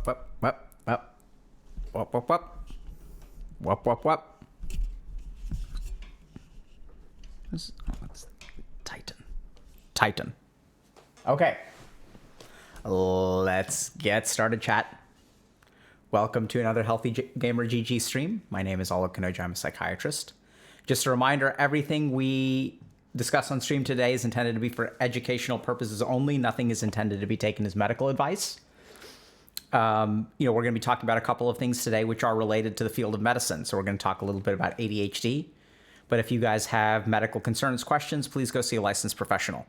Whoop, whoop, whoop. Whoop, whoop, whoop. Whoop, whoop, whoop. Let's Titan. Okay. Let's get started, chat. Welcome to another Healthy Gamer GG stream. My name is Olive Kanoja. I'm a psychiatrist. Just a reminder, everything we discuss on stream today is intended to be for educational purposes only. Nothing is intended to be taken as medical advice. We're going to be talking about a couple of things today which are related to the field of medicine. So we're going to talk a little bit about ADHD. But if you guys have medical concerns, questions, please go see a licensed professional.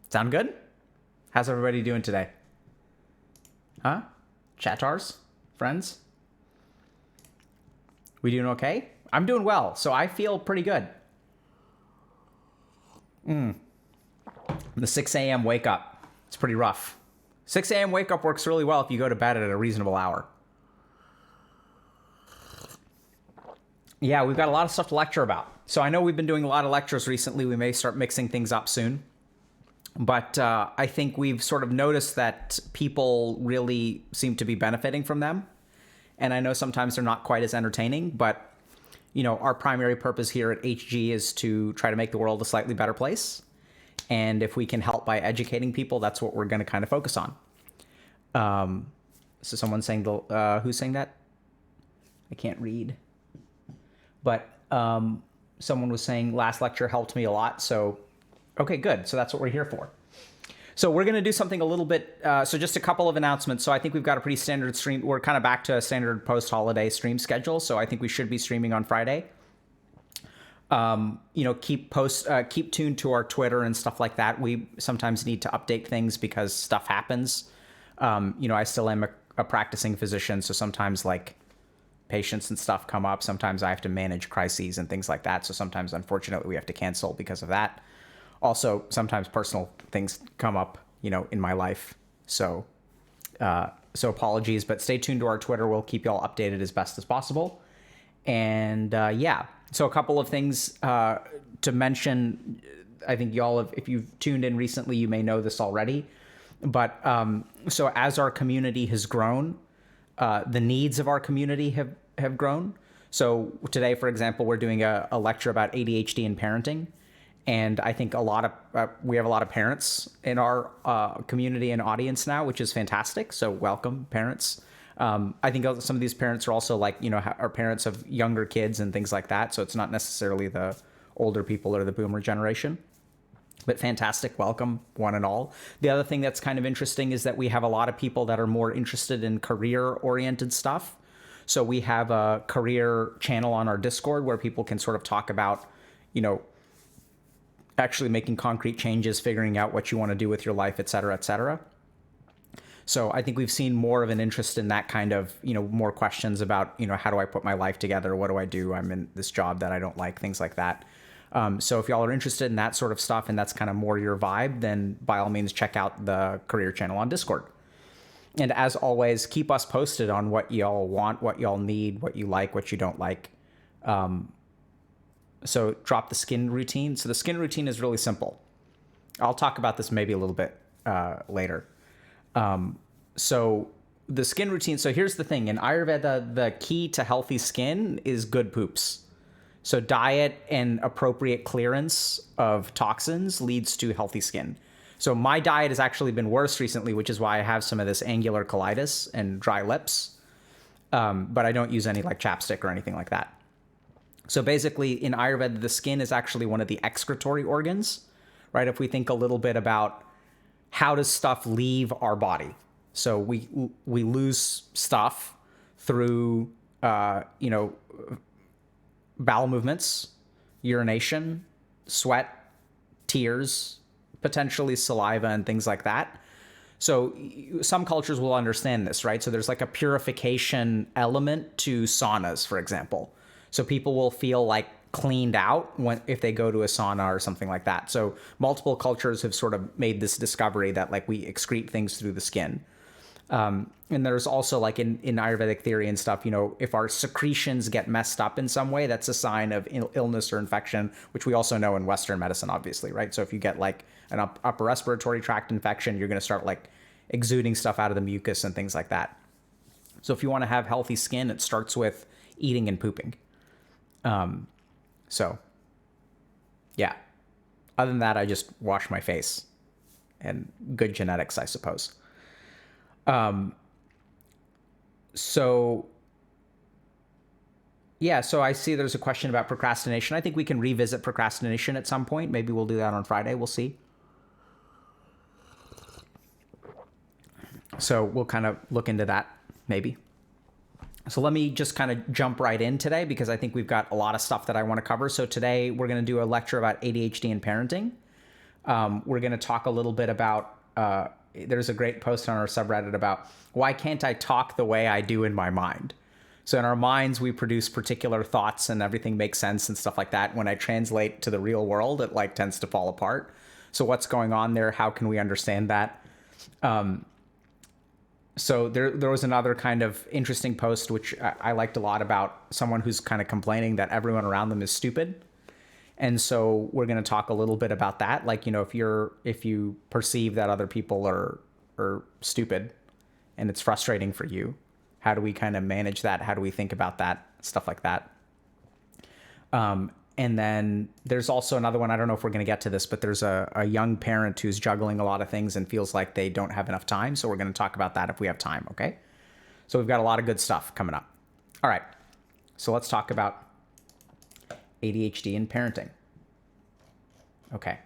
Sound good? How's everybody doing today? Huh? Chattars? Friends? We doing okay? I'm doing well, so I feel pretty good. The 6 a.m. wake up. It's pretty rough. 6 a.m. wake up works really well if you go to bed at a reasonable hour. Yeah, we've got a lot of stuff to lecture about. So I know we've been doing a lot of lectures recently. We may start mixing things up soon. But I think we've sort of noticed that people really seem to be benefiting from them. And I know sometimes they're not quite as entertaining, but our primary purpose here at HG is to try to make the world a slightly better place. And if we can help by educating people, that's what we're going to kind of focus on. So someone's saying, who's saying that? I can't read. But someone was saying last lecture helped me a lot. So, okay, good. So that's what we're here for. So we're going to do something a little bit, so just a couple of announcements. So I think we've got a pretty standard stream. We're kind of back to a standard post-holiday stream schedule. So I think we should be streaming on Friday. Keep tuned to our Twitter and stuff like that. We sometimes need to update things because stuff happens. I still am a practicing physician. So sometimes like patients and stuff come up. Sometimes I have to manage crises and things like that. So sometimes, unfortunately, we have to cancel because of that. Also, sometimes personal things come up, in my life. So apologies, but stay tuned to our Twitter. We'll keep y'all updated as best as possible. And so a couple of things to mention. I think y'all have, if you've tuned in recently, you may know this already. But so as our community has grown, the needs of our community have grown. So today, for example, we're doing a lecture about ADHD and parenting. And I think we have a lot of parents in our community and audience now, which is fantastic. So welcome, parents. I think some of these parents are also are parents of younger kids and things like that. So it's not necessarily the older people or the boomer generation. But fantastic. Welcome, one and all. The other thing that's kind of interesting is that we have a lot of people that are more interested in career-oriented stuff. So we have a career channel on our Discord where people can sort of talk about, actually making concrete changes, figuring out what you want to do with your life, et cetera, et cetera. So I think we've seen more of an interest in that kind of, more questions about, how do I put my life together? What do I do? I'm in this job that I don't like, things like that. So if y'all are interested in that sort of stuff and that's kind of more your vibe, then by all means, check out the career channel on Discord. And as always, keep us posted on what y'all want, what y'all need, what you like, what you don't like. So drop the skin routine. So the skin routine is really simple. I'll talk about this maybe a little bit later. So the skin routine. So here's the thing. In Ayurveda, the key to healthy skin is good poops. So diet and appropriate clearance of toxins leads to healthy skin. So my diet has actually been worse recently, which is why I have some of this angular colitis and dry lips. But I don't use any chapstick or anything like that. So basically, in Ayurveda, the skin is actually one of the excretory organs, right? If we think a little bit about how does stuff leave our body. So we lose stuff through, bowel movements, urination, sweat, tears, potentially saliva and things like that. So some cultures will understand this, right? So there's a purification element to saunas, for example. So people will feel cleaned out if they go to a sauna or something like that. So multiple cultures have sort of made this discovery that we excrete things through the skin. And there's also in Ayurvedic theory and stuff, if our secretions get messed up in some way, that's a sign of illness or infection, which we also know in Western medicine, obviously, right? So if you get an upper respiratory tract infection, you're going to start exuding stuff out of the mucus and things like that. So if you want to have healthy skin, it starts with eating and pooping. So yeah, other than that, I just wash my face and good genetics, I suppose. So yeah, so I see there's a question about procrastination. I think we can revisit procrastination at some point. Maybe we'll do that on Friday. We'll see. So we'll kind of look into that maybe. So let me just kind of jump right in today because I think we've got a lot of stuff that I want to cover. So today we're going to do a lecture about ADHD and parenting. We're going to talk a little bit about, there's a great post on our subreddit about why can't I talk the way I do in my mind? So in our minds, we produce particular thoughts and everything makes sense and stuff like that. When I translate to the real world, it like tends to fall apart. So what's going on there? How can we understand that? So there was another kind of interesting post, which I liked a lot, about someone who's kind of complaining that everyone around them is stupid. And so we're going to talk a little bit about that. Like, you know, if you perceive that other people are stupid and it's frustrating for you, how do we kind of manage that? How do we think about that? Stuff like that. And then there's also another one. I don't know if we're going to get to this, but there's a young parent who's juggling a lot of things and feels like they don't have enough time. So we're going to talk about that if we have time. Okay. So we've got a lot of good stuff coming up. All right. So let's talk about ADHD and parenting. Okay.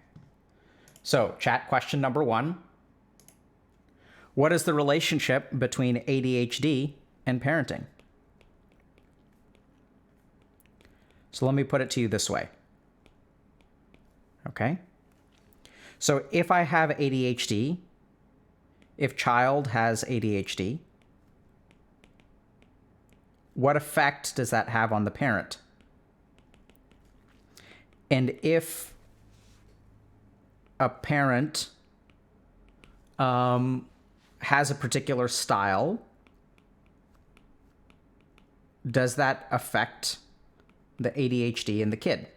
So chat question number 1. What is the relationship between ADHD and parenting? So let me put it to you this way. Okay. So if I have ADHD, if child has ADHD, what effect does that have on the parent? And if a parent has a particular style, does that affect the ADHD in the kid?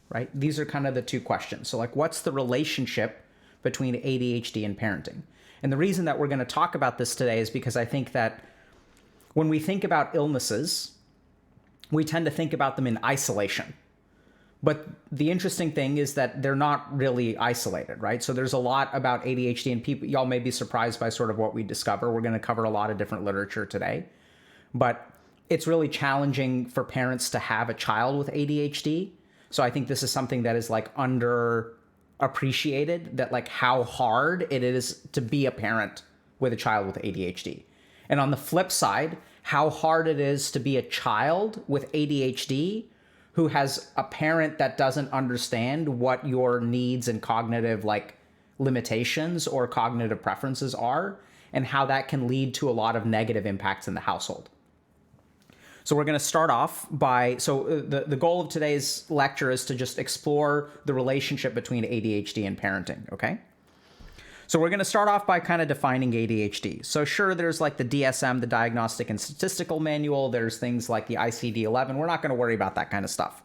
Right? These are kind of the two questions. So like, what's the relationship between ADHD and parenting? And the reason that we're going to talk about this today is because I think that when we think about illnesses, we tend to think about them in isolation. But the interesting thing is that they're not really isolated, right? So there's a lot about ADHD, and people, y'all may be surprised by sort of what we discover. We're going to cover a lot of different literature today, but it's really challenging for parents to have a child with ADHD. So I think this is something that is like underappreciated, that like how hard it is to be a parent with a child with ADHD. And on the flip side, how hard it is to be a child with ADHD who has a parent that doesn't understand what your needs and cognitive like limitations or cognitive preferences are, and how that can lead to a lot of negative impacts in the household. So we're going to start off by, the goal of today's lecture is to just explore the relationship between ADHD and parenting, okay? So we're going to start off by kind of defining ADHD. So sure, there's like the DSM, the Diagnostic and Statistical Manual. There's things like the ICD-11. We're not going to worry about that kind of stuff,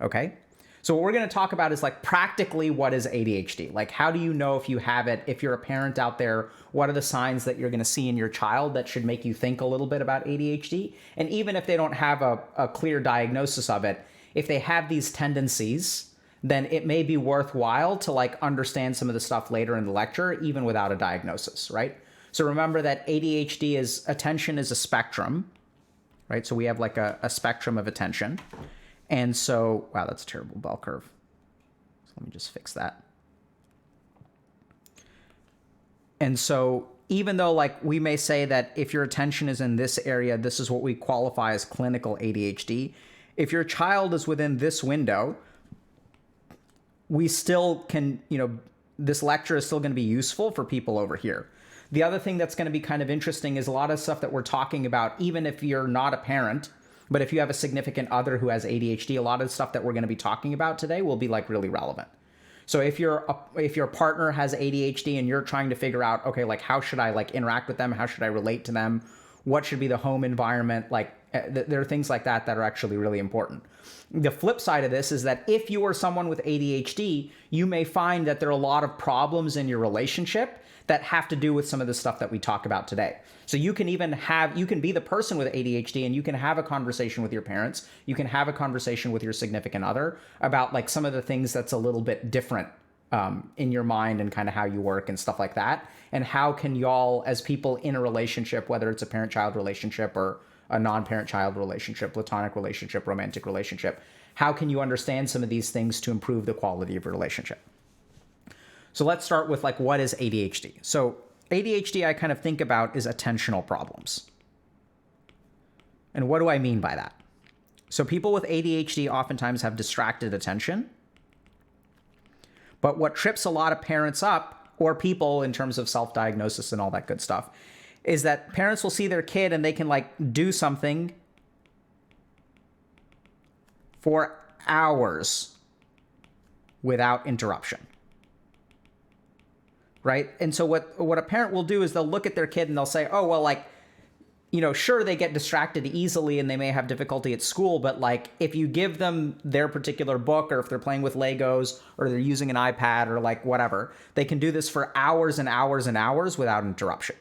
okay? So what we're going to talk about is like practically what is ADHD? Like how do you know if you have it? If you're a parent out there, what are the signs that you're going to see in your child that should make you think a little bit about ADHD? And even if they don't have a clear diagnosis of it, if they have these tendencies, then it may be worthwhile to like understand some of the stuff later in the lecture, even without a diagnosis, right? So remember that ADHD is, attention is a spectrum, right? So we have like a spectrum of attention. And so, wow, that's a terrible bell curve. So let me just fix that. And so even though like we may say that if your attention is in this area, this is what we qualify as clinical ADHD. If your child is within this window, we still can, this lecture is still going to be useful for people over here. The other thing that's going to be kind of interesting is a lot of stuff that we're talking about, even if you're not a parent, but if you have a significant other who has ADHD, a lot of the stuff that we're going to be talking about today will be like really relevant. So if your partner has ADHD and you're trying to figure out, okay, like how should I like interact with them? How should I relate to them? What should be the home environment? Like there are things like that that are actually really important. The flip side of this is that if you are someone with ADHD, you may find that there are a lot of problems in your relationship that have to do with some of the stuff that we talk about today. So you can be the person with ADHD and you can have a conversation with your parents. You can have a conversation with your significant other about like some of the things that's a little bit different in your mind and kind of how you work and stuff like that. And how can y'all, as people in a relationship, whether it's a parent-child relationship or a non-parent-child relationship, platonic relationship, romantic relationship, how can you understand some of these things to improve the quality of your relationship? So let's start with like, what is ADHD? So ADHD I kind of think about is attentional problems. And what do I mean by that? So people with ADHD oftentimes have distracted attention. But what trips a lot of parents up, or people in terms of self-diagnosis and all that good stuff, is that parents will see their kid and they can like do something for hours without interruption. Right? And so what a parent will do is they'll look at their kid and they'll say, oh, well, like, you know, sure, they get distracted easily and they may have difficulty at school, but like if you give them their particular book, or if they're playing with Legos or they're using an iPad or like whatever, they can do this for hours and hours and hours without interruption.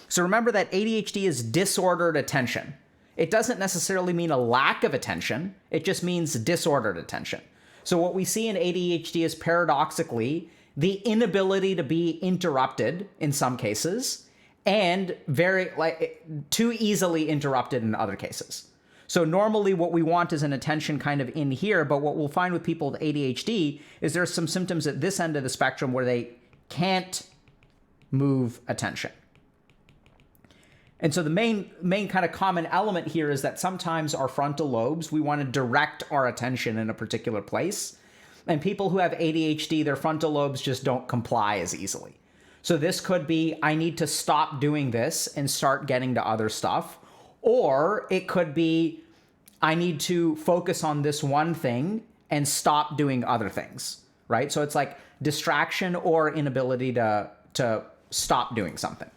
So remember that ADHD is disordered attention. It doesn't necessarily mean a lack of attention. It just means disordered attention. So what we see in ADHD is paradoxically the inability to be interrupted in some cases, and very like too easily interrupted in other cases. So normally what we want is an attention kind of in here, but what we'll find with people with ADHD is there's some symptoms at this end of the spectrum where they can't move attention. And so the main kind of common element here is that sometimes our frontal lobes, we want to direct our attention in a particular place. And people who have ADHD, their frontal lobes just don't comply as easily. So this could be, I need to stop doing this and start getting to other stuff. Or it could be, I need to focus on this one thing and stop doing other things, right? So it's like distraction or inability to stop doing something.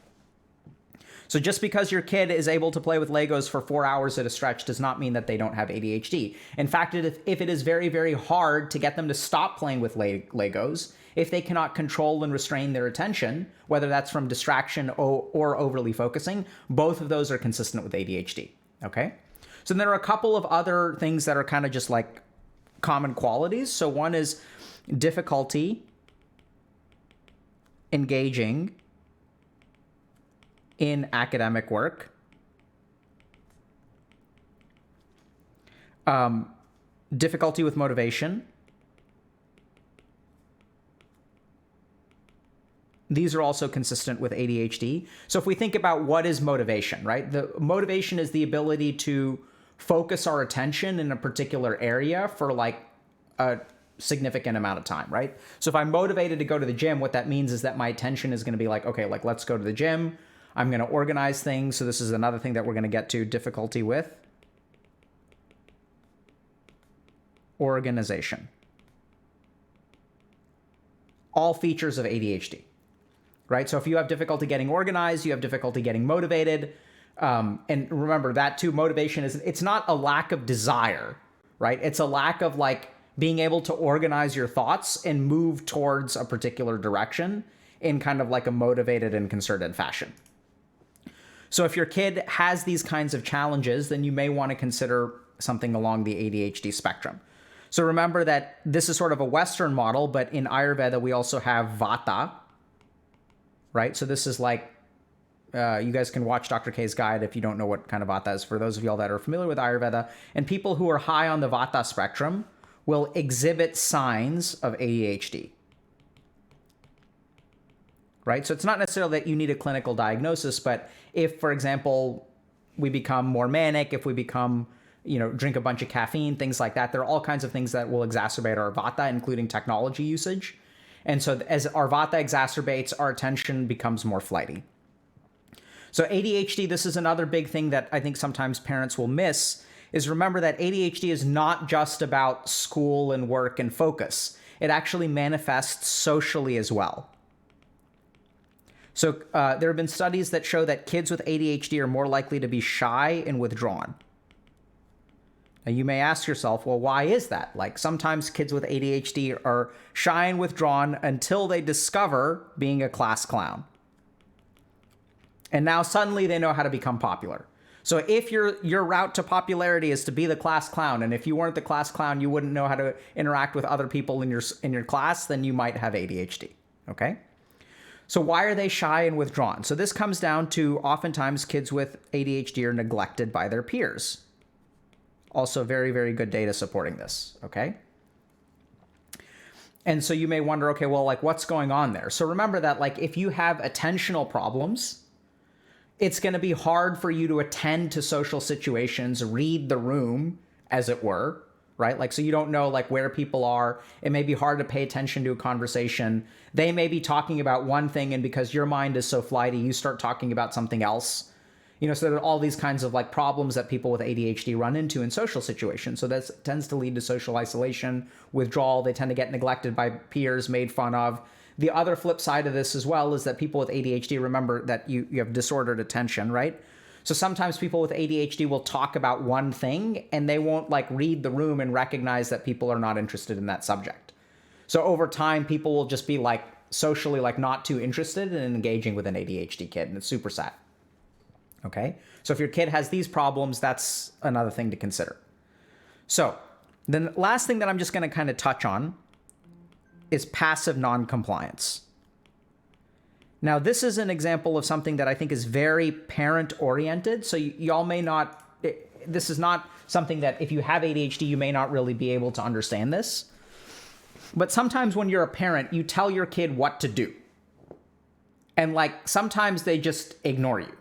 So just because your kid is able to play with Legos for 4 hours at a stretch does not mean that they don't have ADHD. In fact, if it is very, very hard to get them to stop playing with Legos, if they cannot control and restrain their attention, whether that's from distraction or overly focusing, both of those are consistent with ADHD, okay? So there are a couple of other things that are kind of just like common qualities. So one is difficulty engaging in academic work. Difficulty with motivation. These are also consistent with ADHD. So if we think about what is motivation, right? The motivation is the ability to focus our attention in a particular area for like a significant amount of time, right? So if I'm motivated to go to the gym, what that means is that my attention is going to be like, okay, like let's go to the gym. I'm going to organize things. So this is another thing that we're going to get to, difficulty with organization. All features of ADHD, right? So if you have difficulty getting organized, you have difficulty getting motivated. And remember that too, motivation it's not a lack of desire, right? It's a lack of like being able to organize your thoughts and move towards a particular direction in kind of like a motivated and concerted fashion. So if your kid has these kinds of challenges, then you may want to consider something along the ADHD spectrum. So remember that this is sort of a Western model, but in Ayurveda, we also have Vata, right? So this is like, you guys can watch Dr. K's guide if you don't know what kind of Vata is, for those of y'all that are familiar with Ayurveda. And people who are high on the Vata spectrum will exhibit signs of ADHD. Right? So it's not necessarily that you need a clinical diagnosis, but if, for example, we become more manic, if we become, drink a bunch of caffeine, things like that, there are all kinds of things that will exacerbate our Vata, including technology usage. And so as our Vata exacerbates, our attention becomes more flighty. So ADHD, this is another big thing that I think sometimes parents will miss, is remember that ADHD is not just about school and work and focus. It actually manifests socially as well. So there have been studies that show that kids with ADHD are more likely to be shy and withdrawn. Now you may ask yourself, well, why is that? Like sometimes kids with ADHD are shy and withdrawn until they discover being a class clown. And now suddenly they know how to become popular. So if your route to popularity is to be the class clown, and if you weren't the class clown, you wouldn't know how to interact with other people in your class, then you might have ADHD, okay? So why are they shy and withdrawn? So this comes down to oftentimes kids with ADHD are neglected by their peers. Also very, very good data supporting this, okay? And so you may wonder, okay, well, like what's going on there? So remember that like if you have attentional problems, it's going to be hard for you to attend to social situations, read the room, as it were, right? Like, so you don't know like where people are. It may be hard to pay attention to a conversation. They may be talking about one thing, and because your mind is so flighty, you start talking about something else. You know, so there are all these kinds of like problems that people with ADHD run into in social situations. So that tends to lead to social isolation, withdrawal. They tend to get neglected by peers, made fun of. The other flip side of this as well is that people with ADHD, remember that you have disordered attention, right? So sometimes people with ADHD will talk about one thing and they won't like read the room and recognize that people are not interested in that subject. So over time, people will just be like socially like not too interested in engaging with an ADHD kid, and it's super sad. Okay? So if your kid has these problems, that's another thing to consider. So the last thing that I'm just going to kind of touch on is passive noncompliance. Now, this is an example of something that I think is very parent-oriented. So y'all may not, this is not something that if you have ADHD, you may not really be able to understand this. But sometimes when you're a parent, you tell your kid what to do. And like sometimes they just ignore you.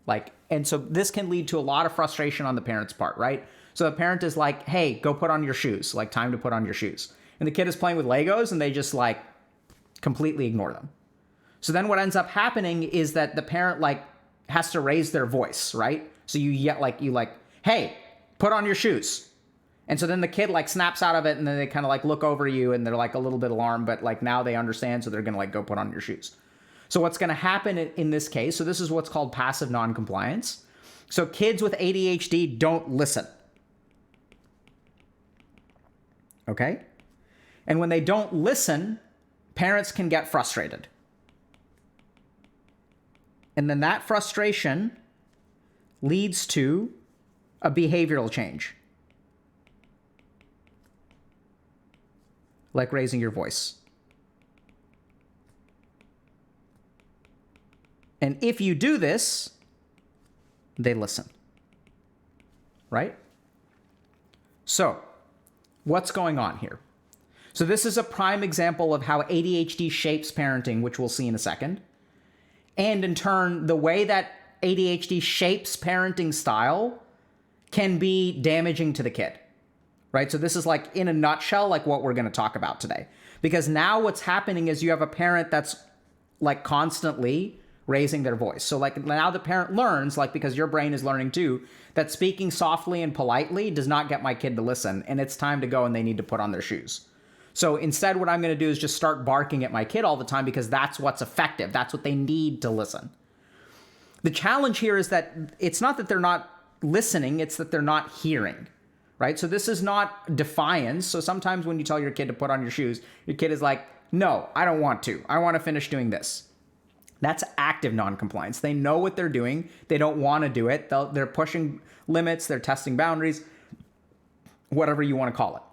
Like, and so this can lead to a lot of frustration on the parent's part, right? So the parent is like, hey, go put on your shoes, like time to put on your shoes. And the kid is playing with Legos and they just like completely ignore them. So then what ends up happening is that the parent like has to raise their voice, right? So you like, hey, put on your shoes. And so then the kid like snaps out of it, and then they kind of like look over you and they're like a little bit alarmed, but like now they understand. So they're going to like go put on your shoes. So what's going to happen in this case, so this is what's called passive noncompliance. So kids with ADHD don't listen. Okay? And when they don't listen, parents can get frustrated. And then that frustration leads to a behavioral change. Like raising your voice. And if you do this, they listen. Right? So, what's going on here? So this is a prime example of how ADHD shapes parenting, which we'll see in a second. And in turn, the way that ADHD shapes parenting style can be damaging to the kid, right? So this is like, in a nutshell, like what we're going to talk about today. Because now what's happening is you have a parent that's like constantly raising their voice. So like now the parent learns, like because your brain is learning too, that speaking softly and politely does not get my kid to listen, and it's time to go and they need to put on their shoes. So instead, what I'm going to do is just start barking at my kid all the time because that's what's effective. That's what they need to listen. The challenge here is that it's not that they're not listening, it's that they're not hearing, right? So this is not defiance. So sometimes when you tell your kid to put on your shoes, your kid is like, no, I don't want to. I want to finish doing this. That's active noncompliance. They know what they're doing. They don't want to do it. They're pushing limits. They're testing boundaries, whatever you want to call it.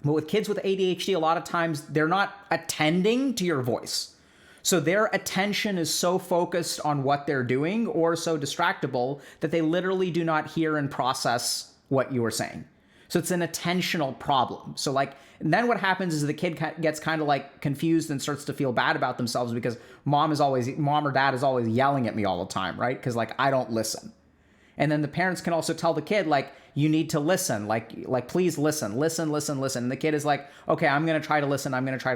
But with kids with ADHD, a lot of times they're not attending to your voice. So their attention is so focused on what they're doing or so distractible that they literally do not hear and process what you are saying. So it's an attentional problem. So like, and then what happens is the kid gets kind of like confused and starts to feel bad about themselves because mom or dad is always yelling at me all the time, right? Because like I don't listen. And then the parents can also tell the kid like, you need to listen, like please listen. And the kid is like, okay, I'm going to try to listen. I'm going to try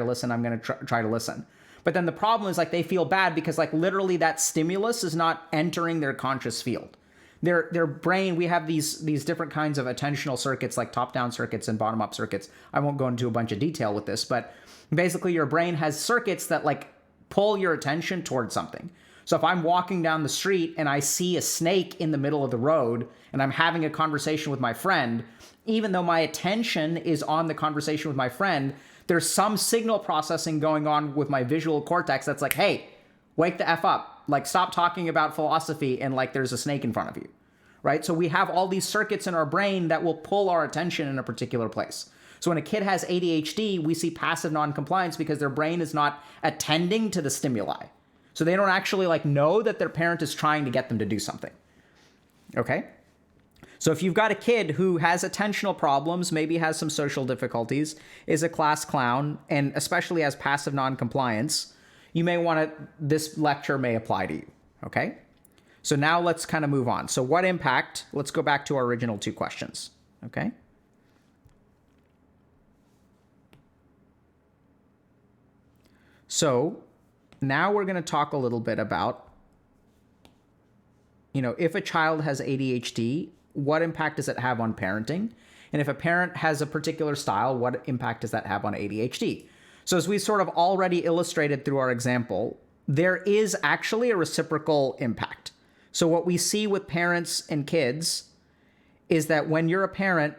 to listen. But then the problem is like they feel bad because like literally that stimulus is not entering their conscious field. Their brain, we have these different kinds of attentional circuits, like top-down circuits and bottom-up circuits. I won't go into a bunch of detail with this, but basically your brain has circuits that like pull your attention towards something. So if I'm walking down the street and I see a snake in the middle of the road and I'm having a conversation with my friend, even though my attention is on the conversation with my friend, there's some signal processing going on with my visual cortex that's like, hey, wake the F up. Like, stop talking about philosophy and like there's a snake in front of you, right? So we have all these circuits in our brain that will pull our attention in a particular place. So when a kid has ADHD, we see passive noncompliance because their brain is not attending to the stimuli. So they don't actually like know that their parent is trying to get them to do something. Okay? So if you've got a kid who has attentional problems, maybe has some social difficulties, is a class clown, and especially has passive noncompliance, you may want to, this lecture may apply to you. Okay? So now let's kind of move on. So what impact? Let's go back to our original two questions. Okay? So now we're going to talk a little bit about, if a child has ADHD, what impact does it have on parenting? And if a parent has a particular style, what impact does that have on ADHD? So as we sort of already illustrated through our example, there is actually a reciprocal impact. So what we see with parents and kids is that when you're a parent,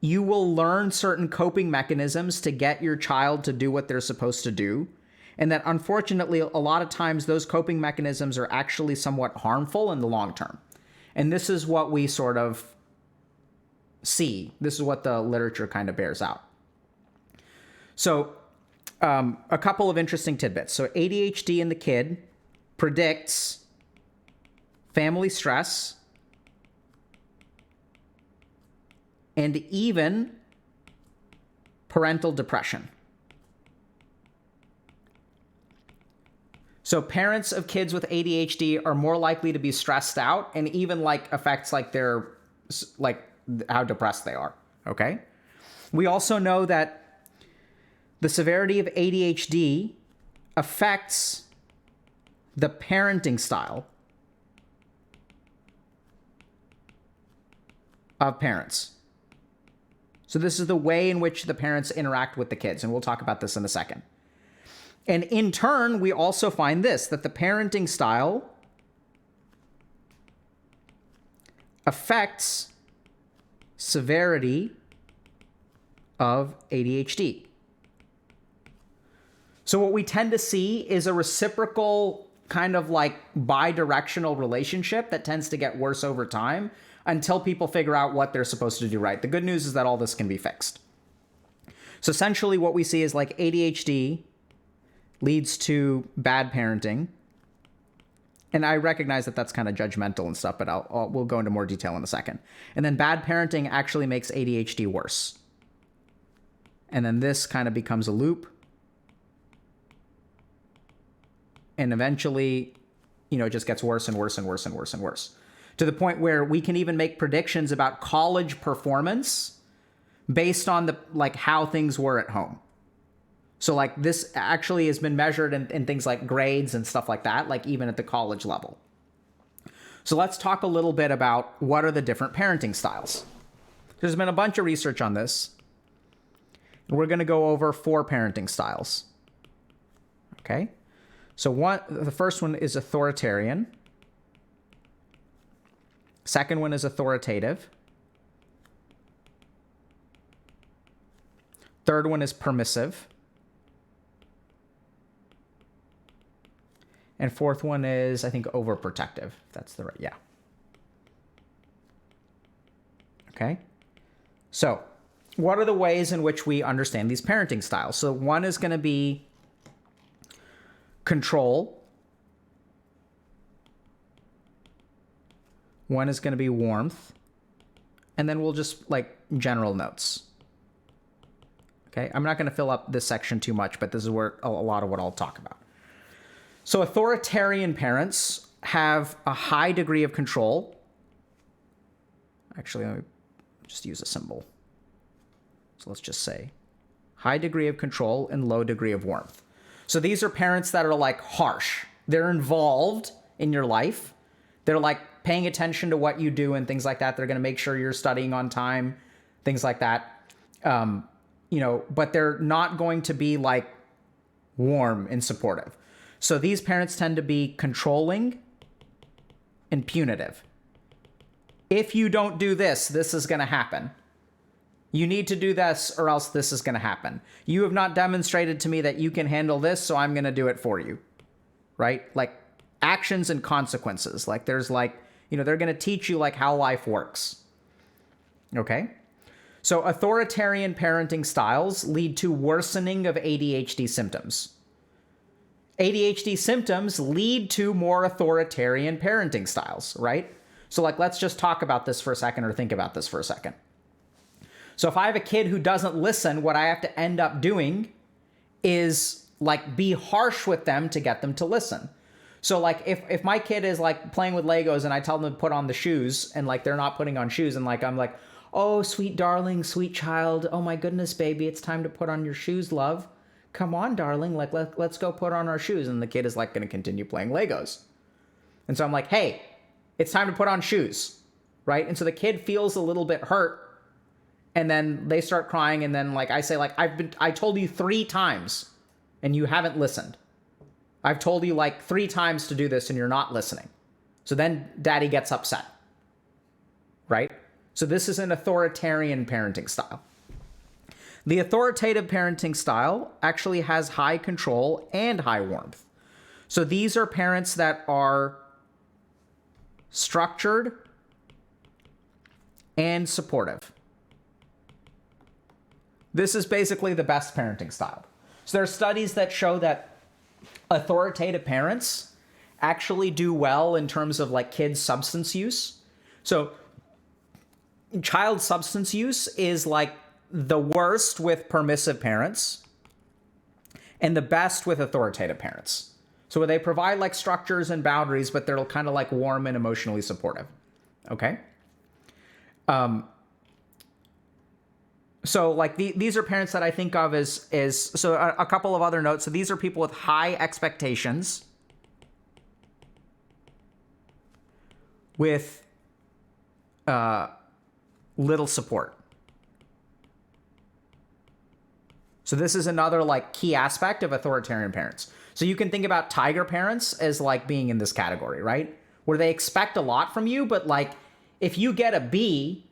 you will learn certain coping mechanisms to get your child to do what they're supposed to do. And that unfortunately, a lot of times those coping mechanisms are actually somewhat harmful in the long term. And this is what we sort of see. This is what the literature kind of bears out. So a couple of interesting tidbits. So ADHD in the kid predicts family stress and even parental depression. So parents of kids with ADHD are more likely to be stressed out and even like affects like their, like how depressed they are. Okay. We also know that the severity of ADHD affects the parenting style of parents. So this is the way in which the parents interact with the kids. And we'll talk about this in a second. And in turn, we also find this, that the parenting style affects severity of ADHD. So what we tend to see is a reciprocal kind of like bi-directional relationship that tends to get worse over time until people figure out what they're supposed to do right. The good news is that all this can be fixed. So essentially what we see is like ADHD leads to bad parenting. And I recognize that that's kind of judgmental and stuff, but we'll go into more detail in a second. And then bad parenting actually makes ADHD worse. And then this kind of becomes a loop. And eventually, it just gets worse and worse and worse and worse and worse. To the point where we can even make predictions about college performance based on how things were at home. So like this actually has been measured in things like grades and stuff like that, like even at the college level. So let's talk a little bit about what are the different parenting styles. There's been a bunch of research on this. We're going to go over 4 parenting styles. Okay. So the first one is authoritarian. Second one is authoritative. Third one is permissive. And fourth one is, I think, overprotective. That's the right, yeah. Okay. So what are the ways in which we understand these parenting styles? So one is going to be control. One is going to be warmth. And then we'll just general notes. Okay. I'm not going to fill up this section too much, but this is where a lot of what I'll talk about. So authoritarian parents have a high degree of control. Actually, let me just use a symbol. So let's just say high degree of control and low degree of warmth. So these are parents that are harsh. They're involved in your life. They're paying attention to what you do and things like that. They're going to make sure you're studying on time, things like that. But they're not going to be warm and supportive. So these parents tend to be controlling and punitive. If you don't do this, this is going to happen. You need to do this or else this is going to happen. You have not demonstrated to me that you can handle this, so I'm going to do it for you. Right? actions and consequences. Like there's like, they're going to teach you like how life works. Okay? So authoritarian parenting styles lead to worsening of ADHD symptoms. ADHD symptoms lead to more authoritarian parenting styles, right? So like, let's just talk about this for a second, or think about this for a second. So if I have a kid who doesn't listen, what I have to end up doing is like be harsh with them to get them to listen. So like if my kid is like playing with Legos and I tell them to put on the shoes and like they're not putting on shoes, and like I'm like, oh, sweet darling, sweet child, oh my goodness, baby, it's time to put on your shoes, love. Come on, darling, like let's go put on our shoes. And the kid is like going to continue playing Legos. And so I'm like, hey, it's time to put on shoes, right? And so the kid feels a little bit hurt, and then they start crying, and then like I say, like, I told you 3 times and you haven't listened. I've told you like 3 times to do this and you're not listening. So then daddy gets upset, right? So this is an authoritarian parenting style. The authoritative parenting style actually has high control and high warmth. So these are parents that are structured and supportive. This is basically the best parenting style. So there are studies that show that authoritative parents actually do well in terms of like kids' substance use. So child substance use is like the worst with permissive parents and the best with authoritative parents. So where they provide like structures and boundaries, but they're kind of like warm and emotionally supportive. Okay. So like these are parents that I think of as so a couple of other notes. So these are people with high expectations with little support. So this is another like key aspect of authoritarian parents. So you can think about tiger parents as like being in this category, right? Where they expect a lot from you, but like if you get a B,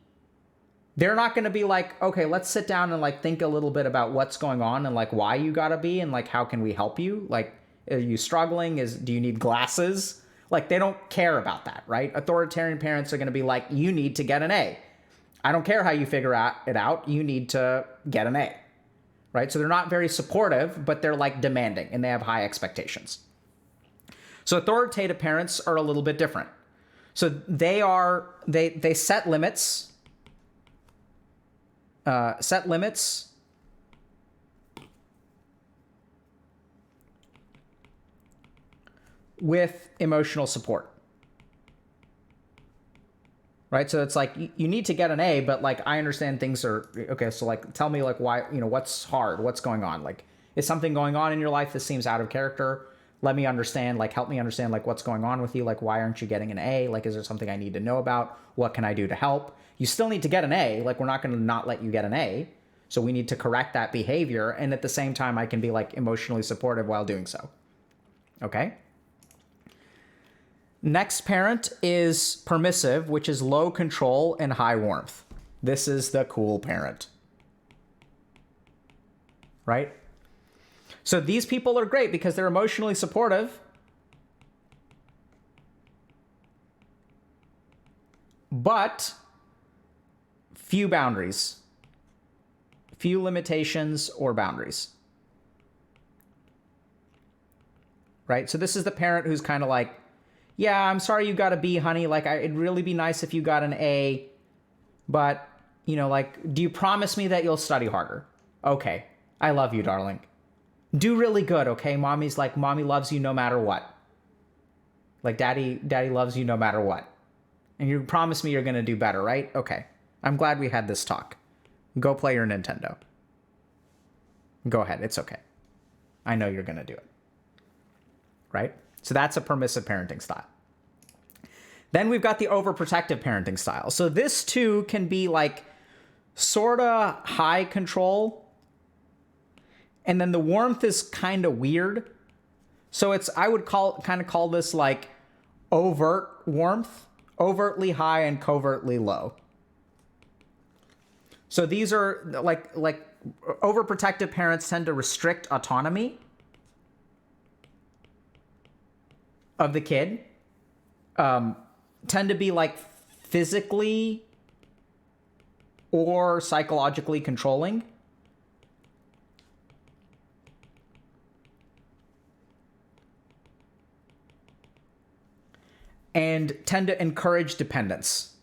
they're not going to be like, okay, let's sit down and like think a little bit about what's going on and like why you got a B and like how can we help you? Like, are you struggling? Do you need glasses? Like they don't care about that, right? Authoritarian parents are going to be like, you need to get an A. I don't care how you figure it out. You need to get an A, right? So they're not very supportive, but they're like demanding and they have high expectations. So authoritative parents are a little bit different. So they set limits. Set limits with emotional support, right? So it's like you need to get an A, but like I understand things are okay. So like tell me like why, what's hard, what's going on? Like is something going on in your life that seems out of character? Let me understand, like help me understand like what's going on with you. Like why aren't you getting an A? Like is there something I need to know about? What can I do to help? You still need to get an A. Like we're not going to not let you get an A. So we need to correct that behavior. And at the same time, I can be like emotionally supportive while doing so. Okay. Next parent is permissive, which is low control and high warmth. This is the cool parent. Right? So these people are great because they're emotionally supportive, but few boundaries, few limitations or boundaries, right? So this is the parent who's kind of like, yeah, I'm sorry you got a B, honey. Like, it'd really be nice if you got an A, but, like, do you promise me that you'll study harder? Okay, I love you, darling. Do really good, okay? Mommy loves you no matter what. Like, daddy loves you no matter what. And you promise me you're going to do better, right? Okay. I'm glad we had this talk. Go play your Nintendo. Go ahead. It's okay. I know you're going to do it. Right? So that's a permissive parenting style. Then we've got the overprotective parenting style. So this too can be like sort of high control. And then the warmth is kind of weird. So I would call this like overt warmth, overtly high and covertly low. So these are like overprotective parents tend to restrict autonomy. of the kid tend to be like physically or psychologically controlling. And tend to encourage dependence.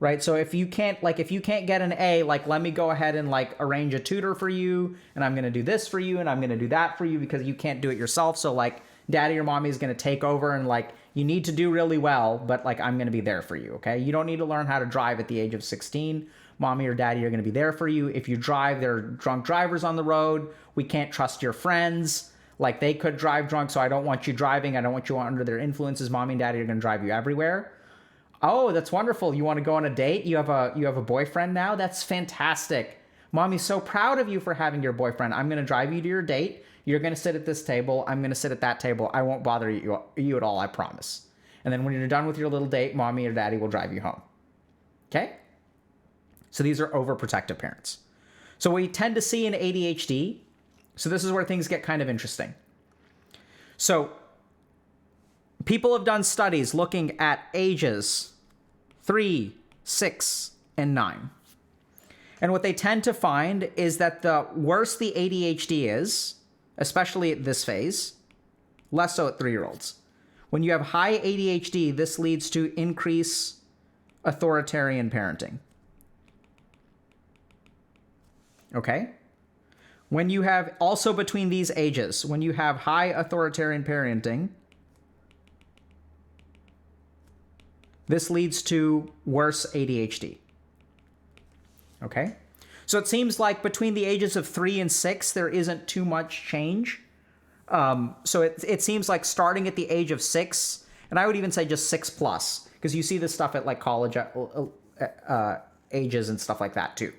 Right? So if you can't get an A, like, let me go ahead and like arrange a tutor for you, and I'm going to do this for you, and I'm going to do that for you because you can't do it yourself. So like daddy or mommy is going to take over, and like you need to do really well, but like I'm going to be there for you. Okay? You don't need to learn how to drive at the age of 16. Mommy or daddy are going to be there for you. If you drive, there are drunk drivers on the road. We can't trust your friends. Like, they could drive drunk, so I don't want you driving. I don't want you under their influences. Mommy and daddy are going to drive you everywhere. Oh, that's wonderful. You want to go on a date? You have a boyfriend now? That's fantastic. Mommy's so proud of you for having your boyfriend. I'm going to drive you to your date. You're going to sit at this table. I'm going to sit at that table. I won't bother you at all, I promise. And then when you're done with your little date, mommy or daddy will drive you home. Okay? So these are overprotective parents. So what you tend to see in ADHD, so this is where things get kind of interesting. So people have done studies looking at ages 3, 6, and 9. And what they tend to find is that the worse the ADHD is, especially at this phase, less so at 3-year-olds. When you have high ADHD, this leads to increased authoritarian parenting. Okay? When you have, also between these ages, when you have high authoritarian parenting, this leads to worse ADHD. Okay? So it seems like between the ages of 3 and 6, there isn't too much change. So it seems like starting at the age of 6, and I would even say just 6 plus, because you see this stuff at like college ages and stuff like that too.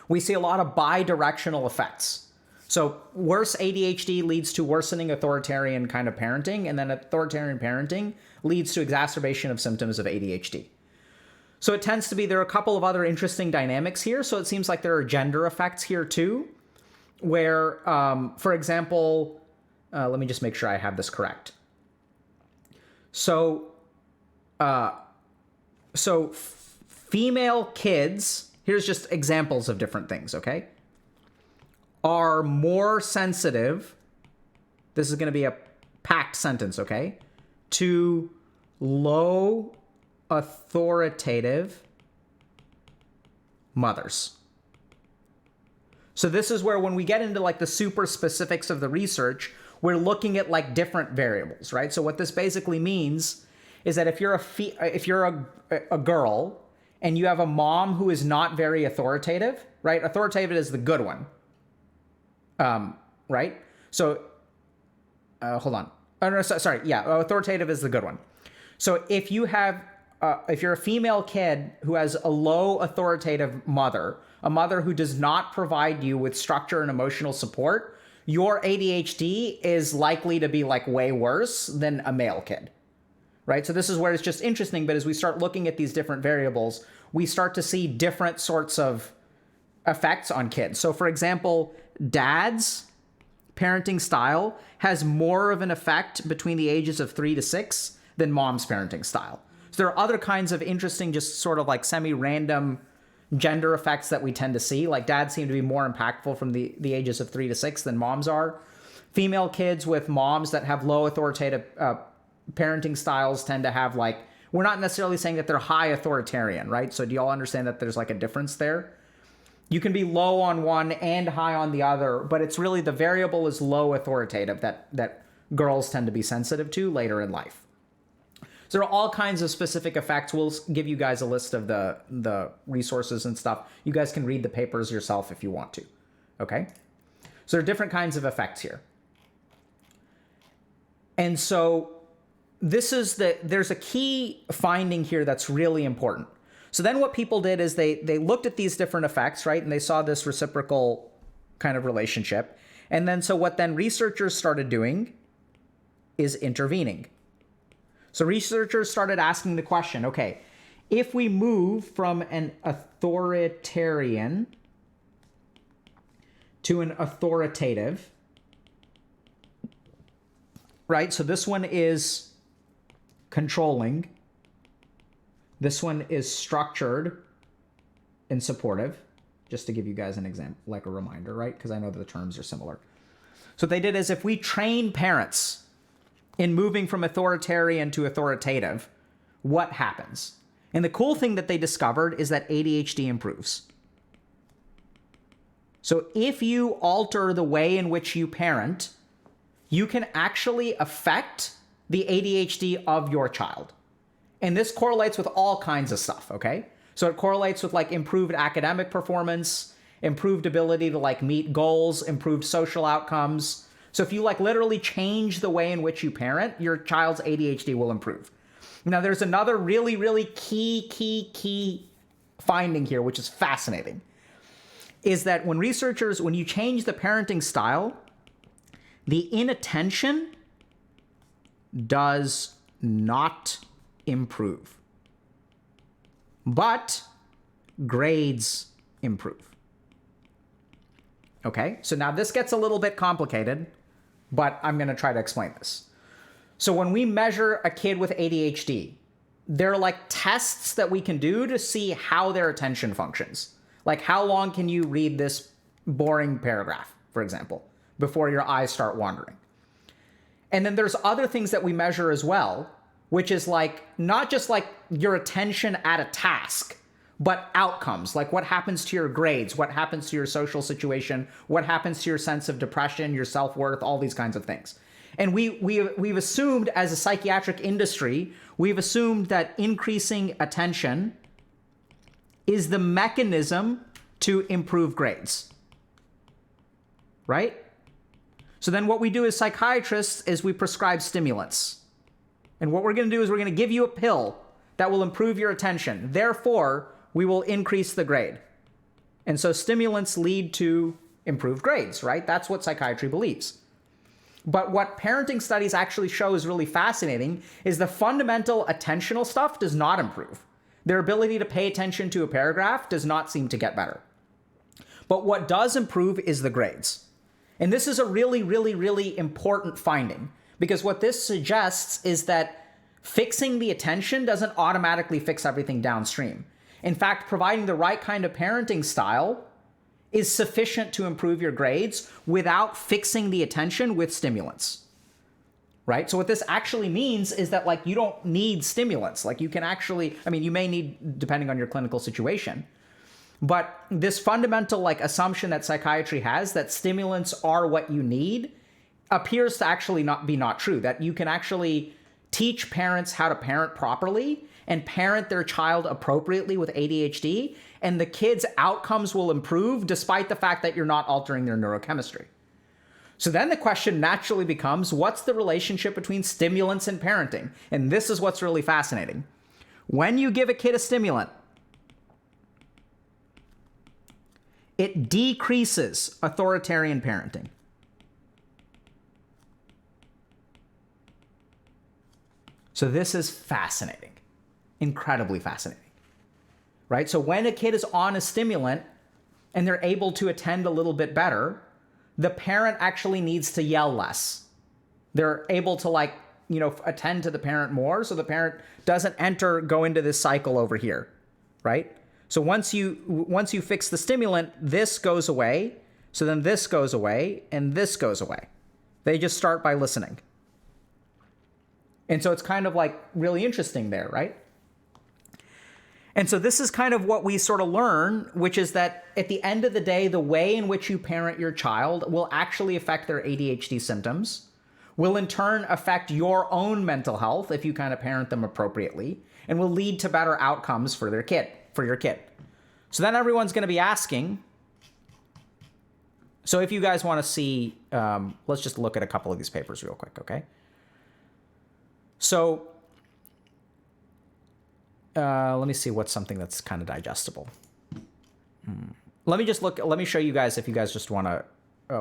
We see a lot of bi-directional effects. So worse ADHD leads to worsening authoritarian kind of parenting, and then authoritarian parenting leads to exacerbation of symptoms of ADHD. So it tends to be, there are a couple of other interesting dynamics here. So it seems like there are gender effects here too, where, for example, let me just make sure I have this correct. So, female kids, here's just examples of different things, okay, are more sensitive, this is going to be a packed sentence, okay, to low authoritative mothers. So this is where, when we get into like the super specifics of the research, we're looking at like different variables, right? So what this basically means is that if you're a girl and you have a mom who is not very authoritative, right? Authoritative is the good one, right? So, hold on. Oh, no, sorry. Yeah, authoritative is the good one. So if you have, if you're a female kid who has a low authoritative mother, a mother who does not provide you with structure and emotional support, your ADHD is likely to be like way worse than a male kid, right? So this is where it's just interesting, but as we start looking at these different variables, we start to see different sorts of effects on kids. So for example, dad's parenting style has more of an effect between the ages of 3 to 6 than mom's parenting style. So there are other kinds of interesting, just sort of like semi-random gender effects that we tend to see. Like dads seem to be more impactful from the ages of 3 to 6 than moms are. Female kids with moms that have low authoritative parenting styles tend to have like, we're not necessarily saying that they're high authoritarian, right? So do y'all understand that there's like a difference there? You can be low on one and high on the other, but it's really the variable is low authoritative that girls tend to be sensitive to later in life. So there are all kinds of specific effects. We'll give you guys a list of the resources and stuff. You guys can read the papers yourself if you want to, okay? So there are different kinds of effects here. And so there's a key finding here that's really important. So then what people did is they looked at these different effects, right? And they saw this reciprocal kind of relationship. And then so what then researchers started doing is intervening. So researchers started asking the question, okay, if we move from an authoritarian to an authoritative, right? So this one is controlling. This one is structured and supportive, just to give you guys an example, like a reminder, right? Because I know that the terms are similar. So what they did is if we train parents in moving from authoritarian to authoritative, what happens? And the cool thing that they discovered is that ADHD improves. So if you alter the way in which you parent, you can actually affect the ADHD of your child. And this correlates with all kinds of stuff, okay? So it correlates with like improved academic performance, improved ability to like meet goals, improved social outcomes. So if you like literally change the way in which you parent, your child's ADHD will improve. Now there's another really, really key finding here, which is fascinating, is that when you change the parenting style, the inattention does not improve, but grades improve. Okay, so now this gets a little bit complicated, but I'm going to try to explain this. So when we measure a kid with ADHD, there are like tests that we can do to see how their attention functions. Like how long can you read this boring paragraph, for example, before your eyes start wandering? And then there's other things that we measure as well, which is like not just like your attention at a task, but outcomes, like what happens to your grades, what happens to your social situation, what happens to your sense of depression, your self-worth, all these kinds of things. And we've assumed as a psychiatric industry, we've assumed that increasing attention is the mechanism to improve grades, right? So then what we do as psychiatrists is we prescribe stimulants. And what we're going to do is we're going to give you a pill that will improve your attention. Therefore, we will increase the grade. And so stimulants lead to improved grades, right? That's what psychiatry believes. But what parenting studies actually show is really fascinating is the fundamental attentional stuff does not improve. Their ability to pay attention to a paragraph does not seem to get better. But what does improve is the grades. And this is a really, really, really important finding, because what this suggests is that fixing the attention doesn't automatically fix everything downstream. In fact, providing the right kind of parenting style is sufficient to improve your grades without fixing the attention with stimulants, right? So what this actually means is that like you don't need stimulants. Like you can actually, I mean, you may need depending on your clinical situation, but this fundamental like assumption that psychiatry has that stimulants are what you need appears to actually not be true, that you can actually teach parents how to parent properly and parent their child appropriately with ADHD, and the kids' outcomes will improve despite the fact that you're not altering their neurochemistry. So then the question naturally becomes, what's the relationship between stimulants and parenting? And this is what's really fascinating. When you give a kid a stimulant, it decreases authoritarian parenting. So this is fascinating, incredibly fascinating, right? So when a kid is on a stimulant and they're able to attend a little bit better, the parent actually needs to yell less. They're able to like, attend to the parent more, so the parent doesn't go into this cycle over here, right? So once you fix the stimulant, this goes away, so then this goes away, and this goes away. They just start by listening. And so it's kind of like really interesting there, right? And so this is kind of what we sort of learn, which is that at the end of the day, the way in which you parent your child will actually affect their ADHD symptoms, will in turn affect your own mental health if you kind of parent them appropriately, and will lead to better outcomes for your kid. So then everyone's going to be asking, so if you guys want to see, let's just look at a couple of these papers real quick, okay? So let me see what's something that's kind of digestible. Let me show you guys if you guys just want to,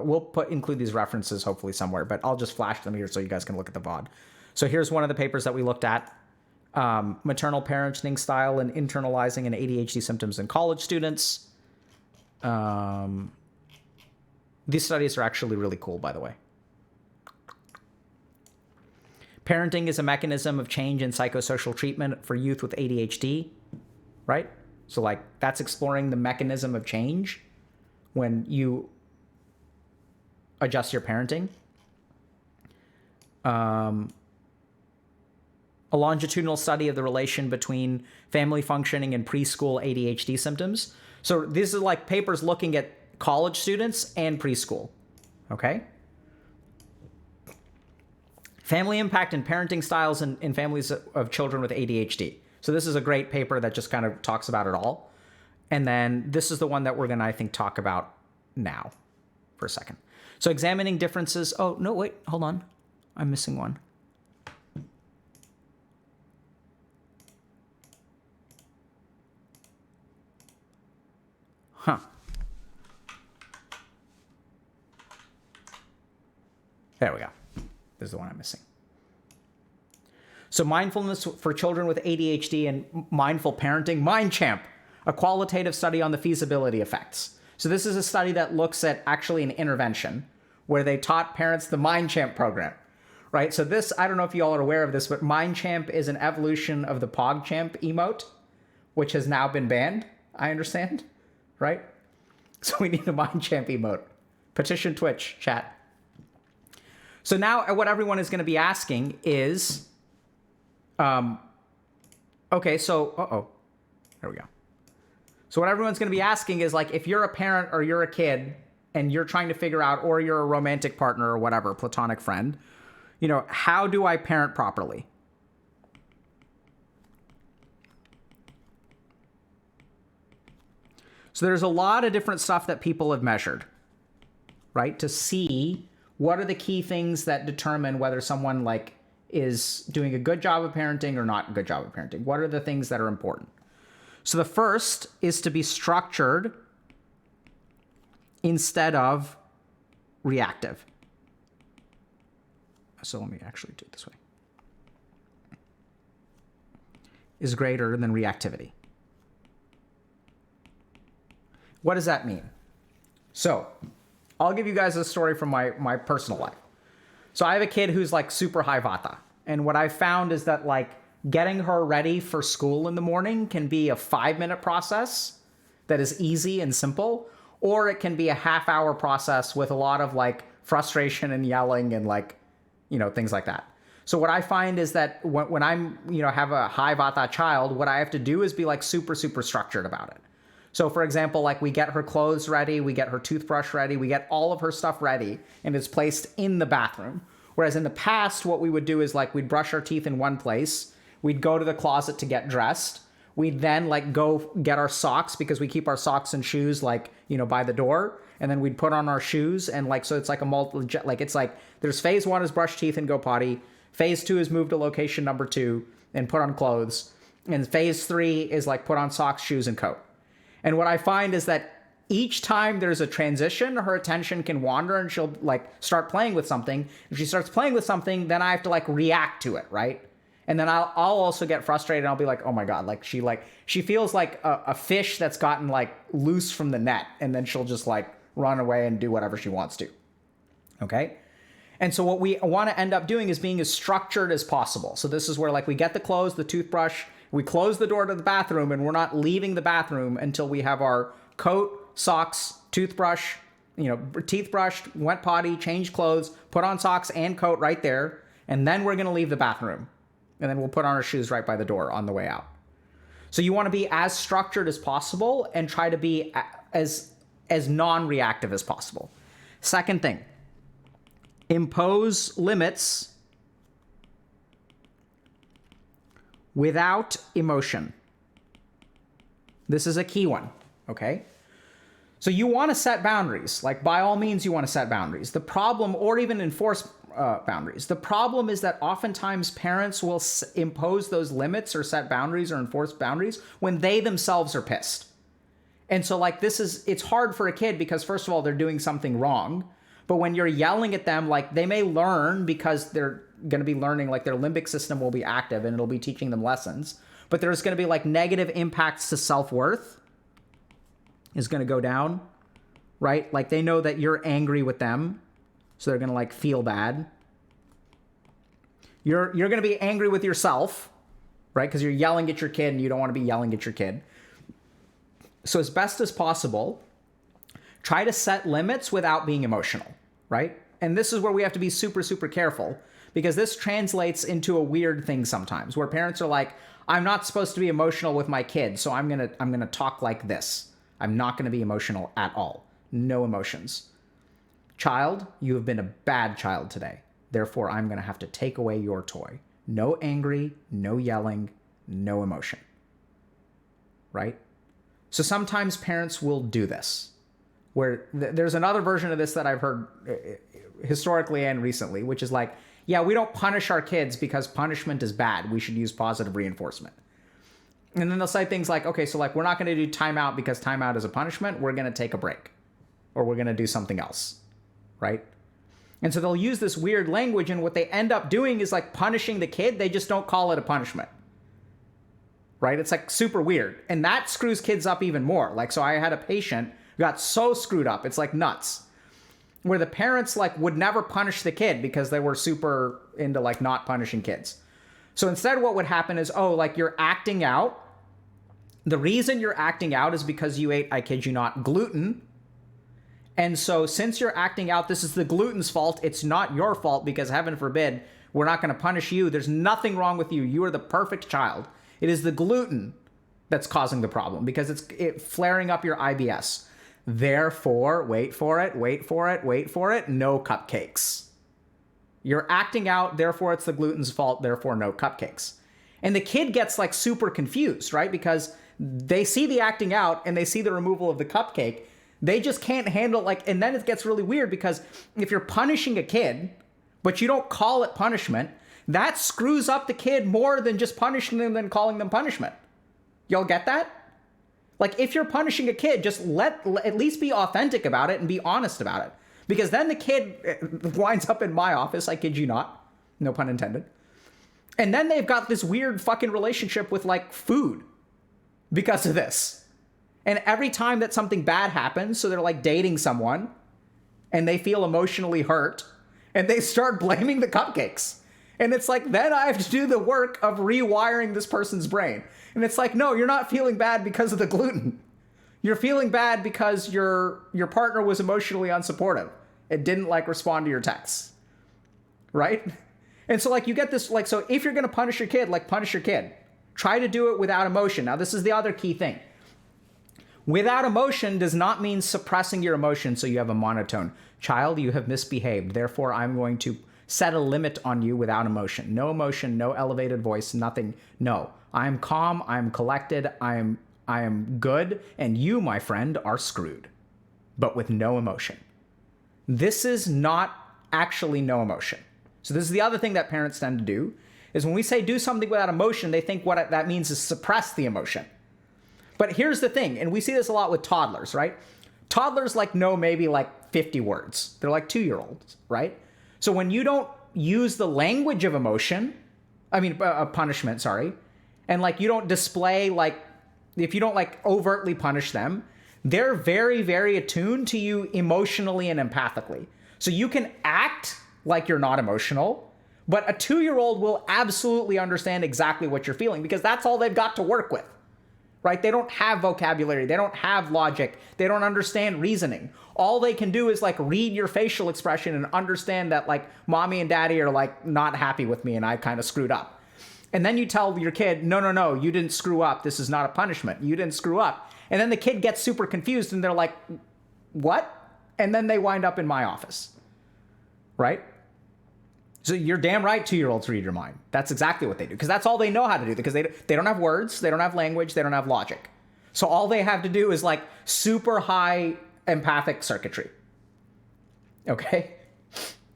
we'll include these references hopefully somewhere, but I'll just flash them here so you guys can look at the VOD. So here's one of the papers that we looked at, maternal parenting style and internalizing and ADHD symptoms in college students. These studies are actually really cool, by the way. Parenting is a mechanism of change in psychosocial treatment for youth with ADHD, right? So like that's exploring the mechanism of change when you adjust your parenting. A longitudinal study of the relation between family functioning and preschool ADHD symptoms. So these are like papers looking at college students and preschool, okay? Family impact and parenting styles in families of children with ADHD. So this is a great paper that just kind of talks about it all. And then this is the one that we're going to, I think, talk about now for a second. So examining differences. Oh, no, wait, hold on. I'm missing one. Huh. There we go. This is the one I'm missing. So mindfulness for children with ADHD and mindful parenting, MindChamp, a qualitative study on the feasibility effects. So this is a study that looks at actually an intervention where they taught parents the MindChamp program, right? So this, I don't know if you all are aware of this, but MindChamp is an evolution of the PogChamp emote, which has now been banned, I understand, right? So we need a MindChamp emote. Petition Twitch, chat. So now what everyone is going to be asking is, okay, so, there we go. So what everyone's going to be asking is like, if you're a parent or you're a kid and you're trying to figure out, or you're a romantic partner or whatever, platonic friend, you know, how do I parent properly? So there's a lot of different stuff that people have measured, right? To see what are the key things that determine whether someone like is doing a good job of parenting or not a good job of parenting. What are the things that are important? So the first is to be structured instead of reactive. So let me actually do it this way. Is greater than reactivity. What does that mean? So I'll give you guys a story from my personal life. So I have a kid who's like super high vata. And what I found is that like getting her ready for school in the morning can be a 5-minute process that is easy and simple, or it can be a half-hour process with a lot of like frustration and yelling and like, you know, things like that. So what I find is that when I'm, you know, have a high vata child, what I have to do is be like super structured about it. So for example, like we get her clothes ready, we get her toothbrush ready, we get all of her stuff ready, and it's placed in the bathroom. Whereas in the past, what we would do is like we'd brush our teeth in one place, we'd go to the closet to get dressed, we'd then like go get our socks because we keep our socks and shoes like, you know, by the door, and then we'd put on our shoes and like, so it's like like it's like there's phase 1 is brush teeth and go potty, phase 2 is move to location number 2 and put on clothes, and phase 3 is like put on socks, shoes, and coat. And what I find is that each time there's a transition, her attention can wander and she'll like start playing with something. If she starts playing with something, then I have to like react to it, right? And then I'll also get frustrated and I'll be like, oh my God, like she feels like a fish that's gotten like loose from the net, and then she'll just like run away and do whatever she wants to. Okay? And so what we want to end up doing is being as structured as possible. So this is where like we get the clothes, the toothbrush, we close the door to the bathroom, and we're not leaving the bathroom until we have our coat, socks, toothbrush, you know, teeth brushed, went potty, changed clothes, put on socks and coat right there. And then we're going to leave the bathroom. And then we'll put on our shoes right by the door on the way out. So you want to be as structured as possible and try to be as non-reactive as possible. Second thing, impose limits without emotion. This is a key one, okay? So you want to set boundaries. Like by all means, you want to set boundaries. The problem, or even enforce boundaries. The problem is that oftentimes parents will impose those limits or set boundaries or enforce boundaries when they themselves are pissed. And so like it's hard for a kid because first of all, they're doing something wrong. But when you're yelling at them, like they may learn because they're going to be learning, like their limbic system will be active and it'll be teaching them lessons. But there's going to be like negative impacts to self-worth is going to go down, right? Like they know that you're angry with them, so they're going to like feel bad. You're going to be angry with yourself, right? Because you're yelling at your kid and you don't want to be yelling at your kid. So as best as possible, try to set limits without being emotional, right? And this is where we have to be super, super careful, because this translates into a weird thing sometimes where parents are like, I'm not supposed to be emotional with my kid, so I'm going to talk like this. I'm not going to be emotional at all. No emotions. Child, you have been a bad child today. Therefore, I'm going to have to take away your toy. No angry, no yelling, no emotion. Right? So sometimes parents will do this, where there's another version of this that I've heard historically and recently, which is like, yeah, we don't punish our kids because punishment is bad. We should use positive reinforcement. And then they'll say things like, okay, so like we're not going to do timeout because timeout is a punishment. We're going to take a break, or we're going to do something else, right? And so they'll use this weird language, and what they end up doing is like punishing the kid. They just don't call it a punishment, right? It's like super weird. And that screws kids up even more. Like, so I had a patient who got so screwed up. It's like nuts, where the parents like would never punish the kid because they were super into like not punishing kids. So instead what would happen is, oh, like you're acting out. The reason you're acting out is because you ate, I kid you not, gluten. And so since you're acting out, this is the gluten's fault. It's not your fault, because heaven forbid, we're not going to punish you. There's nothing wrong with you. You are the perfect child. It is the gluten that's causing the problem, because it's flaring up your IBS. Therefore, wait for it, no cupcakes. You're acting out, therefore it's the gluten's fault, therefore no cupcakes. And the kid gets like super confused, right? Because they see the acting out and they see the removal of the cupcake. They just can't handle like, and then it gets really weird, because if you're punishing a kid, but you don't call it punishment, that screws up the kid more than just punishing them and calling them punishment. Y'all get that? Like, if you're punishing a kid, just at least be authentic about it and be honest about it. Because then the kid winds up in my office, I kid you not, no pun intended. And then they've got this weird fucking relationship with like food because of this. And every time that something bad happens, so they're like dating someone and they feel emotionally hurt and they start blaming the cupcakes. And it's like, then I have to do the work of rewiring this person's brain. And it's like, no, you're not feeling bad because of the gluten. You're feeling bad because your partner was emotionally unsupportive. It didn't like respond to your texts. Right? And so like you get this, like, so if you're going to punish your kid, like punish your kid. Try to do it without emotion. Now, this is the other key thing. Without emotion does not mean suppressing your emotion so you have a monotone. Child, you have misbehaved. Therefore, I'm going to set a limit on you without emotion. No emotion, no elevated voice, nothing. No, I'm calm, I'm collected, I am good, and you, my friend, are screwed, but with no emotion. This is not actually no emotion. So this is the other thing that parents tend to do, is when we say do something without emotion, they think what that means is suppress the emotion. But here's the thing, and we see this a lot with toddlers, right? Toddlers like know maybe like 50 words. They're like 2-year-olds, right? So when you don't use the language of emotion, punishment, sorry, and like you don't display like, if you don't like overtly punish them, they're very, very attuned to you emotionally and empathically. So you can act like you're not emotional, but a 2-year-old will absolutely understand exactly what you're feeling, because that's all they've got to work with. Right? They don't have vocabulary. They don't have logic. They don't understand reasoning. All they can do is like read your facial expression and understand that like mommy and daddy are like not happy with me and I kind of screwed up. And then you tell your kid, no, you didn't screw up. This is not a punishment. You didn't screw up. And then the kid gets super confused and they're like, what? And then they wind up in my office. Right? So you're damn right 2-year-olds read your mind. That's exactly what they do, because that's all they know how to do, because they don't have words, they don't have language, they don't have logic. So all they have to do is like super high empathic circuitry. Okay?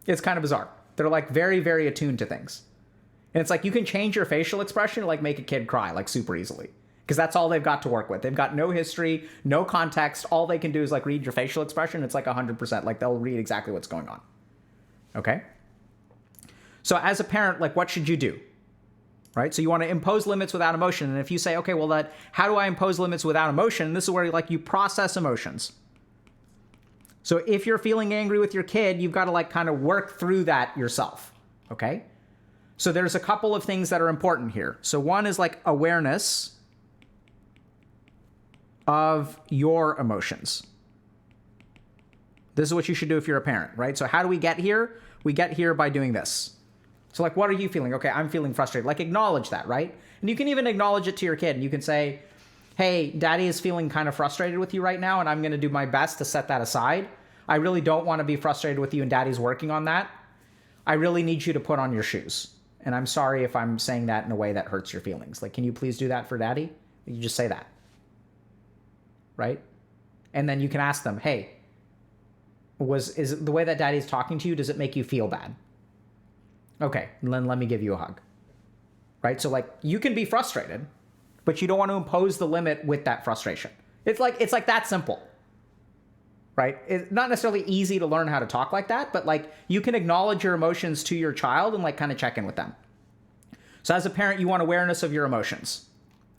It's kind of bizarre. They're like very, very attuned to things. And it's like you can change your facial expression to like make a kid cry like super easily, because that's all they've got to work with. They've got no history, no context. All they can do is like read your facial expression. It's like 100%. Like they'll read exactly what's going on. Okay? So as a parent, like what should you do? Right? So you want to impose limits without emotion. And if you say, okay, well, how do I impose limits without emotion? This is where like you process emotions. So if you're feeling angry with your kid, you've got to like kind of work through that yourself. Okay? So there's a couple of things that are important here. So one is like awareness of your emotions. This is what you should do if you're a parent, right? So how do we get here? We get here by doing this. So like, what are you feeling? Okay, I'm feeling frustrated. Like, acknowledge that, right? And you can even acknowledge it to your kid. And you can say, hey, daddy is feeling kind of frustrated with you right now, and I'm going to do my best to set that aside. I really don't want to be frustrated with you, and daddy's working on that. I really need you to put on your shoes. And I'm sorry if I'm saying that in a way that hurts your feelings. Like, can you please do that for daddy? You just say that, right? And then you can ask them, hey, is it the way that daddy's talking to you, does it make you feel bad? Okay, then let me give you a hug, right? So like, you can be frustrated, but you don't want to impose the limit with that frustration. It's like that simple, right? It's not necessarily easy to learn how to talk like that, but like, you can acknowledge your emotions to your child and like kind of check in with them. So as a parent, you want awareness of your emotions,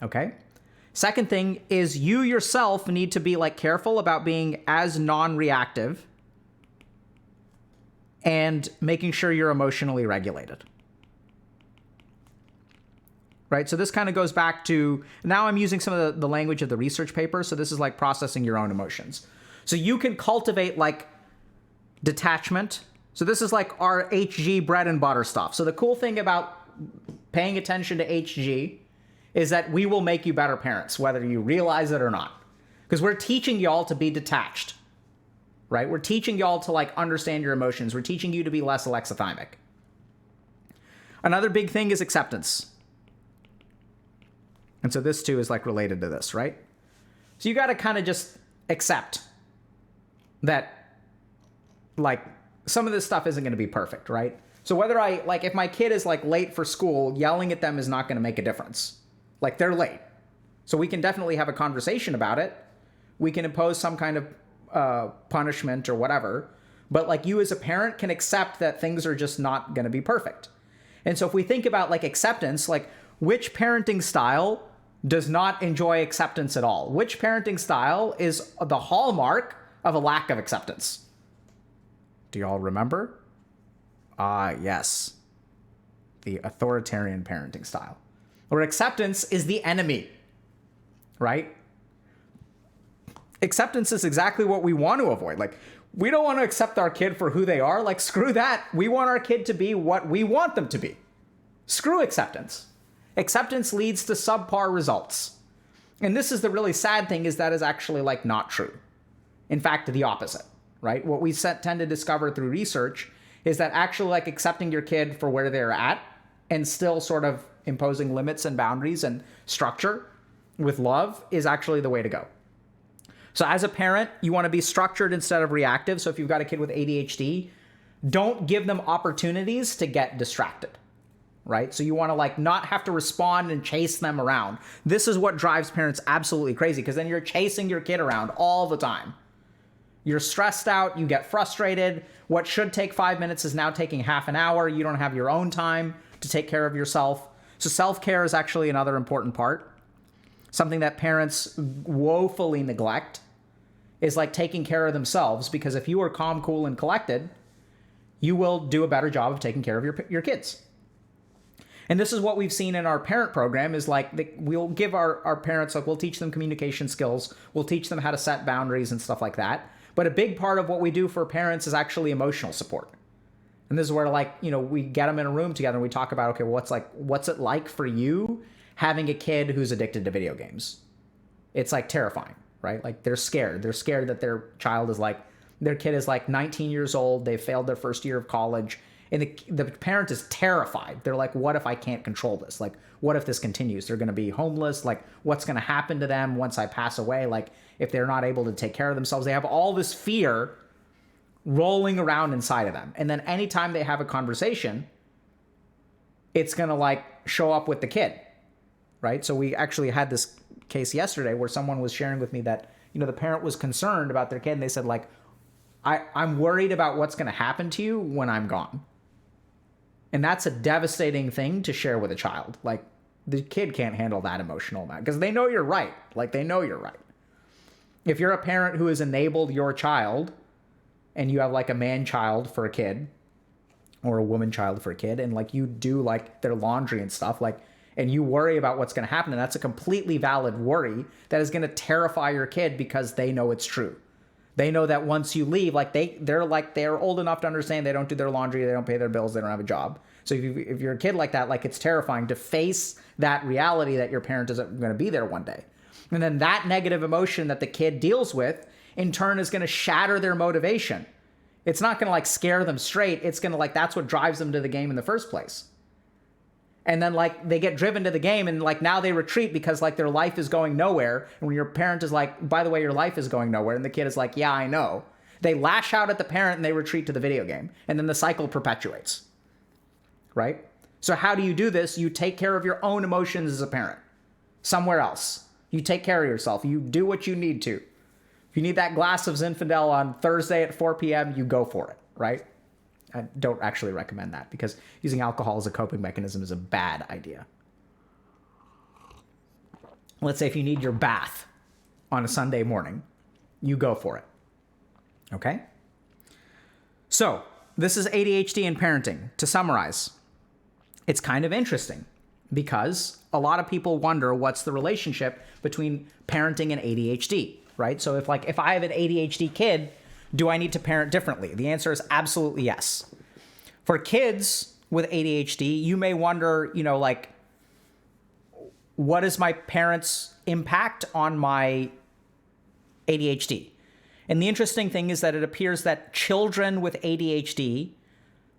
okay? Second thing is you yourself need to be like careful about being as non-reactive and making sure you're emotionally regulated. Right? So this kind of goes back to, now I'm using some of the language of the research paper. So this is like processing your own emotions. So you can cultivate like detachment. So this is like our HG bread and butter stuff. So the cool thing about paying attention to HG is that we will make you better parents, whether you realize it or not. Because we're teaching y'all to be detached, right? We're teaching y'all to like understand your emotions. We're teaching you to be less alexithymic. Another big thing is acceptance. And so this too is like related to this, right? So you got to kind of just accept that like some of this stuff isn't going to be perfect, right? So whether if my kid is like late for school, yelling at them is not going to make a difference. Like, they're late. So we can definitely have a conversation about it. We can impose some kind of punishment or whatever. But like, you as a parent can accept that things are just not going to be perfect. And so if we think about like acceptance, like which parenting style does not enjoy acceptance at all? Which parenting style is the hallmark of a lack of acceptance? Do y'all remember? Yes. The authoritarian parenting style. Where acceptance is the enemy, right? Acceptance is exactly what we want to avoid. Like, we don't want to accept our kid for who they are. Like, screw that. We want our kid to be what we want them to be. Screw acceptance. Acceptance leads to subpar results. And this is the really sad thing, is that is actually like not true. In fact, the opposite, right? What we tend to discover through research is that actually like accepting your kid for where they're at and still sort of imposing limits and boundaries and structure with love is actually the way to go. So as a parent, you want to be structured instead of reactive. So if you've got a kid with ADHD, don't give them opportunities to get distracted, right? So you want to like not have to respond and chase them around. This is what drives parents absolutely crazy, because then you're chasing your kid around all the time. You're stressed out, you get frustrated. What should take 5 minutes is now taking half an hour. You don't have your own time to take care of yourself. So self-care is actually another important part. Something that parents woefully neglect is like taking care of themselves, because if you are calm, cool, and collected, you will do a better job of taking care of your kids. And this is what we've seen in our parent program, is like we'll give our parents, like we'll teach them communication skills. We'll teach them how to set boundaries and stuff like that. But a big part of what we do for parents is actually emotional support. And this is where like, we get them in a room together and we talk about, okay, what's it like for you having a kid who's addicted to video games? It's like terrifying, right? Like they're scared. They're scared that their kid is like 19 years old. They failed their first year of college. And the parent is terrified. They're like, what if I can't control this? Like, what if this continues? They're going to be homeless. Like, what's going to happen to them once I pass away? Like, if they're not able to take care of themselves, they have all this fear rolling around inside of them. And then anytime they have a conversation, it's going to like show up with the kid, right? So we actually had this case yesterday where someone was sharing with me that, the parent was concerned about their kid, and they said like, I'm worried about what's going to happen to you when I'm gone. And that's a devastating thing to share with a child. Like, the kid can't handle that emotional amount, because they know you're right. Like, they know you're right. If you're a parent who has enabled your child and you have like a man child for a kid, or a woman child for a kid, and like you do like their laundry and stuff, like, and you worry about what's going to happen, and that's a completely valid worry that is going to terrify your kid because they know it's true. They know that once you leave, like they're old enough to understand they don't do their laundry, they don't pay their bills, they don't have a job. So if you're a kid like that, like it's terrifying to face that reality that your parent isn't going to be there one day. And then that negative emotion that the kid deals with in turn is going to shatter their motivation. It's not going to like scare them straight. It's going to like, that's what drives them to the game in the first place. And then like they get driven to the game and like now they retreat because like their life is going nowhere. And when your parent is like, by the way, your life is going nowhere. And the kid is like, yeah, I know. They lash out at the parent and they retreat to the video game. And then the cycle perpetuates. Right? So how do you do this? You take care of your own emotions as a parent. Somewhere else. You take care of yourself. You do what you need to. If you need that glass of Zinfandel on Thursday at 4 p.m., you go for it, right? I don't actually recommend that because using alcohol as a coping mechanism is a bad idea. Let's say if you need your bath on a Sunday morning, you go for it, okay? So this is ADHD and parenting. To summarize, it's kind of interesting because a lot of people wonder what's the relationship between parenting and ADHD, right? So if I have an ADHD kid, do I need to parent differently? The answer is absolutely yes. For kids with ADHD, you may wonder, like, what is my parent's impact on my ADHD? And the interesting thing is that it appears that children with ADHD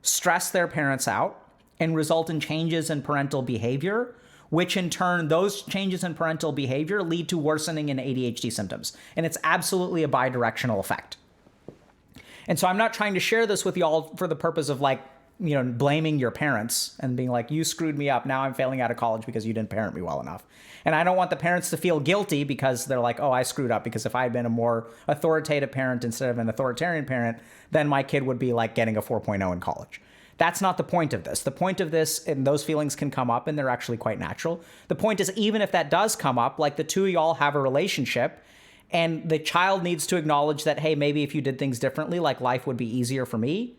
stress their parents out and result in changes in parental behavior, which in turn, those changes in parental behavior lead to worsening in ADHD symptoms. And it's absolutely a bidirectional effect. And so I'm not trying to share this with y'all for the purpose of blaming your parents and being like, you screwed me up. Now I'm failing out of college because you didn't parent me well enough. And I don't want the parents to feel guilty because they're like, oh, I screwed up because if I had been a more authoritative parent instead of an authoritarian parent, then my kid would be like getting a 4.0 in college. That's not the point of this. The point of this, and those feelings can come up and they're actually quite natural. The point is, even if that does come up, like the two of y'all have a relationship and the child needs to acknowledge that, hey, maybe if you did things differently, like life would be easier for me.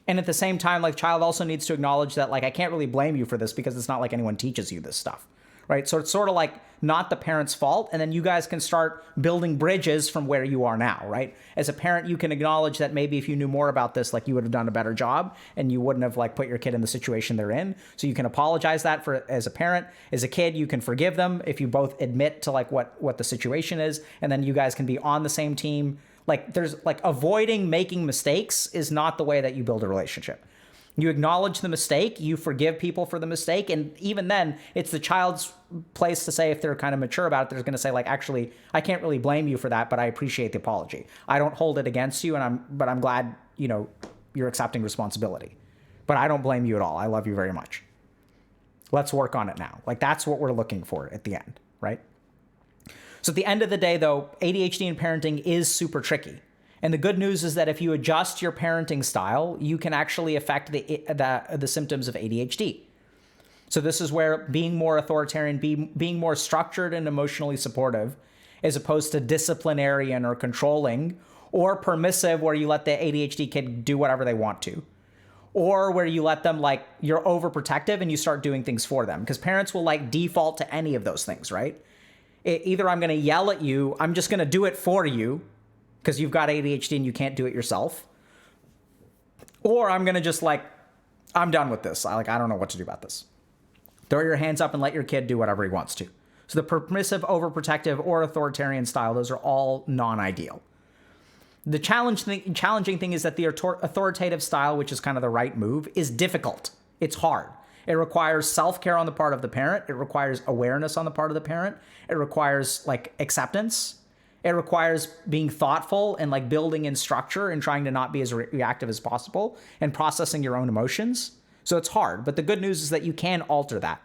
And at the same time, like child also needs to acknowledge that, like, I can't really blame you for this because it's not like anyone teaches you this stuff, right? So it's sort of like not the parent's fault. And then you guys can start building bridges from where you are now, right? As a parent, you can acknowledge that maybe if you knew more about this, like you would have done a better job and you wouldn't have like put your kid in the situation they're in. So you can apologize that for as a parent. As a kid, you can forgive them if you both admit to like what the situation is. And then you guys can be on the same team. Like there's like avoiding making mistakes is not the way that you build a relationship. You acknowledge the mistake, you forgive people for the mistake, and even then, it's the child's place to say, if they're kind of mature about it, they're going to say, like, actually, I can't really blame you for that, but I appreciate the apology. I don't hold it against you, but I'm glad, you're accepting responsibility. But I don't blame you at all. I love you very much. Let's work on it now. Like, that's what we're looking for at the end, right? So at the end of the day, though, ADHD and parenting is super tricky. And the good news is that if you adjust your parenting style, you can actually affect the symptoms of ADHD. So this is where being more authoritarian, being more structured and emotionally supportive, as opposed to disciplinarian or controlling, or permissive where you let the ADHD kid do whatever they want to, or where you let them you're overprotective and you start doing things for them. Because parents will default to any of those things, right? Either I'm going to yell at you, I'm just going to do it for you, because you've got ADHD and you can't do it yourself. Or I'm going to just I'm done with this. I don't know what to do about this. Throw your hands up and let your kid do whatever he wants to. So the permissive, overprotective, or authoritarian style, those are all non-ideal. The challenging thing is that the authoritative style, which is kind of the right move, is difficult. It's hard. It requires self-care on the part of the parent. It requires awareness on the part of the parent. It requires acceptance. It requires being thoughtful and building in structure and trying to not be as reactive as possible and processing your own emotions. So it's hard, but the good news is that you can alter that.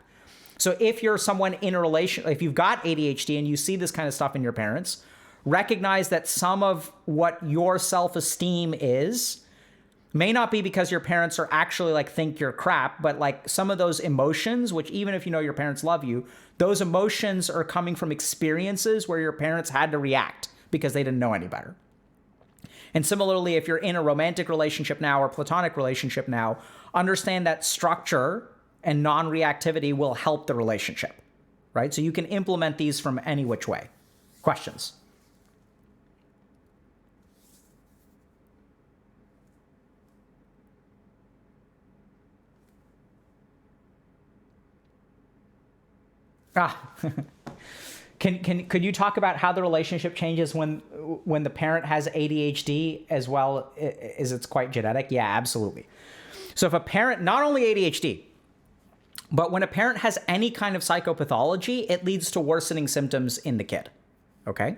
So if you're someone in a relation, if you've got ADHD and you see this kind of stuff in your parents, recognize that some of what your self-esteem is may not be because your parents are actually think you're crap, but some of those emotions, which even if you know your parents love you, those emotions are coming from experiences where your parents had to react because they didn't know any better. And similarly, if you're in a romantic relationship now or platonic relationship now, understand that structure and non-reactivity will help the relationship, right? So you can implement these from any which way. Questions? Could you talk about how the relationship changes when the parent has ADHD as well as it's quite genetic? Yeah, absolutely. So if a parent, not only ADHD, but when a parent has any kind of psychopathology, it leads to worsening symptoms in the kid. Okay?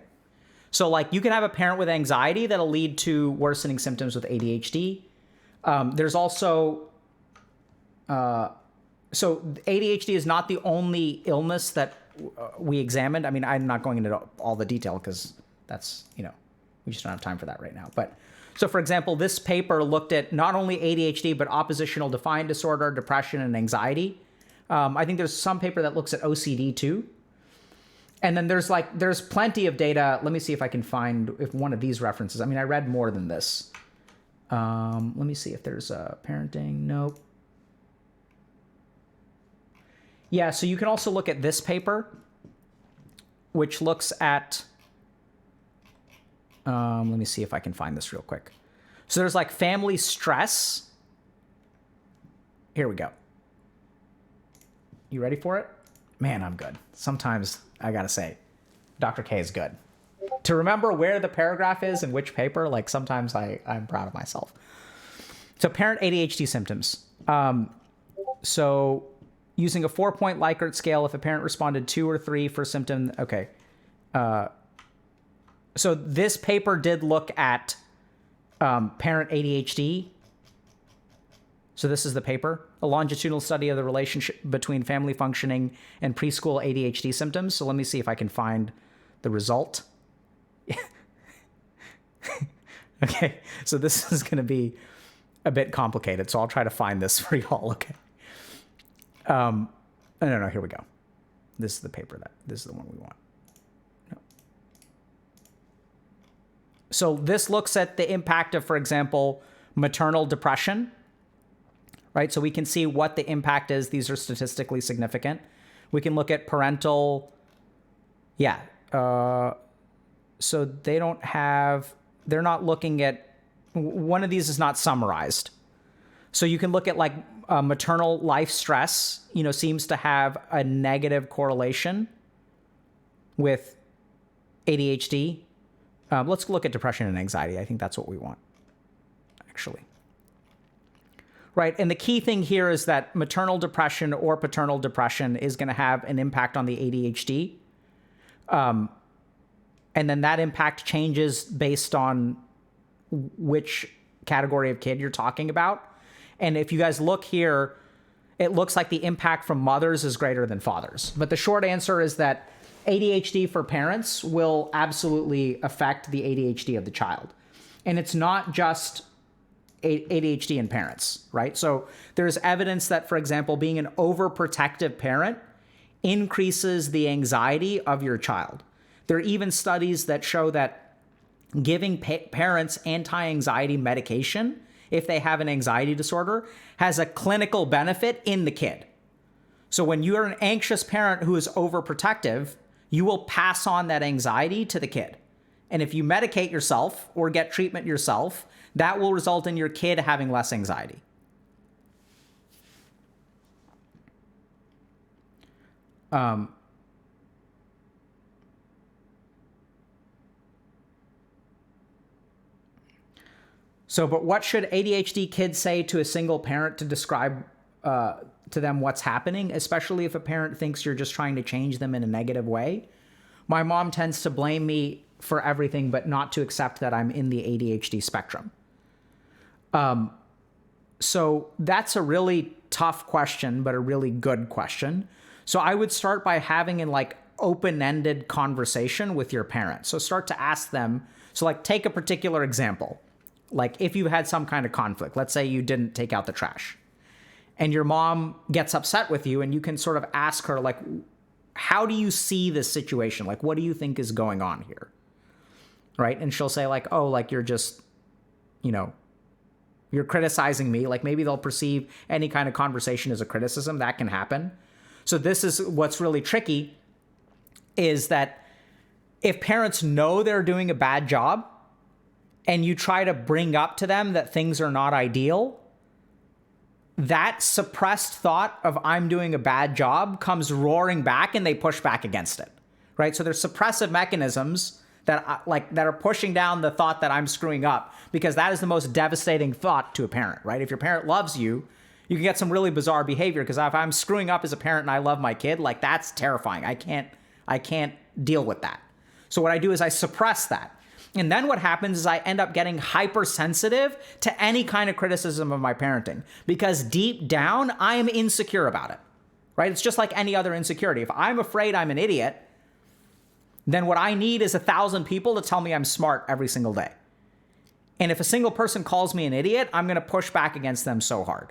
So like you can have a parent with anxiety that'll lead to worsening symptoms with ADHD. There's also, so ADHD is not the only illness that we examined. I mean, I'm not going into all the detail because that's, we just don't have time for that right now. But so for example, this paper looked at not only ADHD, but oppositional defiant disorder, depression, and anxiety. I think there's some paper that looks at OCD too. And then there's plenty of data. Let me see if I can find if one of these references. I mean, I read more than this. Let me see if there's a parenting. Nope. Yeah, so you can also look at this paper, which looks at, let me see if I can find this real quick. So there's like family stress. Here we go. You ready for it? Man, I'm good. Sometimes I gotta say, Dr. K is good. To remember where the paragraph is in which paper, like sometimes I'm proud of myself. So parent ADHD symptoms. So using a 4-point Likert scale, if a parent responded 2 or 3 for symptom, okay. So this paper did look at parent ADHD. So this is the paper, a longitudinal study of the relationship between family functioning and preschool ADHD symptoms. So let me see if I can find the result. Okay, so this is going to be a bit complicated, so I'll try to find this for y'all, okay? No, here we go. This is the paper this is the one we want. No. So this looks at the impact of, for example, maternal depression, right? So we can see what the impact is. These are statistically significant. We can look at parental, so they're not looking at, one of these is not summarized. So you can look at like maternal life stress, seems to have a negative correlation with ADHD. Let's look at depression and anxiety. I think that's what we want, actually. Right, and the key thing here is that maternal depression or paternal depression is going to have an impact on the ADHD. And then that impact changes based on which category of kid you're talking about. And if you guys look here, it looks like the impact from mothers is greater than fathers. But the short answer is that ADHD for parents will absolutely affect the ADHD of the child. And it's not just ADHD in parents, right? So there's evidence that, for example, being an overprotective parent increases the anxiety of your child. There are even studies that show that giving parents anti-anxiety medication, if they have an anxiety disorder, has a clinical benefit in the kid. So when you're an anxious parent who is overprotective, you will pass on that anxiety to the kid. And if you medicate yourself or get treatment yourself, that will result in your kid having less anxiety. But what should ADHD kids say to a single parent to describe to them what's happening, especially if a parent thinks you're just trying to change them in a negative way? My mom tends to blame me for everything, but not to accept that I'm in the ADHD spectrum. So that's a really tough question, but a really good question. So I would start by having an open-ended conversation with your parents. So start to ask them. So take a particular example. Like if you had some kind of conflict, let's say you didn't take out the trash and your mom gets upset with you, and you can sort of ask her, how do you see this situation? What do you think is going on here? Right. And she'll say you're just you're criticizing me. Like maybe they'll perceive any kind of conversation as a criticism. That can happen. So this is what's really tricky, is that if parents know they're doing a bad job and you try to bring up to them that things are not ideal, that suppressed thought of I'm doing a bad job comes roaring back and they push back against it, right? So there's suppressive mechanisms that are pushing down the thought that I'm screwing up, because that is the most devastating thought to a parent, right? If your parent loves you, you can get some really bizarre behavior, because if I'm screwing up as a parent and I love my kid, like that's terrifying. I can't deal with that. So what I do is I suppress that. And then what happens is I end up getting hypersensitive to any kind of criticism of my parenting, because deep down, I am insecure about it, right? It's just like any other insecurity. If I'm afraid I'm an idiot, then what I need is 1,000 people to tell me I'm smart every single day. And if a single person calls me an idiot, I'm going to push back against them so hard.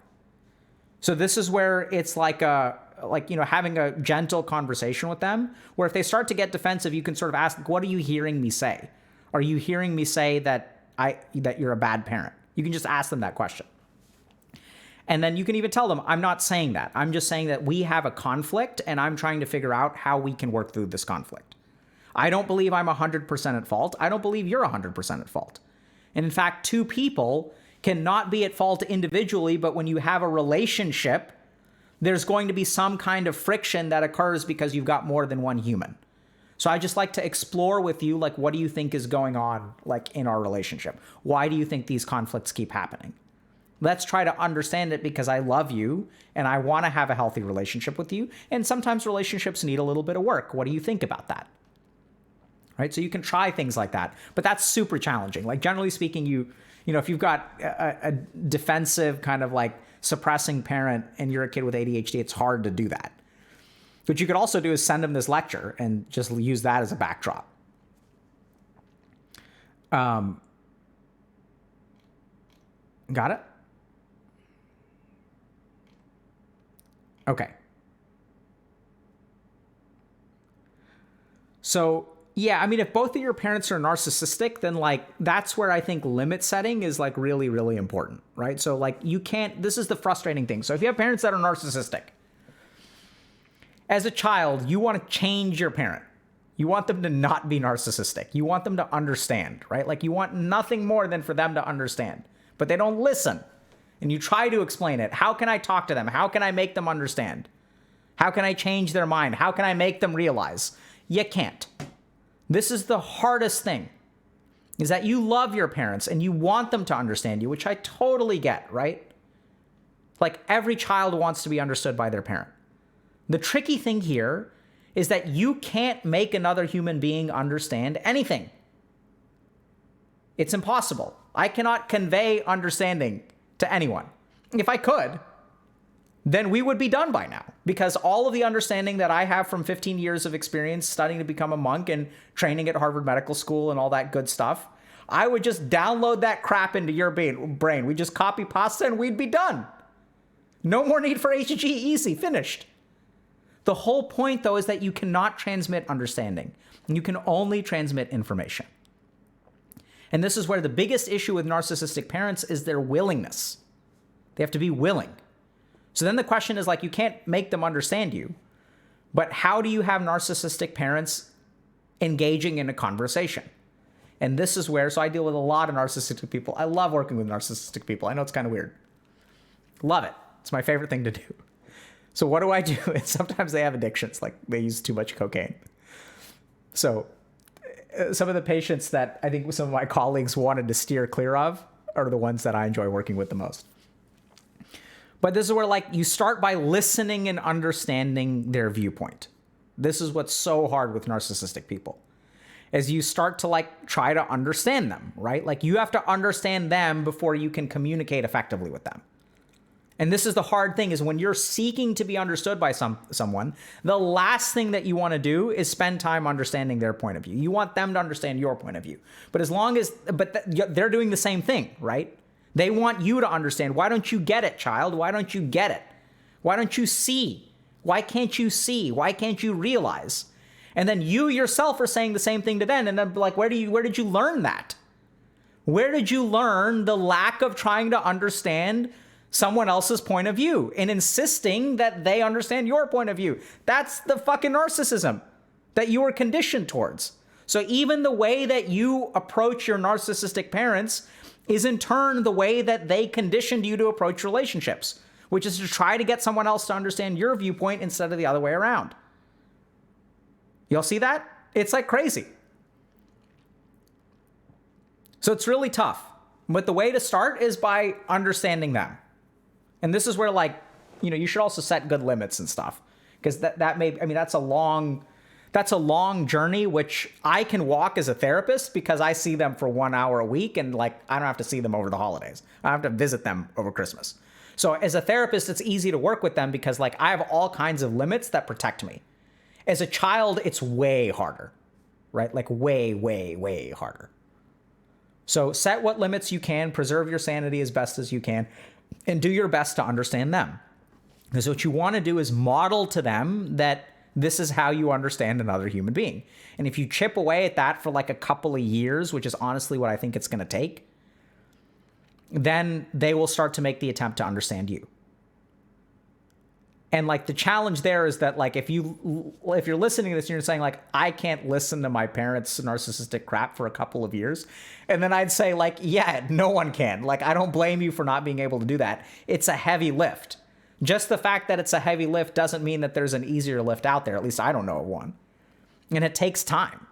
So this is where it's like having a gentle conversation with them, where if they start to get defensive, you can sort of ask, what are you hearing me say? Are you hearing me say that you're a bad parent? You can just ask them that question. And then you can even tell them, I'm not saying that. I'm just saying that we have a conflict and I'm trying to figure out how we can work through this conflict. I don't believe I'm 100% at fault. I don't believe you're 100% at fault. And in fact, two people cannot be at fault individually, but when you have a relationship, there's going to be some kind of friction that occurs because you've got more than one human. So I just like to explore with you, like, what do you think is going on, like, in our relationship? Why do you think these conflicts keep happening? Let's try to understand it, because I love you and I want to have a healthy relationship with you. And sometimes relationships need a little bit of work. What do you think about that? Right? So you can try things like that, but that's super challenging. Like, generally speaking, if you've got a defensive kind of like suppressing parent and you're a kid with ADHD, it's hard to do that. What you could also do is send them this lecture and just use that as a backdrop. Got it? Okay. So, yeah, I mean, if both of your parents are narcissistic, then like that's where I think limit setting is like really, really important, right? So like you can't, this is the frustrating thing. So if you have parents that are narcissistic, as a child, you want to change your parent. You want them to not be narcissistic. You want them to understand, right? Like you want nothing more than for them to understand, but they don't listen. And you try to explain it. How can I talk to them? How can I make them understand? How can I change their mind? How can I make them realize? You can't. This is the hardest thing, is that you love your parents and you want them to understand you, which I totally get, right? Like every child wants to be understood by their parent. The tricky thing here is that you can't make another human being understand anything. It's impossible. I cannot convey understanding to anyone. If I could, then we would be done by now, because all of the understanding that I have from 15 years of experience studying to become a monk and training at Harvard Medical School and all that good stuff, I would just download that crap into your brain. We just copy pasta and we'd be done. No more need for HG, easy, finished. The whole point, though, is that you cannot transmit understanding. You can only transmit information. And this is where the biggest issue with narcissistic parents is their willingness. They have to be willing. So then the question is like, you can't make them understand you, but how do you have narcissistic parents engaging in a conversation? And this is where, so I deal with a lot of narcissistic people. I love working with narcissistic people. I know it's kind of weird. Love it. It's my favorite thing to do. So what do I do? And sometimes they have addictions, like they use too much cocaine. So some of the patients that I think some of my colleagues wanted to steer clear of are the ones that I enjoy working with the most. But this is where like you start by listening and understanding their viewpoint. This is what's so hard with narcissistic people, as you start to like try to understand them, right? Like you have to understand them before you can communicate effectively with them. And this is the hard thing, is when you're seeking to be understood by someone, the last thing that you want to do is spend time understanding their point of view. You want them to understand your point of view. But they're doing the same thing, right? They want you to understand. Why don't you get it, child? Why don't you get it? Why don't you see? Why can't you see? Why can't you realize? And then you yourself are saying the same thing to them. And then like, where did you learn that? Where did you learn the lack of trying to understand someone else's point of view and insisting that they understand your point of view? That's the fucking narcissism that you were conditioned towards. So even the way that you approach your narcissistic parents is in turn the way that they conditioned you to approach relationships, which is to try to get someone else to understand your viewpoint instead of the other way around. You'll see that? It's like crazy. So it's really tough. But the way to start is by understanding them. And this is where, like, you should also set good limits and stuff. Because that's a long journey, which I can walk as a therapist because I see them for 1 hour a week, and like I don't have to see them over the holidays. I have to visit them over Christmas. So as a therapist, it's easy to work with them because like I have all kinds of limits that protect me. As a child, it's way harder, right? Like way, way, way harder. So set what limits you can, preserve your sanity as best as you can, and do your best to understand them. Because what you want to do is model to them that this is how you understand another human being. And if you chip away at that for like a couple of years, which is honestly what I think it's going to take, then they will start to make the attempt to understand you. And like the challenge there is that like if you're listening to this and you're saying like, I can't listen to my parents' narcissistic crap for a couple of years, and then I'd say like, yeah, no one can. Like, I don't blame you for not being able to do that. It's a heavy lift. Just the fact that it's a heavy lift doesn't mean that there's an easier lift out there. At least I don't know of one. And it takes time,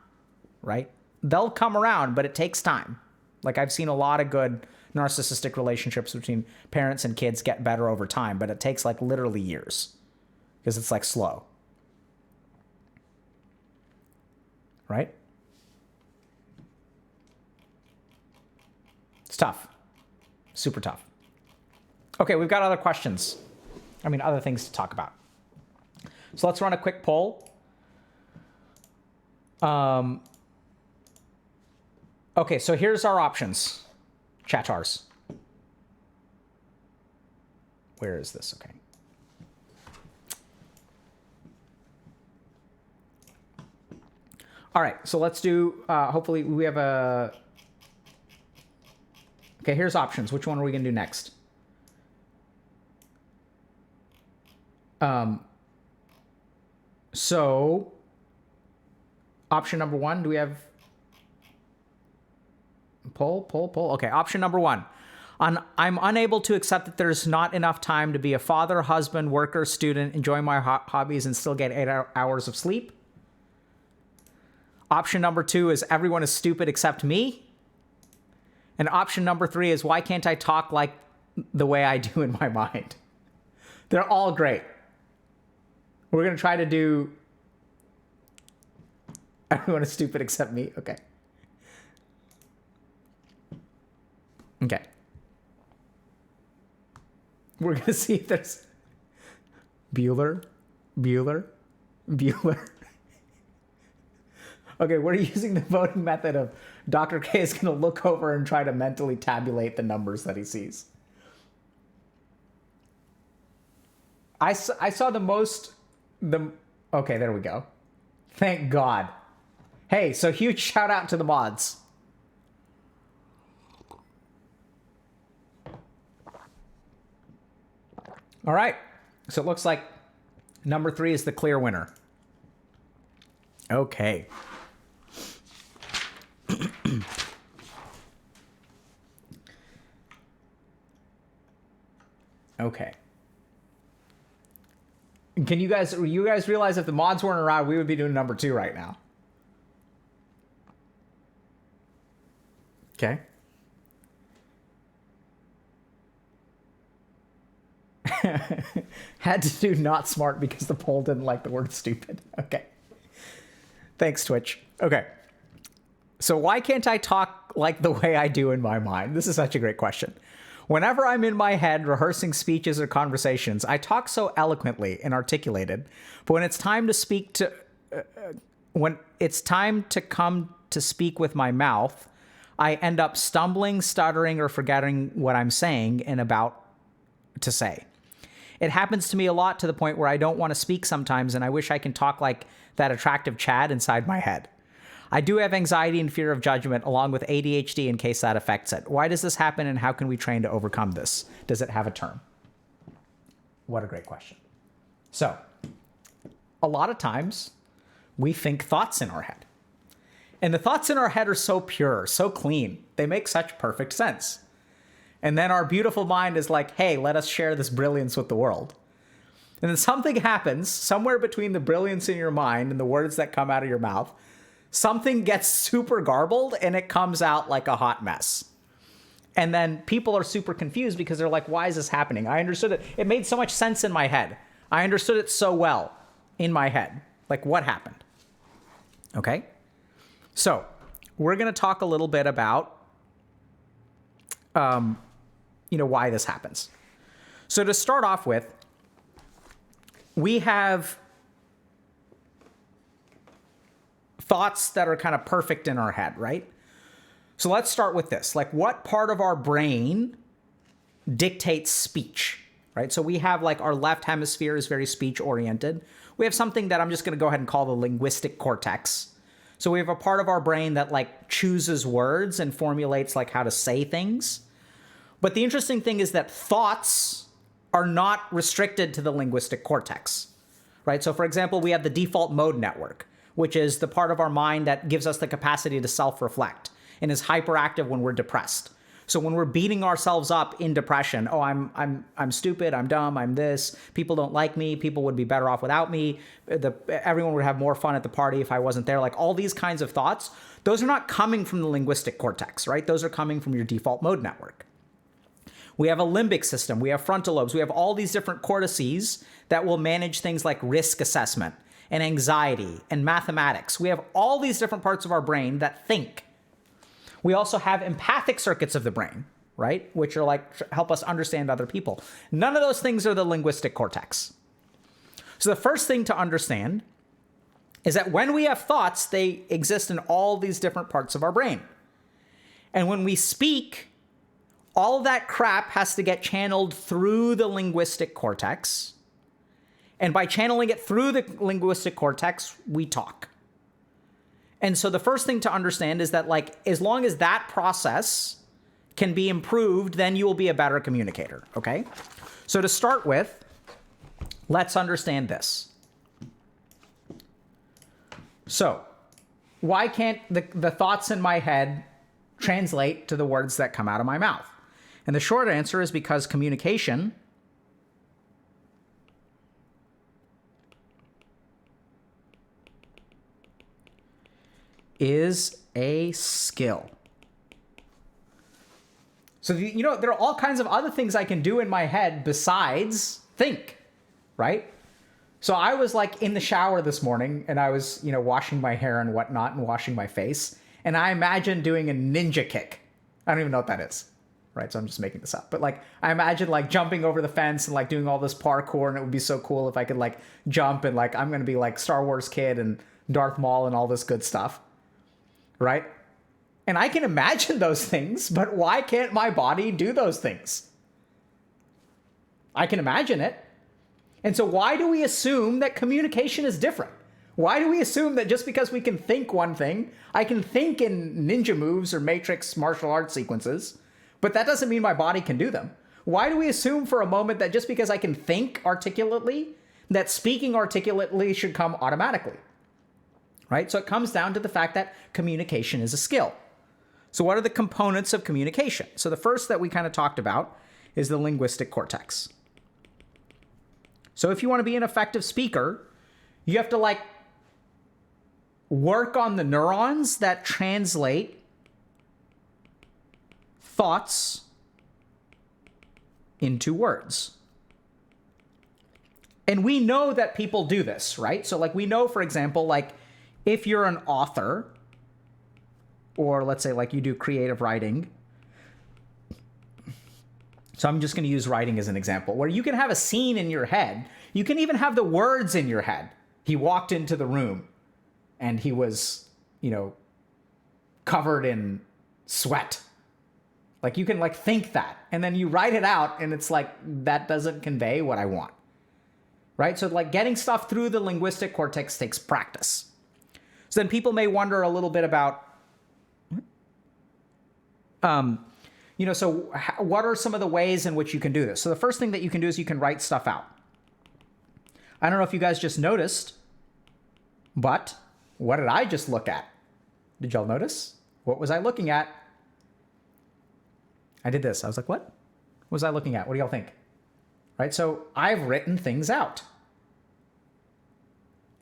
right? They'll come around, but it takes time. Like I've seen a lot of good narcissistic relationships between parents and kids get better over time, but it takes like literally years because it's like slow. Right? It's tough. Super tough. Okay, we've got other questions. Other things to talk about. So let's run a quick poll. Okay, so here's our options. Chatars. Where is this? Okay. All right, so let's do, hopefully we have a... Okay, here's options. Which one are we going to do next? So option number one, do we have poll? Okay, option number one. I'm unable to accept that there's not enough time to be a father, husband, worker, student, enjoy my hobbies, and still get 8 hours of sleep. Option number two is everyone is stupid except me. And option number three is why can't I talk like the way I do in my mind? They're all great. We're going to try to do everyone is stupid except me. Okay. Okay. We're going to see if there's Bueller. Okay, we're using the voting method of Dr. K is going to look over and try to mentally tabulate the numbers that he sees. I saw okay, there we go. Thank God. Hey, so huge shout out to the mods. All right, so it looks like number three is the clear winner. Okay. Okay. Can you guys realize if the mods weren't around, we would be doing number two right now? Okay. Had to do not smart because the poll didn't like the word stupid. Okay. Thanks, Twitch. Okay. So why can't I talk like the way I do in my mind? This is such a great question. Whenever I'm in my head rehearsing speeches or conversations, I talk so eloquently and articulated, but when it's time to speak to, when it's time to come to speak with my mouth, I end up stumbling, stuttering, or forgetting what I'm saying and about to say. It happens to me a lot to the point where I don't want to speak sometimes, and I wish I can talk like that attractive Chad inside my head. I do have anxiety and fear of judgment along with ADHD in case that affects it. Why does this happen and how can we train to overcome this? Does it have a term? What a great question. So, a lot of times we think thoughts in our head. And the thoughts in our head are so pure, so clean. They make such perfect sense. And then our beautiful mind is like, hey, let us share this brilliance with the world. And then something happens somewhere between the brilliance in your mind and the words that come out of your mouth. Something gets super garbled and it comes out like a hot mess. And then people are super confused because they're like, why is this happening? I understood it. It made so much sense in my head. I understood it so well in my head. Like, what happened? Okay? So, we're going to talk a little bit about, why this happens. So, to start off with, we have thoughts that are kind of perfect in our head, right? So let's start with this. Like, what part of our brain dictates speech, right? So we have like our left hemisphere is very speech oriented. We have something that I'm just going to go ahead and call the linguistic cortex. So we have a part of our brain that like chooses words and formulates like how to say things. But the interesting thing is that thoughts are not restricted to the linguistic cortex, right? So for example, we have the default mode network, which is the part of our mind that gives us the capacity to self-reflect and is hyperactive when we're depressed. So when we're beating ourselves up in depression, oh, I'm stupid, I'm dumb, I'm this, people don't like me, people would be better off without me, everyone would have more fun at the party if I wasn't there, like all these kinds of thoughts, those are not coming from the linguistic cortex, right? Those are coming from your default mode network. We have a limbic system, we have frontal lobes, we have all these different cortices that will manage things like risk assessment and anxiety and mathematics. We have all these different parts of our brain that think. We also have empathic circuits of the brain, right? Which are like, help us understand other people. None of those things are the linguistic cortex. So the first thing to understand is that when we have thoughts, they exist in all these different parts of our brain. And when we speak, all that crap has to get channeled through the linguistic cortex. And by channeling it through the linguistic cortex, we talk. And so the first thing to understand is that, like, as long as that process can be improved, then you will be a better communicator, okay? So to start with, let's understand this. So why can't the thoughts in my head translate to the words that come out of my mouth? And the short answer is because communication is a skill. So, there are all kinds of other things I can do in my head besides think, right? So I was like in the shower this morning and I was, washing my hair and whatnot and washing my face. And I imagined doing a ninja kick. I don't even know what that is, right? So I'm just making this up. But like, I imagine like jumping over the fence and like doing all this parkour, and it would be so cool if I could like jump and like, I'm going to be like Star Wars kid and Darth Maul and all this good stuff. Right? And I can imagine those things, but why can't my body do those things? I can imagine it. And so why do we assume that communication is different? Why do we assume that just because we can think one thing, I can think in ninja moves or matrix martial arts sequences, but that doesn't mean my body can do them? Why do we assume for a moment that just because I can think articulately, that speaking articulately should come automatically? Right? So it comes down to the fact that communication is a skill. So what are the components of communication? So the first that we kind of talked about is the linguistic cortex. So if you want to be an effective speaker, you have to like work on the neurons that translate thoughts into words. And we know that people do this, right? So like we know, for example, like if you're an author, or let's say like you do creative writing, so I'm just going to use writing as an example, where you can have a scene in your head. You can even have the words in your head. He walked into the room and he was, covered in sweat. Like you can like think that, and then you write it out and it's like, that doesn't convey what I want. Right? So like getting stuff through the linguistic cortex takes practice. So So then people may wonder a little bit about, what are some of the ways in which you can do this? So the first thing that you can do is you can write stuff out. I don't know if you guys just noticed, but what did I just look at? Did y'all notice? What was I looking at? I did this. I was like, what? What was I looking at? What do y'all think? Right? So I've written things out.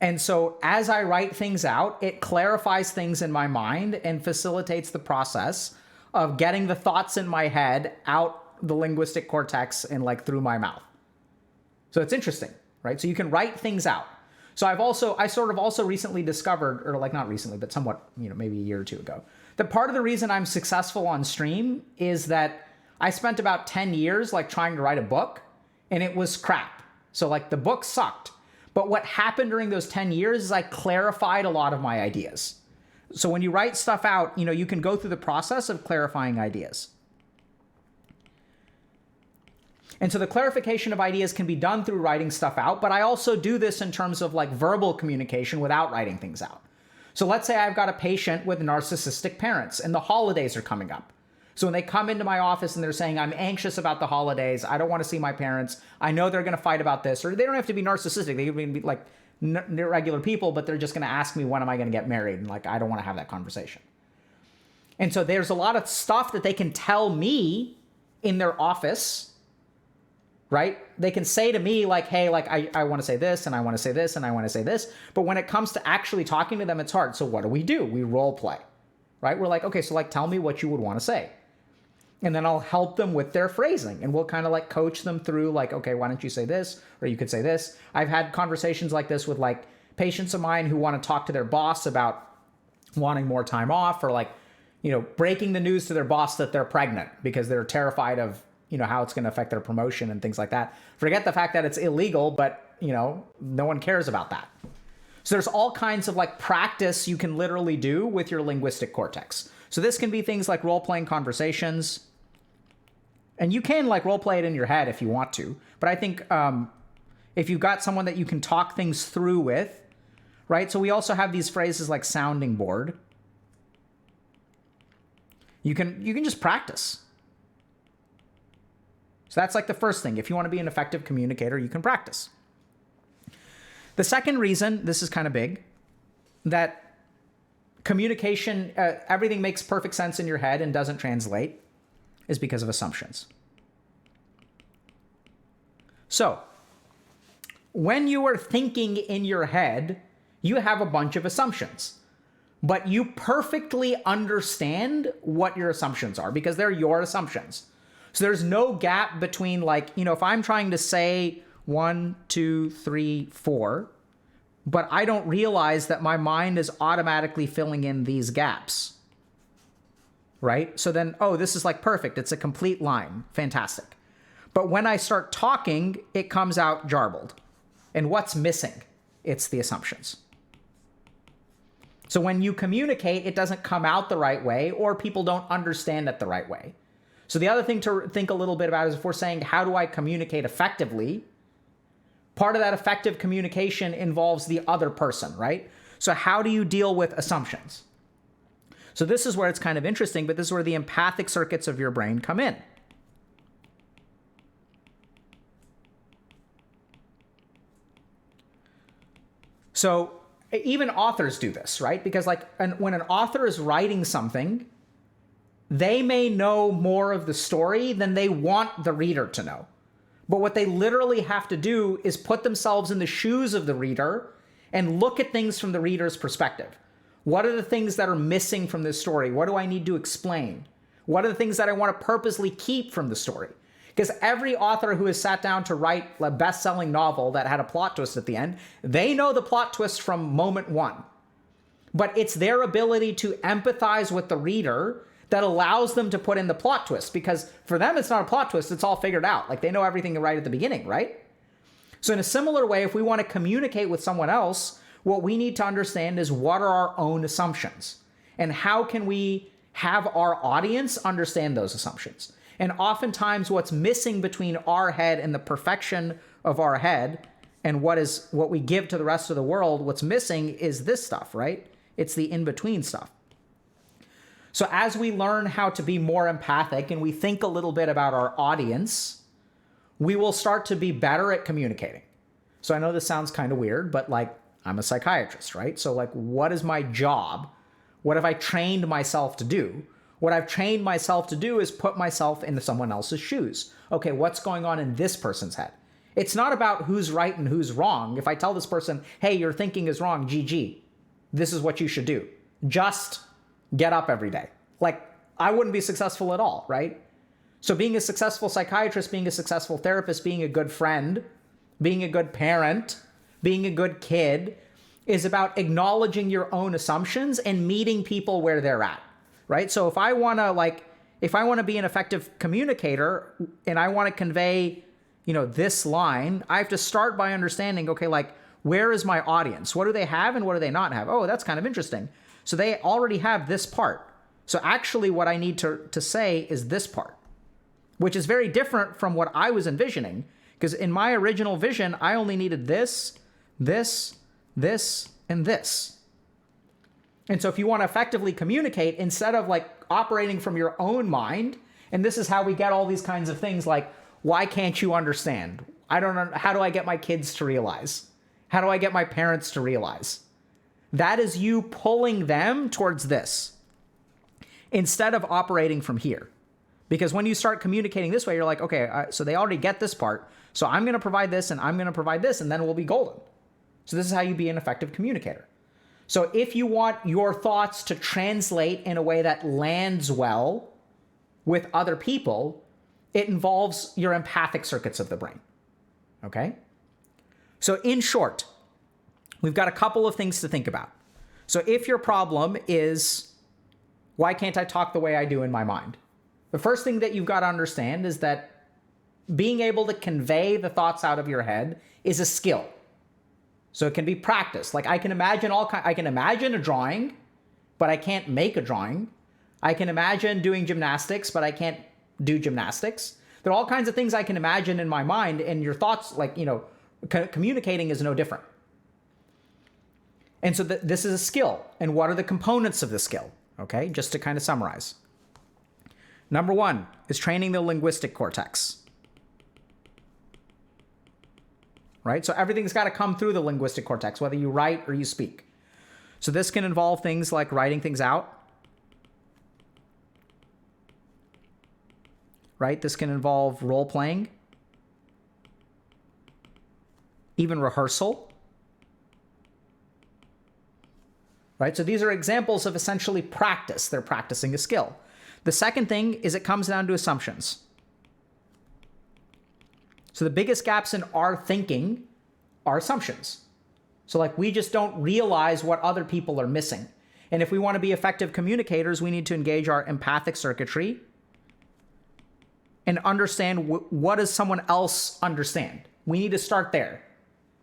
And so as I write things out, it clarifies things in my mind and facilitates the process of getting the thoughts in my head out the linguistic cortex and like through my mouth. So it's interesting, right? So you can write things out. So I sort of also recently discovered, or like not recently, but somewhat, maybe a year or two ago, that part of the reason I'm successful on stream is that I spent about 10 years like trying to write a book and it was crap. So like the book sucked. But what happened during those 10 years is I clarified a lot of my ideas. So when you write stuff out, you can go through the process of clarifying ideas. And so the clarification of ideas can be done through writing stuff out, but I also do this in terms of like verbal communication without writing things out. So let's say I've got a patient with narcissistic parents and the holidays are coming up. So when they come into my office and they're saying, I'm anxious about the holidays, I don't want to see my parents, I know they're going to fight about this, or they don't have to be narcissistic, they can be like regular people, but they're just going to ask me, when am I going to get married? And like, I don't want to have that conversation. And so there's a lot of stuff that they can tell me in their office, right? They can say to me like, hey, like I want to say this and I want to say this and I want to say this. But when it comes to actually talking to them, it's hard. So what do? We role play, right? We're like, okay, so like, tell me what you would want to say. And then I'll help them with their phrasing and we'll kind of like coach them through like, okay, why don't you say this? Or you could say this. I've had conversations like this with like patients of mine who want to talk to their boss about wanting more time off, or like, breaking the news to their boss that they're pregnant because they're terrified of, how it's going to affect their promotion and things like that. Forget the fact that it's illegal, but, no one cares about that. So there's all kinds of like practice you can literally do with your linguistic cortex. So this can be things like role-playing conversations. And you can like role-play it in your head if you want to. But I think if you've got someone that you can talk things through with, right? So we also have these phrases like sounding board. You can just practice. So that's like the first thing. If you want to be an effective communicator, you can practice. The second reason, this is kind of big, that communication, everything makes perfect sense in your head and doesn't translate, is because of assumptions. So when you are thinking in your head, you have a bunch of assumptions, but you perfectly understand what your assumptions are because they're your assumptions. So there's no gap between like, if I'm trying to say 1, 2, 3, 4, but I don't realize that my mind is automatically filling in these gaps, right? So then, this is like perfect. It's a complete line. Fantastic. But when I start talking, it comes out jarbled. And what's missing? It's the assumptions. So when you communicate, it doesn't come out the right way, or people don't understand it the right way. So the other thing to think a little bit about is if we're saying, how do I communicate effectively? Part of that effective communication involves the other person, right? So how do you deal with assumptions? So this is where it's kind of interesting, but this is where the empathic circuits of your brain come in. So even authors do this, right? Because like when an author is writing something, they may know more of the story than they want the reader to know. But what they literally have to do is put themselves in the shoes of the reader and look at things from the reader's perspective. What are the things that are missing from this story? What do I need to explain? What are the things that I want to purposely keep from the story? Because every author who has sat down to write a best-selling novel that had a plot twist at the end, they know the plot twist from moment one. But it's their ability to empathize with the reader that allows them to put in the plot twist, because for them, it's not a plot twist. It's all figured out. Like they know everything right at the beginning, right? So in a similar way, if we want to communicate with someone else, what we need to understand is what are our own assumptions and how can we have our audience understand those assumptions? And oftentimes what's missing between our head and the perfection of our head and what we give to the rest of the world, what's missing is this stuff, right? It's the in-between stuff. So as we learn how to be more empathic and we think a little bit about our audience, we will start to be better at communicating. So I know this sounds kind of weird, but like, I'm a psychiatrist, right? So like, what is my job? What have I trained myself to do? What I've trained myself to do is put myself into someone else's shoes. Okay, what's going on in this person's head? It's not about who's right and who's wrong. If I tell this person, hey, your thinking is wrong, GG, this is what you should do. Just get up every day. Like, I wouldn't be successful at all, right? So being a successful psychiatrist, being a successful therapist, being a good friend, being a good parent, being a good kid is about acknowledging your own assumptions and meeting people where they're at, right? So if I want to be an effective communicator and I want to convey, this line, I have to start by understanding, okay, like, where is my audience? What do they have and what do they not have? Oh, that's kind of interesting. So they already have this part. So actually what I need to say is this part, which is very different from what I was envisioning. Because in my original vision, I only needed this, this, this, and this. And so if you want to effectively communicate, instead of like operating from your own mind, and this is how we get all these kinds of things like, why can't you understand? I don't know. How do I get my kids to realize? How do I get my parents to realize? That is you pulling them towards this instead of operating from here. Because when you start communicating this way, you're like, okay, so they already get this part. So I'm going to provide this and I'm going to provide this, and then we'll be golden. So this is how you be an effective communicator. So if you want your thoughts to translate in a way that lands well with other people, it involves your empathic circuits of the brain. Okay? So in short, we've got a couple of things to think about. So if your problem is, why can't I talk the way I do in my mind? The first thing that you've got to understand is that being able to convey the thoughts out of your head is a skill. So it can be practiced. Like I can imagine a drawing, but I can't make a drawing. I can imagine doing gymnastics, but I can't do gymnastics. There are all kinds of things I can imagine in my mind, and your thoughts, communicating is no different. And so this is a skill. And what are the components of the skill? Okay, just to kind of summarize. Number one is training the linguistic cortex. Right? So everything's got to come through the linguistic cortex, whether you write or you speak. So this can involve things like writing things out. Right? This can involve role playing, even rehearsal. Right? So these are examples of essentially practice. They're practicing a skill. The second thing is it comes down to assumptions. So the biggest gaps in our thinking are assumptions. So like we just don't realize what other people are missing. And if we want to be effective communicators, we need to engage our empathic circuitry and understand what does someone else understand. We need to start there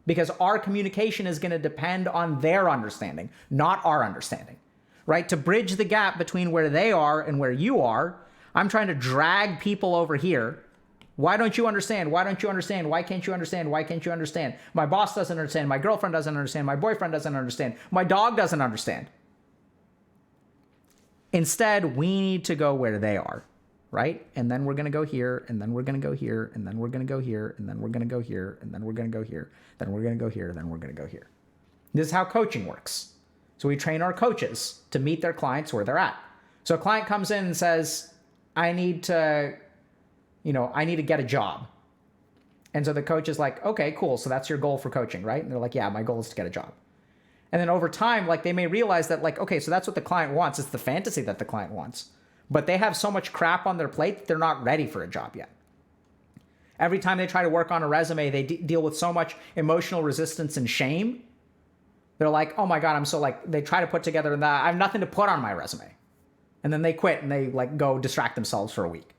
because our communication is going to depend on their understanding, not our understanding, right? To bridge the gap between where they are and where you are, I'm trying to drag people over here. Why don't you understand? Why don't you understand? Why can't you understand? Why can't you understand? My boss doesn't understand. My girlfriend doesn't understand. My boyfriend doesn't understand. My dog doesn't understand. Instead, we need to go where they are, right? And then we're going to go here, and then we're going to go here, and then we're going to go here, and then we're going to go here, and then we're going to go here, then we're going to go here, then we're going to go here. This is how coaching works. So we train our coaches to meet their clients where they're at. So a client comes in and says, I need to get a job. And so the coach is like, okay, cool. So that's your goal for coaching, right? And they're like, yeah, my goal is to get a job. And then over time, like they may realize that like, okay, so that's what the client wants. It's the fantasy that the client wants. But they have so much crap on their plate that they're not ready for a job yet. Every time they try to work on a resume, they deal with so much emotional resistance and shame. They're like, oh my God, they try to put together that I have nothing to put on my resume. And then they quit and they like go distract themselves for a week.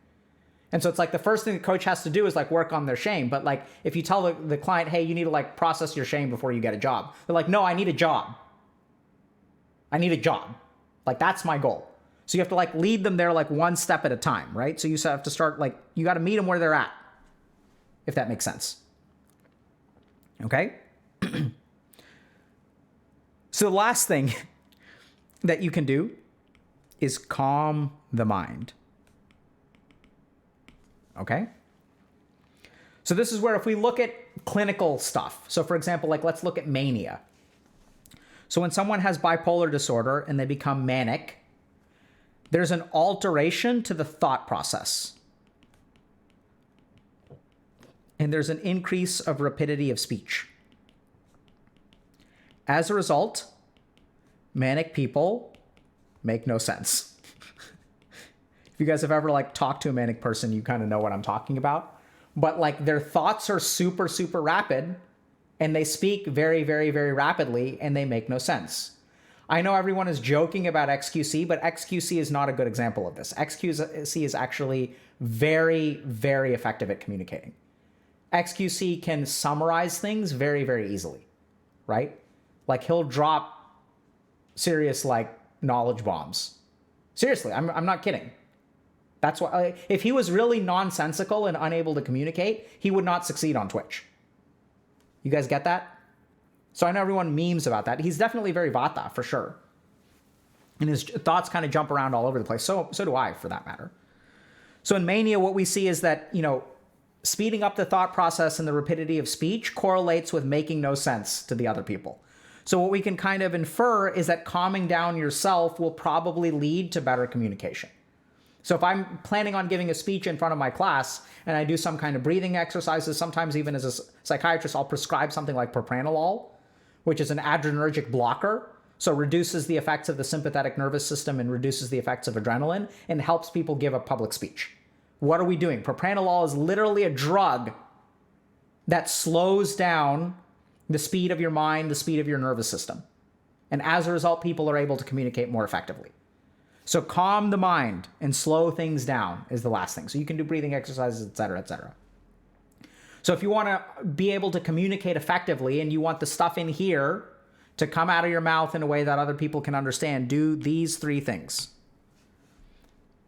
And so it's like the first thing the coach has to do is like work on their shame. But like if you tell the client, hey, you need to like process your shame before you get a job. They're like, no, I need a job. I need a job. Like that's my goal. So you have to like lead them there like one step at a time, right? So you have to start like, you got to meet them where they're at, if that makes sense. Okay? So the last thing that you can do is calm the mind. Okay? So this is where if we look at clinical stuff, so for example, like let's look at mania. So when someone has bipolar disorder and they become manic, there's an alteration to the thought process. And there's an increase of rapidity of speech. As a result, manic people make no sense. If you guys have ever like talked to a manic person, you kind of know what I'm talking about. But like their thoughts are super, super rapid and they speak very, very, very rapidly and they make no sense. I know everyone is joking about XQC, but XQC is not a good example of this. XQC is actually very, very effective at communicating. XQC can summarize things very, very easily, right? Like he'll drop serious like knowledge bombs. Seriously, I'm not kidding. That's why if he was really nonsensical and unable to communicate, he would not succeed on Twitch. You guys get that? So I know everyone memes about that. He's definitely very Vata for sure. And his thoughts kind of jump around all over the place. So do I, for that matter. So in mania, what we see is that, speeding up the thought process and the rapidity of speech correlates with making no sense to the other people. So what we can kind of infer is that calming down yourself will probably lead to better communication. So if I'm planning on giving a speech in front of my class and I do some kind of breathing exercises, sometimes even as a psychiatrist, I'll prescribe something like propranolol, which is an adrenergic blocker. So reduces the effects of the sympathetic nervous system and reduces the effects of adrenaline and helps people give a public speech. What are we doing? Propranolol is literally a drug that slows down the speed of your mind, the speed of your nervous system. And as a result, people are able to communicate more effectively. So calm the mind and slow things down is the last thing. So you can do breathing exercises, et cetera, et cetera. So if you want to be able to communicate effectively and you want the stuff in here to come out of your mouth in a way that other people can understand, do these 3 things.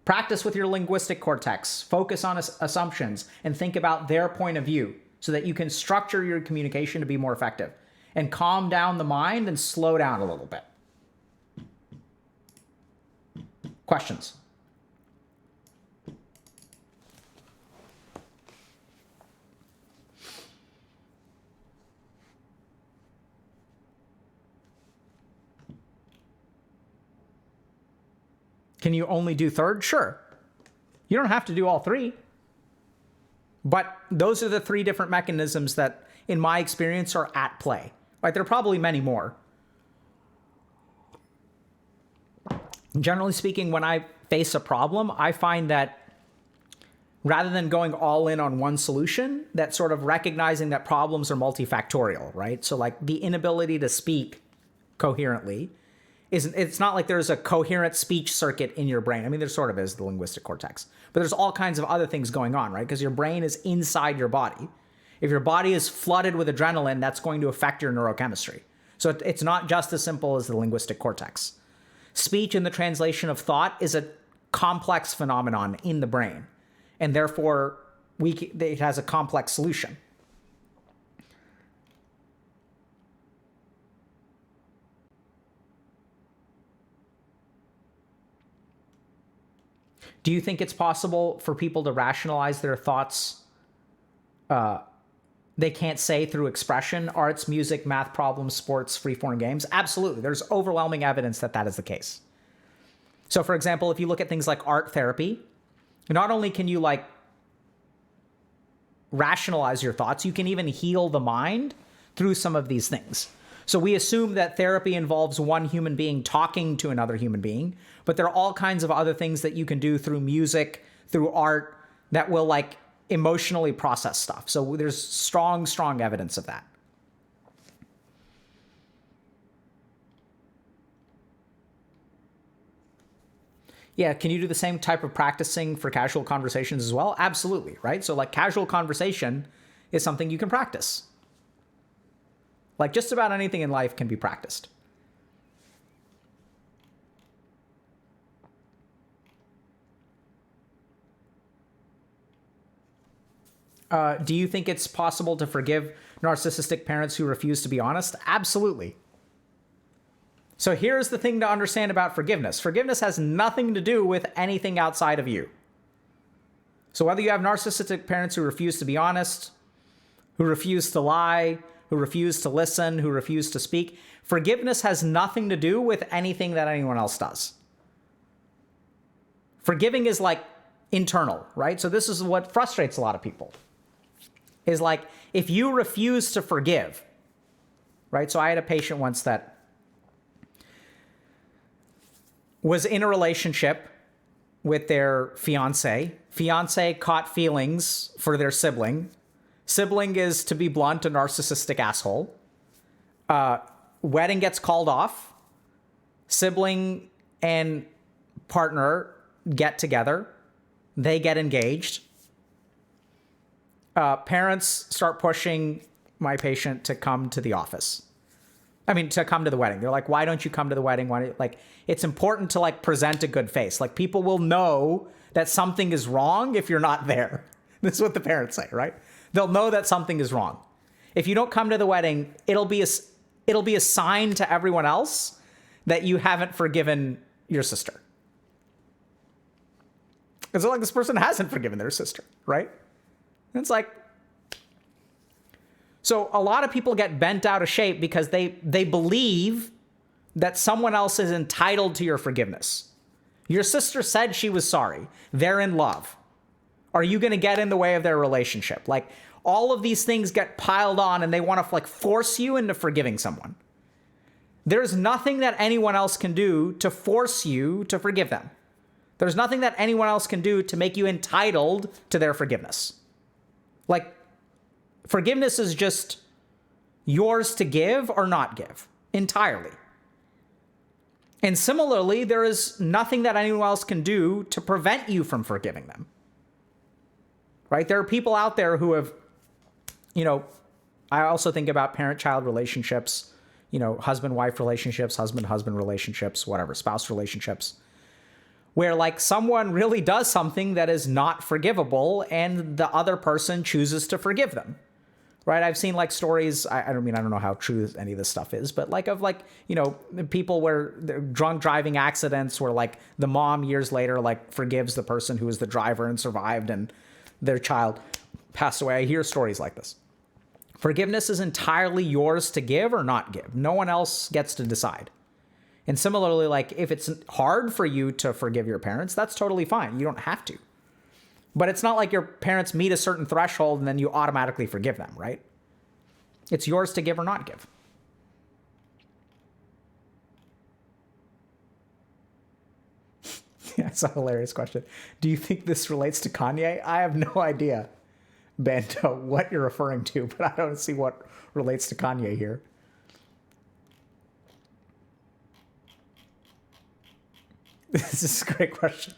Practice with your linguistic cortex. Focus on assumptions and think about their point of view so that you can structure your communication to be more effective. And calm down the mind and slow down a little bit. Questions? Can you only do third? Sure. You don't have to do all 3. But those are the 3 different mechanisms that, in my experience, are at play. Right? There are probably many more. Generally speaking, when I face a problem, I find that rather than going all in on one solution, that sort of recognizing that problems are multifactorial, right? So like the inability to speak coherently it's not like there's a coherent speech circuit in your brain. I mean, there sort of is, the linguistic cortex, but there's all kinds of other things going on, right? Because your brain is inside your body. If your body is flooded with adrenaline, that's going to affect your neurochemistry. So it's not just as simple as the linguistic cortex. Speech and the translation of thought is a complex phenomenon in the brain, and therefore it has a complex solution. Do you think it's possible for people to rationalize their thoughts they can't say through expression, arts, music, math problems, sports, free-form games? Absolutely. There's overwhelming evidence that that is the case. So for example, if you look at things like art therapy, not only can you like rationalize your thoughts, you can even heal the mind through some of these things. So we assume that therapy involves one human being talking to another human being, but there are all kinds of other things that you can do through music, through art, that will like emotionally process stuff. So there's strong evidence of that. Yeah, can you do the same type of practicing for casual conversations as well? Absolutely, right? So like casual conversation is something you can practice. Like just about anything in life can be practiced. Do you think it's possible to forgive narcissistic parents who refuse to be honest? Absolutely. So here's the thing to understand about forgiveness. Forgiveness has nothing to do with anything outside of you. So whether you have narcissistic parents who refuse to be honest, who refuse to lie, who refuse to listen, who refuse to speak, forgiveness has nothing to do with anything that anyone else does. Forgiving is like internal, right? So this is what frustrates a lot of people. Is like, if you refuse to forgive, right? So I had a patient once that was in a relationship with their fiance. Fiance caught feelings for their sibling. Sibling is, to be blunt, a narcissistic asshole. Wedding gets called off. Sibling and partner get together. They get engaged. Parents start pushing my patient to come to the office. I mean, to come to the wedding. They're like, why don't you come to the wedding? Why don't you? Like, it's important to like present a good face. Like, people will know that something is wrong if you're not there. This is what the parents say, right? They'll know that something is wrong. If you don't come to the wedding, it'll be a sign to everyone else that you haven't forgiven your sister. It's like this person hasn't forgiven their sister, right? And it's like, so a lot of people get bent out of shape because they believe that someone else is entitled to your forgiveness. Your sister said she was sorry. They're in love. Are you going to get in the way of their relationship? Like, all of these things get piled on and they want to like force you into forgiving someone. There's nothing that anyone else can do to force you to forgive them. There's nothing that anyone else can do to make you entitled to their forgiveness. Like, forgiveness is just yours to give or not give entirely. And similarly, there is nothing that anyone else can do to prevent you from forgiving them. Right? There are people out there who have, I also think about parent-child relationships, husband-wife relationships, husband-husband relationships, whatever, spouse relationships, where like someone really does something that is not forgivable and the other person chooses to forgive them. Right? I've seen like stories, I don't know how true any of this stuff is, but like of like, people where drunk driving accidents where like the mom years later like forgives the person who was the driver and survived and their child passed away. I hear stories like this. Forgiveness is entirely yours to give or not give. No one else gets to decide. And similarly, like if it's hard for you to forgive your parents, that's totally fine. You don't have to. But it's not like your parents meet a certain threshold and then you automatically forgive them, right? It's yours to give or not give. Yeah, it's a hilarious question. Do you think this relates to Kanye? I have no idea, Bento, what you're referring to, but I don't see what relates to Kanye here. This is a great question.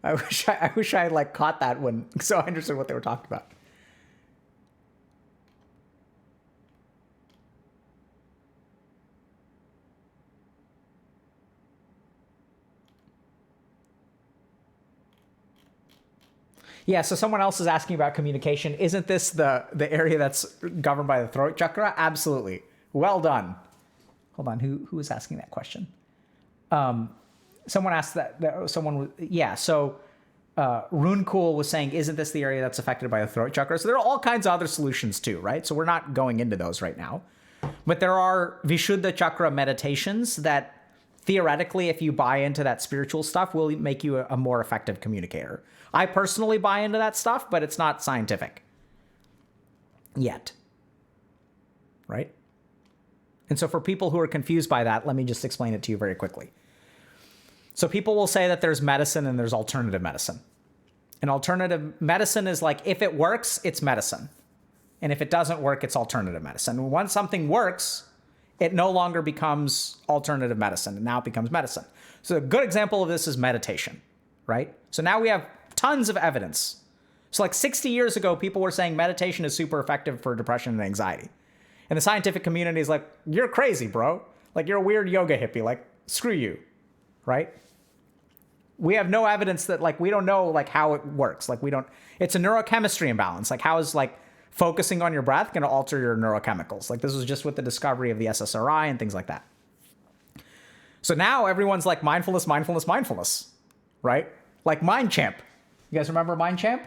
I wish I had like caught that one so I understood what they were talking about. Yeah, so someone else is asking about communication. Isn't this the area that's governed by the throat chakra? Absolutely. Well done. Hold on, who was asking that question? Someone asked that so Runecool was saying, isn't this the area that's affected by the throat chakra? So there are all kinds of other solutions too, right? So we're not going into those right now. But there are Vishuddha chakra meditations that theoretically, if you buy into that spiritual stuff, will make you a more effective communicator. I personally buy into that stuff, but it's not scientific yet, right? And so for people who are confused by that, let me just explain it to you very quickly. So people will say that there's medicine and there's alternative medicine. And alternative medicine is like, if it works, it's medicine. And if it doesn't work, it's alternative medicine. Once something works, it no longer becomes alternative medicine, and now it becomes medicine. So a good example of this is meditation, right? So now we have tons of evidence. So like 60 years ago, people were saying meditation is super effective for depression and anxiety. And the scientific community is like, you're crazy, bro. Like, you're a weird yoga hippie. Like, screw you, right? We have no evidence that, like, we don't know, like, how it works. Like, it's a neurochemistry imbalance. Like, how is, like, focusing on your breath going to alter your neurochemicals? Like, this was just with the discovery of the SSRI and things like that. So now everyone's like mindfulness, mindfulness, mindfulness, right? Like Mind Champ. You guys remember Mind Champ?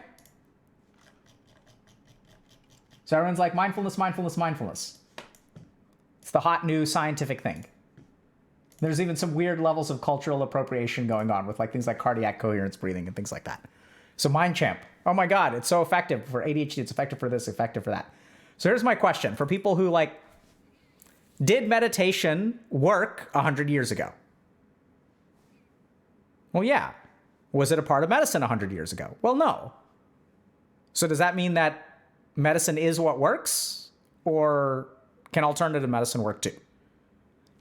So everyone's like mindfulness, mindfulness, mindfulness. It's the hot new scientific thing. There's even some weird levels of cultural appropriation going on with like things like cardiac coherence breathing and things like that. So Mind Champ. Oh my God, it's so effective for ADHD. It's effective for this, effective for that. So here's my question for people who like, did meditation work 100 years ago? Well, yeah. Was it a part of medicine 100 years ago? Well, no. So does that mean that medicine is what works, or can alternative medicine work too?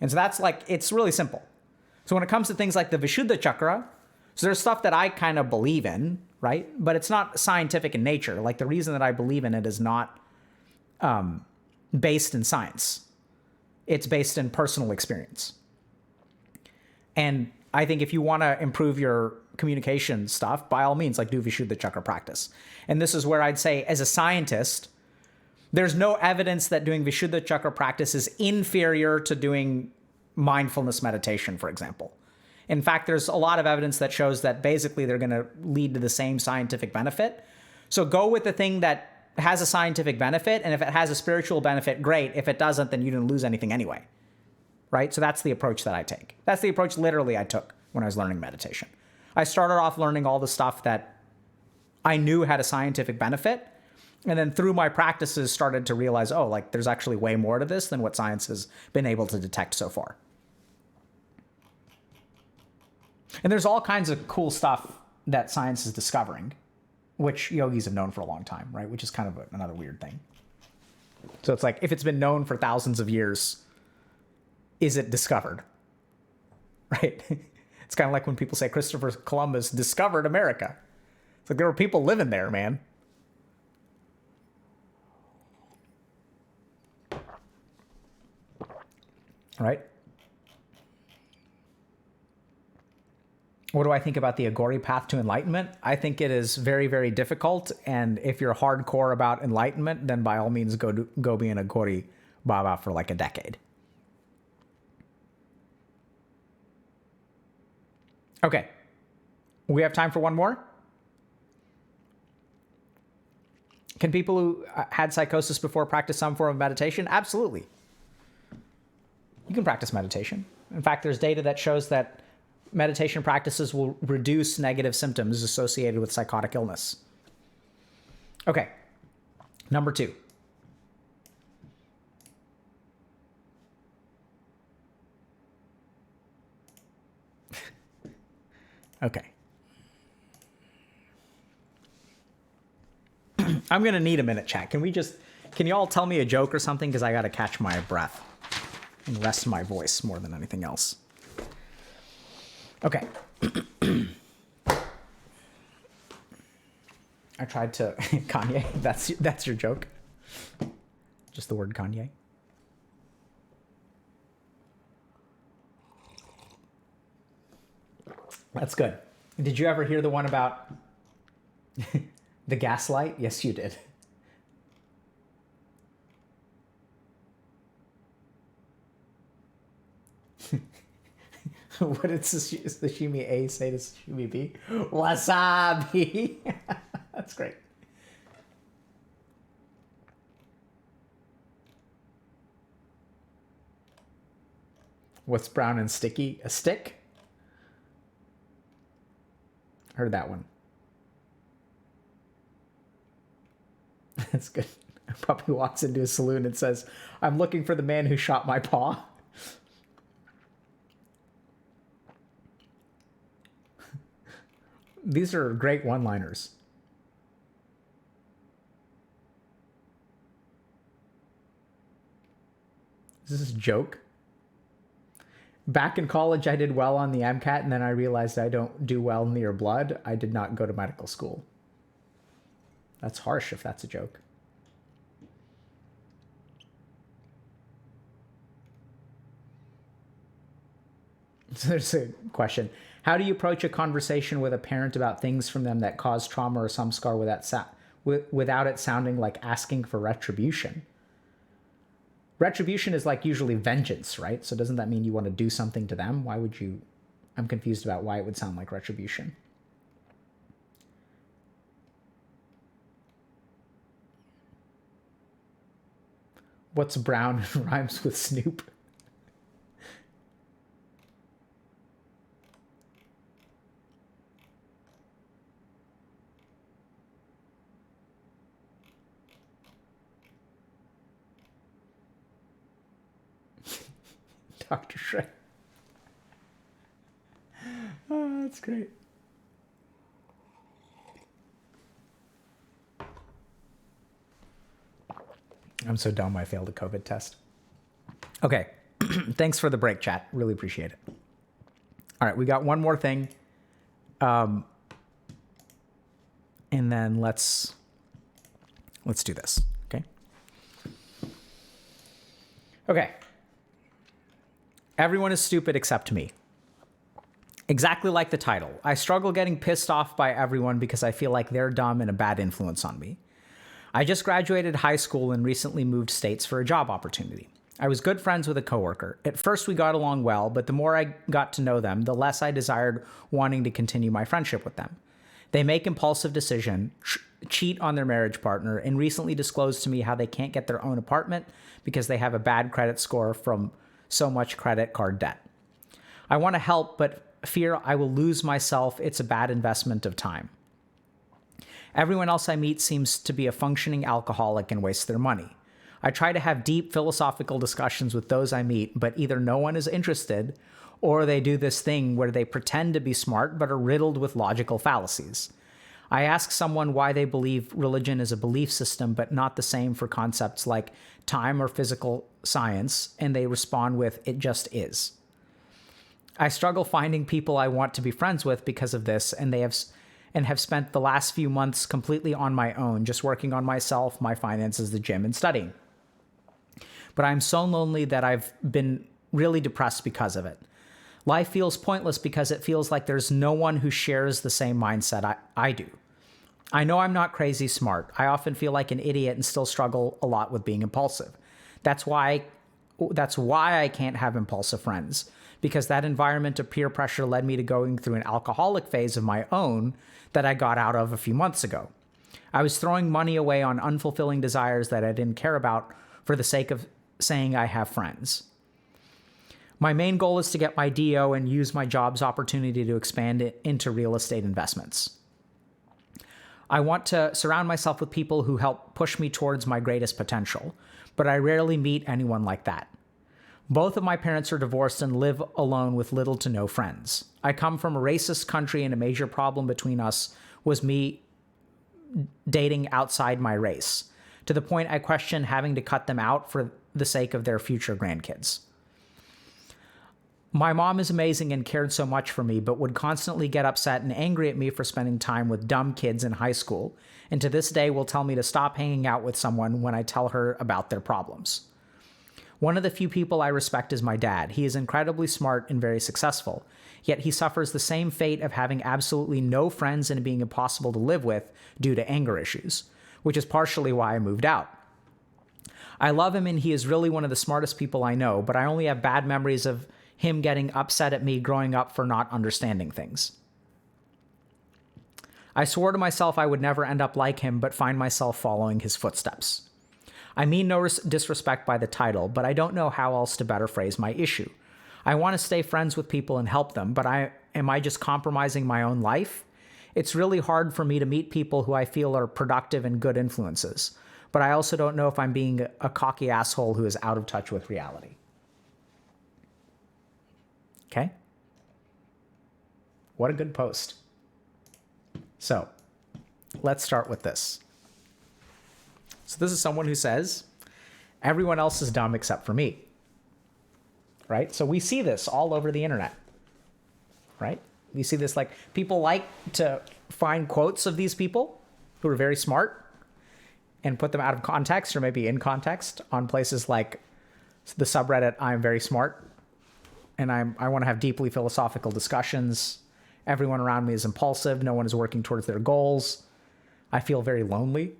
And so that's like, it's really simple. So when it comes to things like the Vishuddha chakra, so there's stuff that I kind of believe in, right? But it's not scientific in nature. Like the reason that I believe in it is not based in science. It's based in personal experience. And I think if you want to improve your communication stuff, by all means, like do Vishuddha chakra practice. And this is where I'd say, as a scientist, there's no evidence that doing Vishuddha chakra practice is inferior to doing mindfulness meditation, for example. In fact, there's a lot of evidence that shows that basically they're going to lead to the same scientific benefit. So go with the thing that has a scientific benefit, and if it has a spiritual benefit, great. If it doesn't, then you didn't lose anything anyway, right? So that's the approach that I take. That's the approach literally I took when I was learning meditation. I started off learning all the stuff that I knew had a scientific benefit, and then through my practices started to realize, oh, like there's actually way more to this than what science has been able to detect so far. And there's all kinds of cool stuff that science is discovering, which yogis have known for a long time, right? Which is kind of another weird thing. So it's like, if it's been known for thousands of years, is it discovered? Right? It's kind of like when people say Christopher Columbus discovered America. It's like there were people living there, man. Right? What do I think about the Agori path to enlightenment? I think it is very, very difficult. And if you're hardcore about enlightenment, then by all means go be an Agori Baba for like a decade. Okay. We have time for one more? Can people who had psychosis before practice some form of meditation? Absolutely. You can practice meditation. In fact, there's data that shows that meditation practices will reduce negative symptoms associated with psychotic illness. Okay. Number 2. Okay. I'm going to need a minute, chat. Can you all tell me a joke or something? Because I got to catch my breath and rest my voice more than anything else. Okay. I tried to Kanye. That's your joke. Just the word Kanye. That's good. Did you ever hear the one about the gaslight? Yes, you did. What did Sashimi A say to Sashimi B? Wasabi. That's great. What's brown and sticky? A stick? Heard that one. That's good. A puppy walks into a saloon and says, "I'm looking for the man who shot my paw." These are great one-liners. Is this a joke? Back in college, I did well on the MCAT, and then I realized I don't do well near blood. I did not go to medical school. That's harsh if that's a joke. So there's a question. How do you approach a conversation with a parent about things from them that cause trauma or some scar without it sounding like asking for retribution? Retribution is like usually vengeance, right? So doesn't that mean you want to do something to them? Why would you? I'm confused about why it would sound like retribution. What's brown and rhymes with Snoop? Dr. Shrek. Oh, that's great. I'm so dumb I failed a COVID test. Okay. Thanks for the break, chat. Really appreciate it. All right, we got one more thing. And then let's do this, okay? Okay. Everyone is stupid except me. Exactly like the title. I struggle getting pissed off by everyone because I feel like they're dumb and a bad influence on me. I just graduated high school and recently moved states for a job opportunity. I was good friends with a coworker. At first we got along well, but the more I got to know them, the less I desired wanting to continue my friendship with them. They make impulsive decisions, cheat on their marriage partner, and recently disclosed to me how they can't get their own apartment because they have a bad credit score from so much credit card debt. I want to help, but fear I will lose myself. It's a bad investment of time. Everyone else I meet seems to be a functioning alcoholic and wastes their money. I try to have deep philosophical discussions with those I meet, but either no one is interested or they do this thing where they pretend to be smart but are riddled with logical fallacies. I ask someone why they believe religion is a belief system but not the same for concepts like time or physical science, and they respond with, "It just is." I struggle finding people I want to be friends with because of this, and have spent the last few months completely on my own, just working on myself, my finances, the gym, and studying. But I'm so lonely that I've been really depressed because of it. Life feels pointless because it feels like there's no one who shares the same mindset I do. I know I'm not crazy smart. I often feel like an idiot and still struggle a lot with being impulsive. That's why I can't have impulsive friends, because that environment of peer pressure led me to going through an alcoholic phase of my own that I got out of a few months ago. I was throwing money away on unfulfilling desires that I didn't care about for the sake of saying I have friends. My main goal is to get my DO and use my job's opportunity to expand it into real estate investments. I want to surround myself with people who help push me towards my greatest potential, but I rarely meet anyone like that. Both of my parents are divorced and live alone with little to no friends. I come from a racist country, and a major problem between us was me dating outside my race, to the point I question having to cut them out for the sake of their future grandkids. My mom is amazing and cared so much for me, but would constantly get upset and angry at me for spending time with dumb kids in high school, and to this day will tell me to stop hanging out with someone when I tell her about their problems. One of the few people I respect is my dad. He is incredibly smart and very successful, yet he suffers the same fate of having absolutely no friends and being impossible to live with due to anger issues, which is partially why I moved out. I love him and he is really one of the smartest people I know, but I only have bad memories of him getting upset at me growing up for not understanding things. I swore to myself I would never end up like him, but find myself following his footsteps. I mean no disrespect by the title, but I don't know how else to better phrase my issue. I want to stay friends with people and help them, but am I just compromising my own life? It's really hard for me to meet people who I feel are productive and good influences, but I also don't know if I'm being a cocky asshole who is out of touch with reality. Okay? What a good post. So, let's start with this. So this is someone who says, everyone else is dumb except for me. Right? So we see this all over the internet. Right? We see this, like, people like to find quotes of these people who are very smart and put them out of context or maybe in context on places like the subreddit I'm very smart, and I want to have deeply philosophical discussions. Everyone around me is impulsive. No one is working towards their goals. I feel very lonely.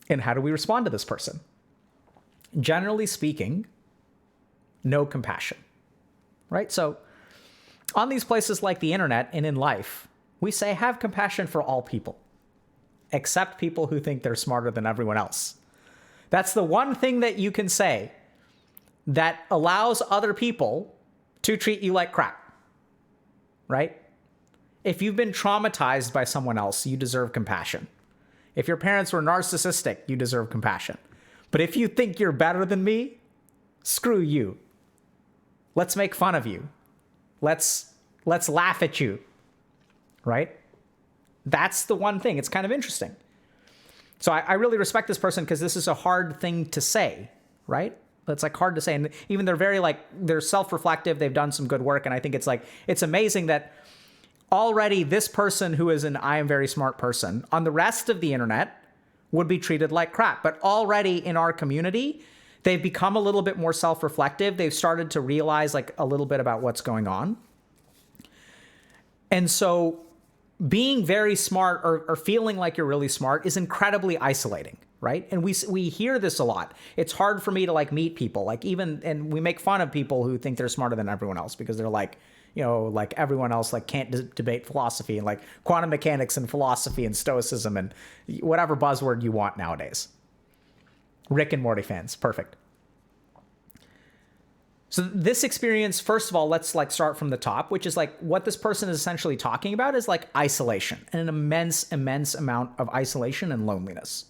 And how do we respond to this person? generally speaking, no compassion, right? So on these places like the internet and in life, we say have compassion for all people, except people who think they're smarter than everyone else. That's the one thing that you can say that allows other people to treat you like crap, right? If you've been traumatized by someone else, you deserve compassion. If your parents were narcissistic, you deserve compassion. But if you think you're better than me, screw you. Let's make fun of you. Let's laugh at you, right? That's the one thing. It's kind of interesting. So I really respect this person because this is a hard thing to say, right? It's like hard to say. And even they're self-reflective. They've done some good work. And I think it's amazing that already this person who is an I am very smart person on the rest of the internet would be treated like crap. But already in our community, they've become a little bit more self-reflective. They've started to realize like a little bit about what's going on. And so being very smart or feeling like you're really smart is incredibly isolating, right? And we hear this a lot. It's hard for me to like meet people, and we make fun of people who think they're smarter than everyone else because they're like, like everyone else like can't debate philosophy and like quantum mechanics and philosophy and stoicism and whatever buzzword you want nowadays. Rick and Morty fans, perfect. So this experience, first of all, let's like start from the top, which is like what this person is essentially talking about is like isolation and an immense amount of isolation and loneliness.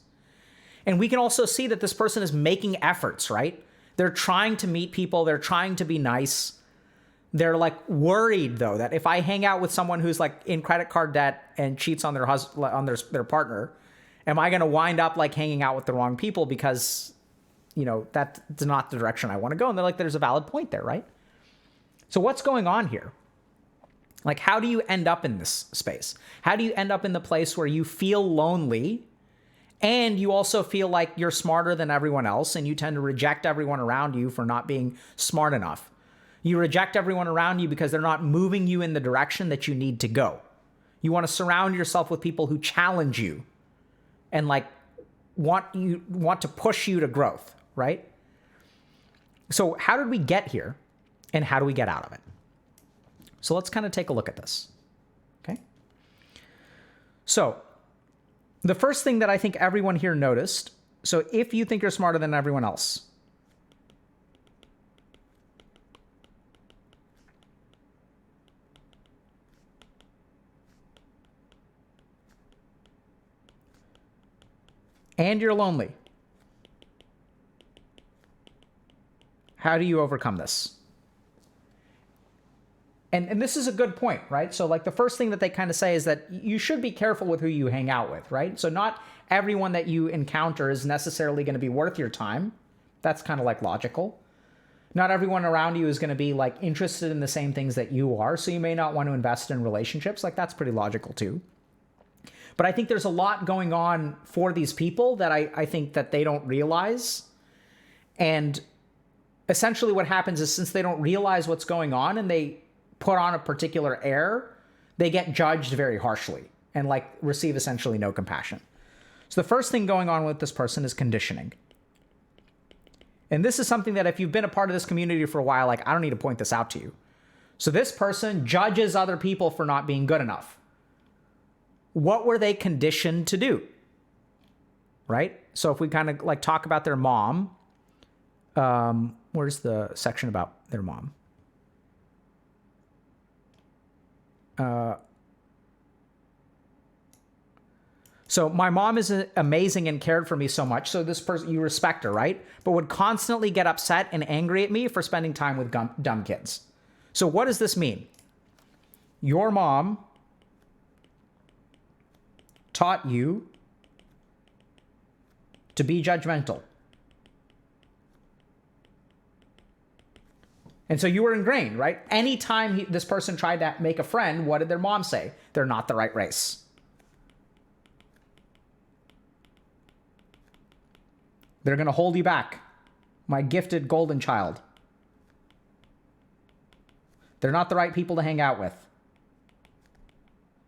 And we can also see that this person is making efforts, right? They're trying to meet people. They're trying to be nice. They're like worried though, that if I hang out with someone who's like in credit card debt and cheats on their partner, am I going to wind up like hanging out with the wrong people because that's not the direction I want to go. And they're like, there's a valid point there, right? So what's going on here? Like, how do you end up in this space? How do you end up in the place where you feel lonely and you also feel like you're smarter than everyone else and you tend to reject everyone around you for not being smart enough? You reject everyone around you because they're not moving you in the direction that you need to go. You want to surround yourself with people who challenge you and like want to push you to growth, right? So how did we get here and how do we get out of it? So let's kind of take a look at this. Okay. So the first thing that I think everyone here noticed, so if you think you're smarter than everyone else, and you're lonely, how do you overcome this? And this is a good point, right? So like the first thing that they kind of say is that you should be careful with who you hang out with, right? So not everyone that you encounter is necessarily going to be worth your time. That's kind of like logical. Not everyone around you is going to be like interested in the same things that you are. So you may not want to invest in relationships. Like that's pretty logical too. But I think there's a lot going on for these people that I think that they don't realize. And essentially what happens is since they don't realize what's going on and they put on a particular air, they get judged very harshly and like receive essentially no compassion. So the first thing going on with this person is conditioning. And this is something that if you've been a part of this community for a while, like I don't need to point this out to you. So this person judges other people for not being good enough. What were they conditioned to do? Right? So if we kind of like talk about their mom, where's the section about their mom? So my mom is amazing and cared for me so much. So this person, you respect her, right? But would constantly get upset and angry at me for spending time with dumb kids. So what does this mean? Your mom taught you to be judgmental. And so you were ingrained, right? Anytime this person tried to make a friend, what did their mom say? They're not the right race. They're going to hold you back. My gifted golden child. They're not the right people to hang out with.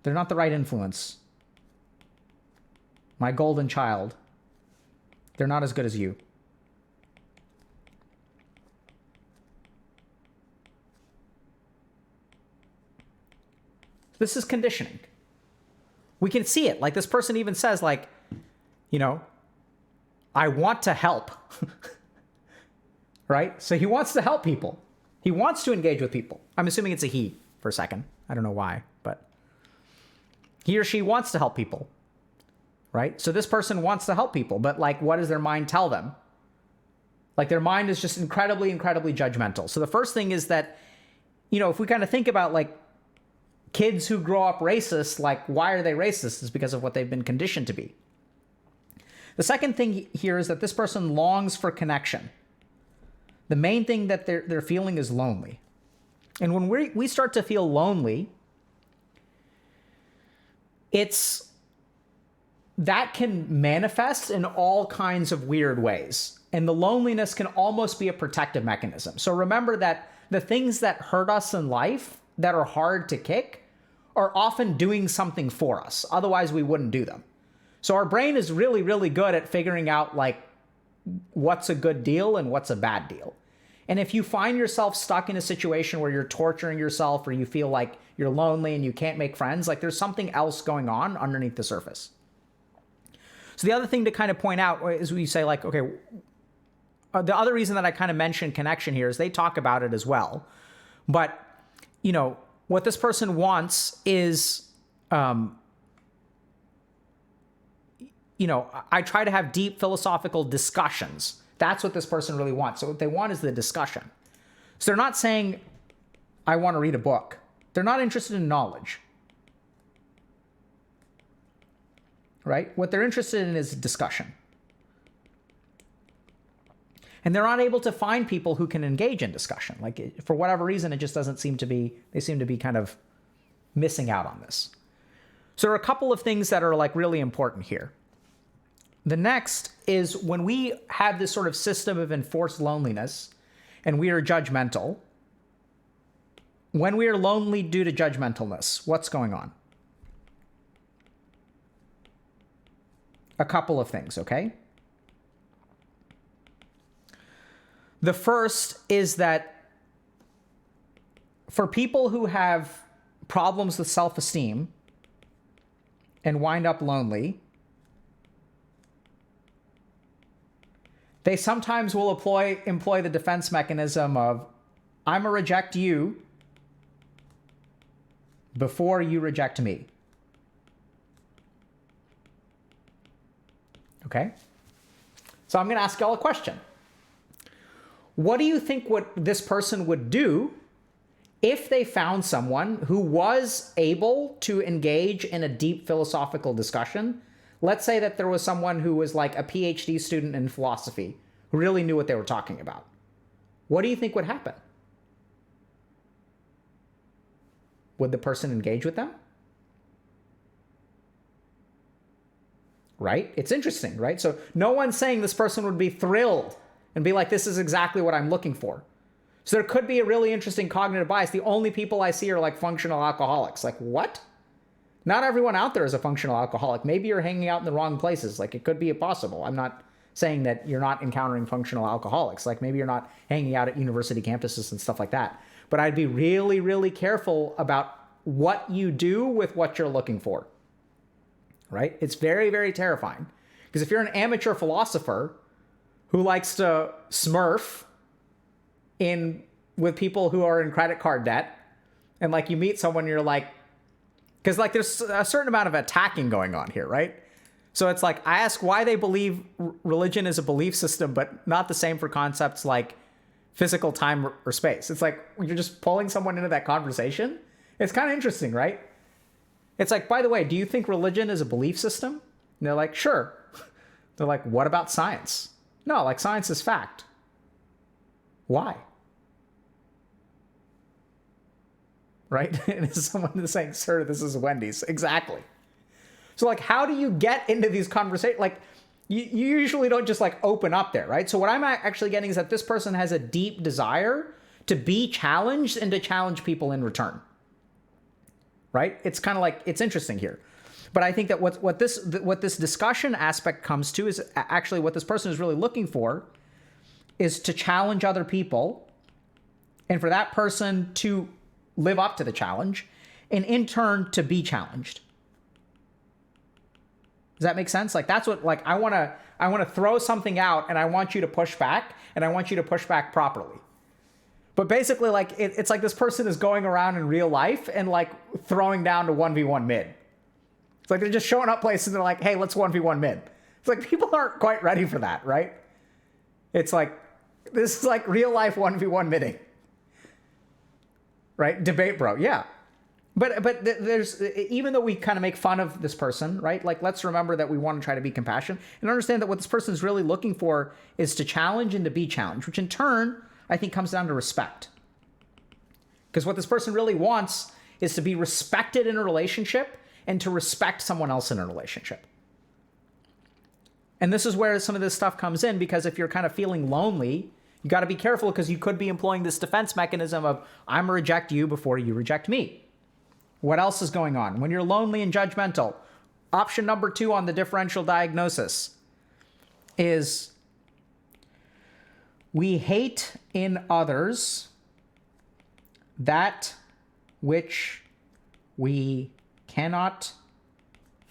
They're not the right influence. My golden child. They're not as good as you. This is conditioning. We can see it. Like this person even says like, I want to help, right? So he wants to help people. He wants to engage with people. I'm assuming it's a he for a second. I don't know why, but he or she wants to help people, right? So this person wants to help people, but like, what does their mind tell them? Like their mind is just incredibly, incredibly judgmental. So the first thing is that, if we kind of think about like kids who grow up racist, like why are they racist? It's because of what they've been conditioned to be. The second thing here is that this person longs for connection. The main thing that they're feeling is lonely. And when we start to feel lonely, that can manifest in all kinds of weird ways. And the loneliness can almost be a protective mechanism. So remember that the things that hurt us in life that are hard to kick are often doing something for us. Otherwise, we wouldn't do them. So our brain is really, really good at figuring out like what's a good deal and what's a bad deal. And if you find yourself stuck in a situation where you're torturing yourself or you feel like you're lonely and you can't make friends, like there's something else going on underneath the surface. So the other thing to kind of point out is we say like, okay, the other reason that I kind of mentioned connection here is they talk about it as well. But, what this person wants is, I try to have deep philosophical discussions. That's what this person really wants. So what they want is the discussion. So they're not saying, I want to read a book. They're not interested in knowledge. Right? What they're interested in is discussion. And they're not able to find people who can engage in discussion. Like for whatever reason, it just doesn't seem to be, they seem to be kind of missing out on this. So there are a couple of things that are like really important here. The next is when we have this sort of system of enforced loneliness and we are judgmental, when we are lonely due to judgmentalness, what's going on? A couple of things, okay? The first is that for people who have problems with self-esteem and wind up lonely, they sometimes will employ the defense mechanism of, I'm going to reject you before you reject me. Okay? So I'm going to ask y'all a question. What do you think what this person would do if they found someone who was able to engage in a deep philosophical discussion? Let's say that there was someone who was like a PhD student in philosophy who really knew what they were talking about. What do you think would happen? Would the person engage with them? Right? It's interesting, right? So no one's saying this person would be thrilled and be like, this is exactly what I'm looking for. So there could be a really interesting cognitive bias. The only people I see are like functional alcoholics. Like, what? Not everyone out there is a functional alcoholic. Maybe you're hanging out in the wrong places. Like, it could be possible. I'm not saying that you're not encountering functional alcoholics. Like, maybe you're not hanging out at university campuses and stuff like that. But I'd be really, really careful about what you do with what you're looking for. Right? It's very, very terrifying. Because if you're an amateur philosopher who likes to smurf with people who are in credit card debt, and like you meet someone, you're like, because like there's a certain amount of attacking going on here, right? So it's like, I ask why they believe religion is a belief system, but not the same for concepts like physical time or space. It's like, you're just pulling someone into that conversation. It's kind of interesting, right? It's like, by the way, do you think religion is a belief system? And they're like, sure. They're like, what about science? No, like science is fact. Why? Right? And is someone saying, sir, this is Wendy's. Exactly. So like, how do you get into these conversations? Like, you usually don't just like open up there, right? So what I'm actually getting is that this person has a deep desire to be challenged and to challenge people in return. Right? It's kind of like, it's interesting here. But I think that what this discussion aspect comes to is actually what this person is really looking for is to challenge other people and for that person to live up to the challenge and in turn to be challenged. Does that make sense? Like that's what, like I want to throw something out and I want you to push back, and I want you to push back properly. But basically, like it's like this person is going around in real life and like throwing down to 1v1 mid. It's like they're just showing up places and they're like, hey, let's 1v1 mid. It's like people aren't quite ready for that, right? It's like, this is like real life 1v1 midding. Right? Debate, bro. Yeah. But there's, even though we kind of make fun of this person, right? Like, let's remember that we want to try to be compassionate and understand that what this person is really looking for is to challenge and to be challenged, which in turn, I think comes down to respect. Because what this person really wants is to be respected in a relationship and to respect someone else in a relationship. And this is where some of this stuff comes in, because if you're kind of feeling lonely, you got to be careful, because you could be employing this defense mechanism of, I'm going to reject you before you reject me. What else is going on? When you're lonely and judgmental, option number 2 on the differential diagnosis is we hate in others that which we cannot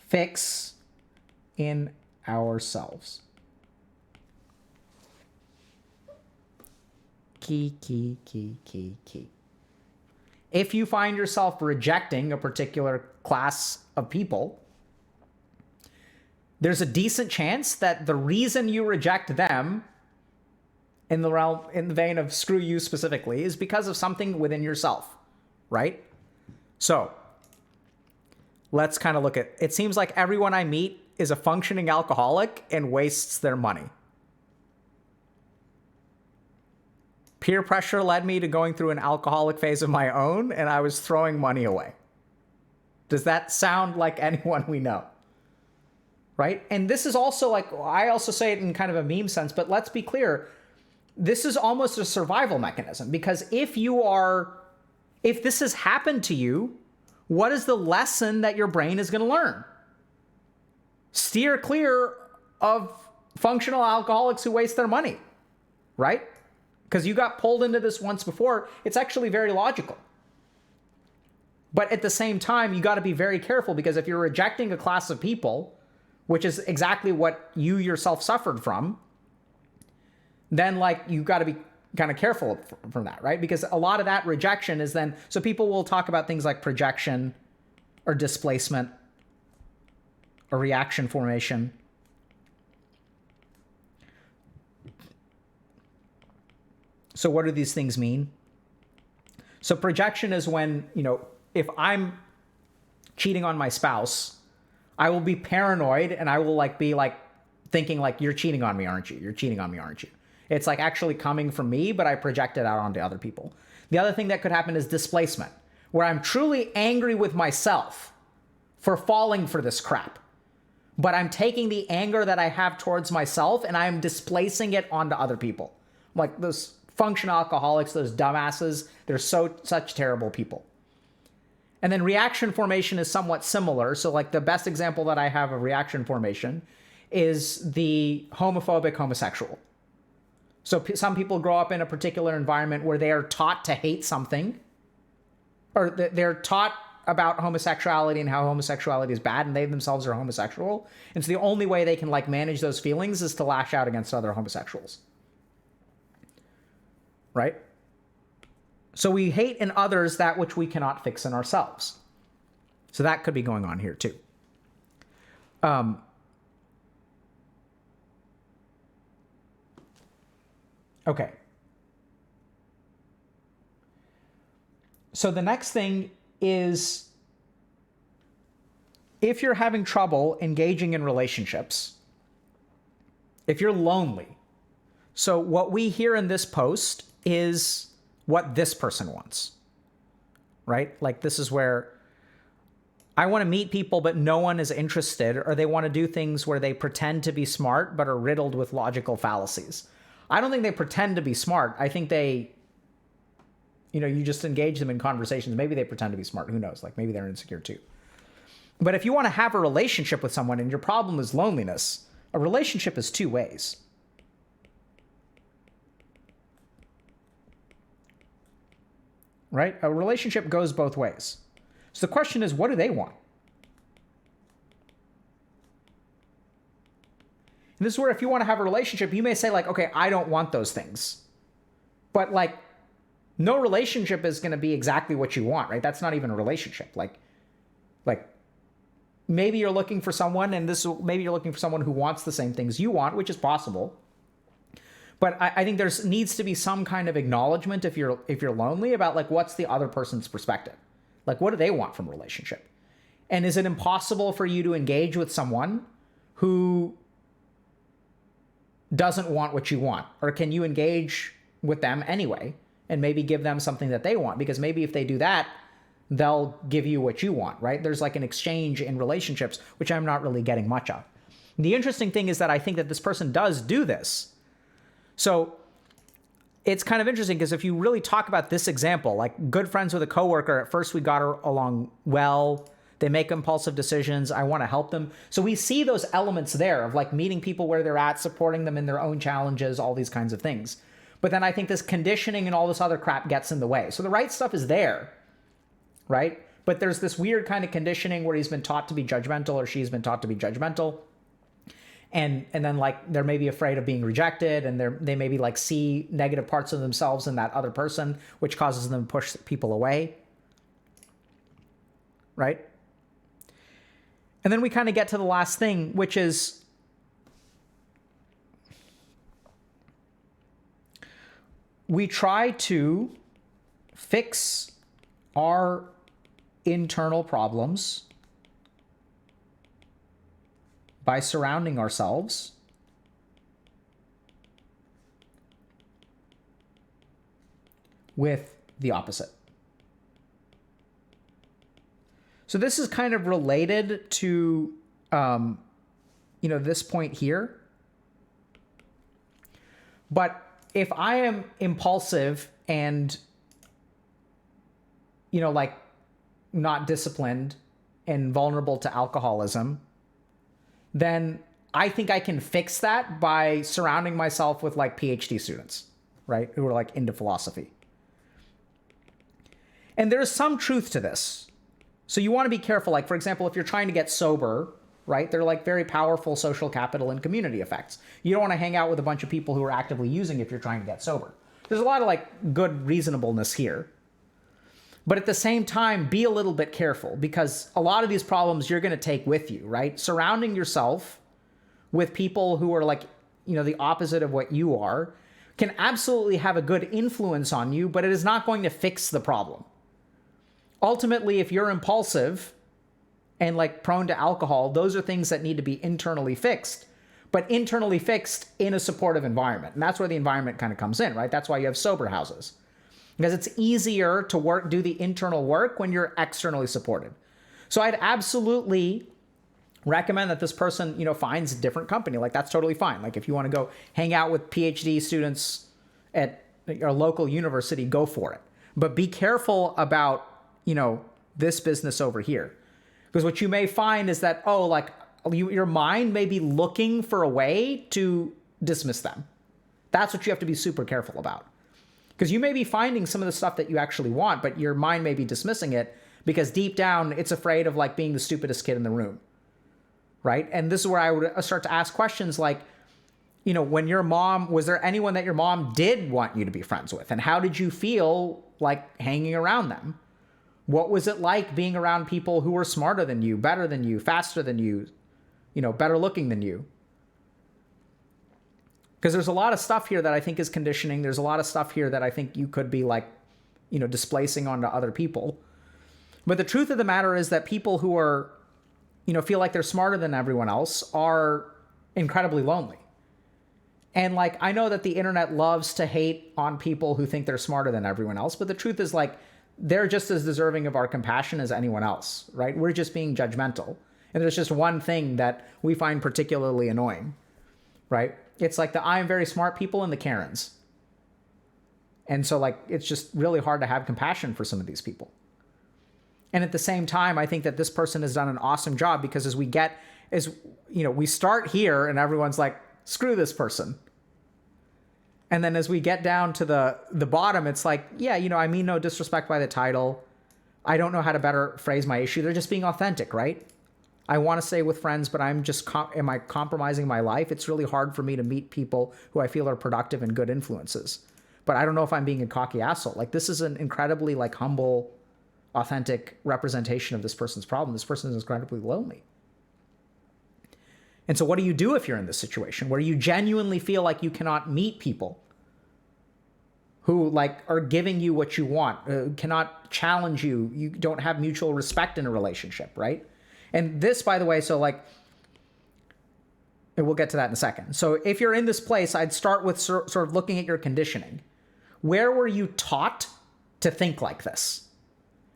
fix in ourselves. Key. If you find yourself rejecting a particular class of people, there's a decent chance that the reason you reject them, in the vein of screw you specifically, is because of something within yourself, right? So let's kind of look at, it seems like everyone I meet is a functioning alcoholic and wastes their money. Peer pressure led me to going through an alcoholic phase of my own, and I was throwing money away. Does that sound like anyone we know? Right? And this is also like, I also say it in kind of a meme sense, but let's be clear. This is almost a survival mechanism, because if this has happened to you, what is the lesson that your brain is going to learn? Steer clear of functional alcoholics who waste their money, right? Because you got pulled into this once before. It's actually very logical. But at the same time, you got to be very careful, because if you're rejecting a class of people, which is exactly what you yourself suffered from, then like you got to be kind of careful from that, right? Because a lot of that rejection is then, so people will talk about things like projection or displacement or reaction formation. So what do these things mean? So projection is when, if I'm cheating on my spouse, I will be paranoid and I will be thinking like, you're cheating on me, aren't you? You're cheating on me, aren't you? It's like actually coming from me, but I project it out onto other people. The other thing that could happen is displacement, where I'm truly angry with myself for falling for this crap. But I'm taking the anger that I have towards myself and I'm displacing it onto other people. Like those functional alcoholics, those dumbasses, they're such terrible people. And then reaction formation is somewhat similar. So like the best example that I have of reaction formation is the homophobic homosexual. So some people grow up in a particular environment where they are taught to hate something, or they're taught about homosexuality and how homosexuality is bad, and they themselves are homosexual. And so the only way they can manage those feelings is to lash out against other homosexuals. Right? So we hate in others that which we cannot fix in ourselves. So that could be going on here too. Okay. So the next thing is, if you're having trouble engaging in relationships, if you're lonely, so what we hear in this post is what this person wants, right? Like this is where I want to meet people, but no one is interested, or they want to do things where they pretend to be smart, but are riddled with logical fallacies. I don't think they pretend to be smart. I think they, you just engage them in conversations. Maybe they pretend to be smart. Who knows? Like maybe they're insecure too. But if you want to have a relationship with someone and your problem is loneliness, a relationship is 2 ways. Right? A relationship goes both ways. So the question is, what do they want? And this is where if you want to have a relationship, you may say like, okay, I don't want those things. But like, no relationship is going to be exactly what you want, right? That's not even a relationship. Like maybe you're looking for someone, and maybe you're looking for someone who wants the same things you want, which is possible. But I think there's needs to be some kind of acknowledgement if you're lonely about like what's the other person's perspective, like what do they want from a relationship, and is it impossible for you to engage with someone who doesn't want what you want, or can you engage with them anyway and maybe give them something that they want? Because maybe if they do that, they'll give you what you want, right? There's like an exchange in relationships, which I'm not really getting much of. The interesting thing is that I think that this person does do this. So it's kind of interesting because if you really talk about this example, like good friends with a coworker, at first we got along well, they make impulsive decisions, I want to help them. So we see those elements there of like meeting people where they're at, supporting them in their own challenges, all these kinds of things. But then I think this conditioning and all this other crap gets in the way. So the right stuff is there, right? But there's this weird kind of conditioning where he's been taught to be judgmental or she's been taught to be judgmental. And then like they're maybe afraid of being rejected, and they maybe like see negative parts of themselves in that other person, which causes them to push people away, right? And then we kind of get to the last thing, which is we try to fix our internal problems by surrounding ourselves with the opposite. So this is kind of related to, this point here. But if I am impulsive and, like not disciplined and vulnerable to alcoholism, then I think I can fix that by surrounding myself with like PhD students, right? Who are like into philosophy. And there's some truth to this. So you want to be careful. Like, for example, if you're trying to get sober, right? They're like very powerful social capital and community effects. You don't want to hang out with a bunch of people who are actively using if you're trying to get sober. There's a lot of like good reasonableness here. But at the same time, be a little bit careful, because a lot of these problems you're going to take with you, right? Surrounding yourself with people who are like, the opposite of what you are can absolutely have a good influence on you, but it is not going to fix the problem. Ultimately, if you're impulsive and like prone to alcohol, those are things that need to be internally fixed, but internally fixed in a supportive environment. And that's where the environment kind of comes in, right? That's why you have sober houses. Because it's easier to do the internal work when you're externally supported. So I'd absolutely recommend that this person, finds a different company. Like, that's totally fine. Like, if you want to go hang out with PhD students at your local university, go for it. But be careful about, this business over here. Because what you may find is that, your mind may be looking for a way to dismiss them. That's what you have to be super careful about. Because you may be finding some of the stuff that you actually want, but your mind may be dismissing it because deep down it's afraid of like being the stupidest kid in the room, right? And this is where I would start to ask questions like, when your mom, was there anyone that your mom did want you to be friends with? And how did you feel like hanging around them? What was it like being around people who were smarter than you, better than you, faster than you, better looking than you? Because there's a lot of stuff here that I think is conditioning. There's a lot of stuff here that I think you could be like, displacing onto other people. But the truth of the matter is that people who are, feel like they're smarter than everyone else are incredibly lonely. And like, I know that the internet loves to hate on people who think they're smarter than everyone else. But the truth is like, they're just as deserving of our compassion as anyone else, right? We're just being judgmental. And there's just one thing that we find particularly annoying, right? It's like the I'm very smart people and the Karens. And so like, it's just really hard to have compassion for some of these people. And at the same time, I think that this person has done an awesome job, because as we start here and everyone's like, screw this person. And then as we get down to the bottom, it's like, yeah, I mean no disrespect by the title. I don't know how to better phrase my issue. They're just being authentic, right? I want to stay with friends, but I'm just, am I compromising my life? It's really hard for me to meet people who I feel are productive and good influences. But I don't know if I'm being a cocky asshole. Like, this is an incredibly like humble, authentic representation of this person's problem. This person is incredibly lonely. And so what do you do if you're in this situation where you genuinely feel like you cannot meet people who like are giving you what you want, cannot challenge you, you don't have mutual respect in a relationship, right? And this, by the way, so like, and we'll get to that in a second. So if you're in this place, I'd start with sort of looking at your conditioning. Where were you taught to think like this?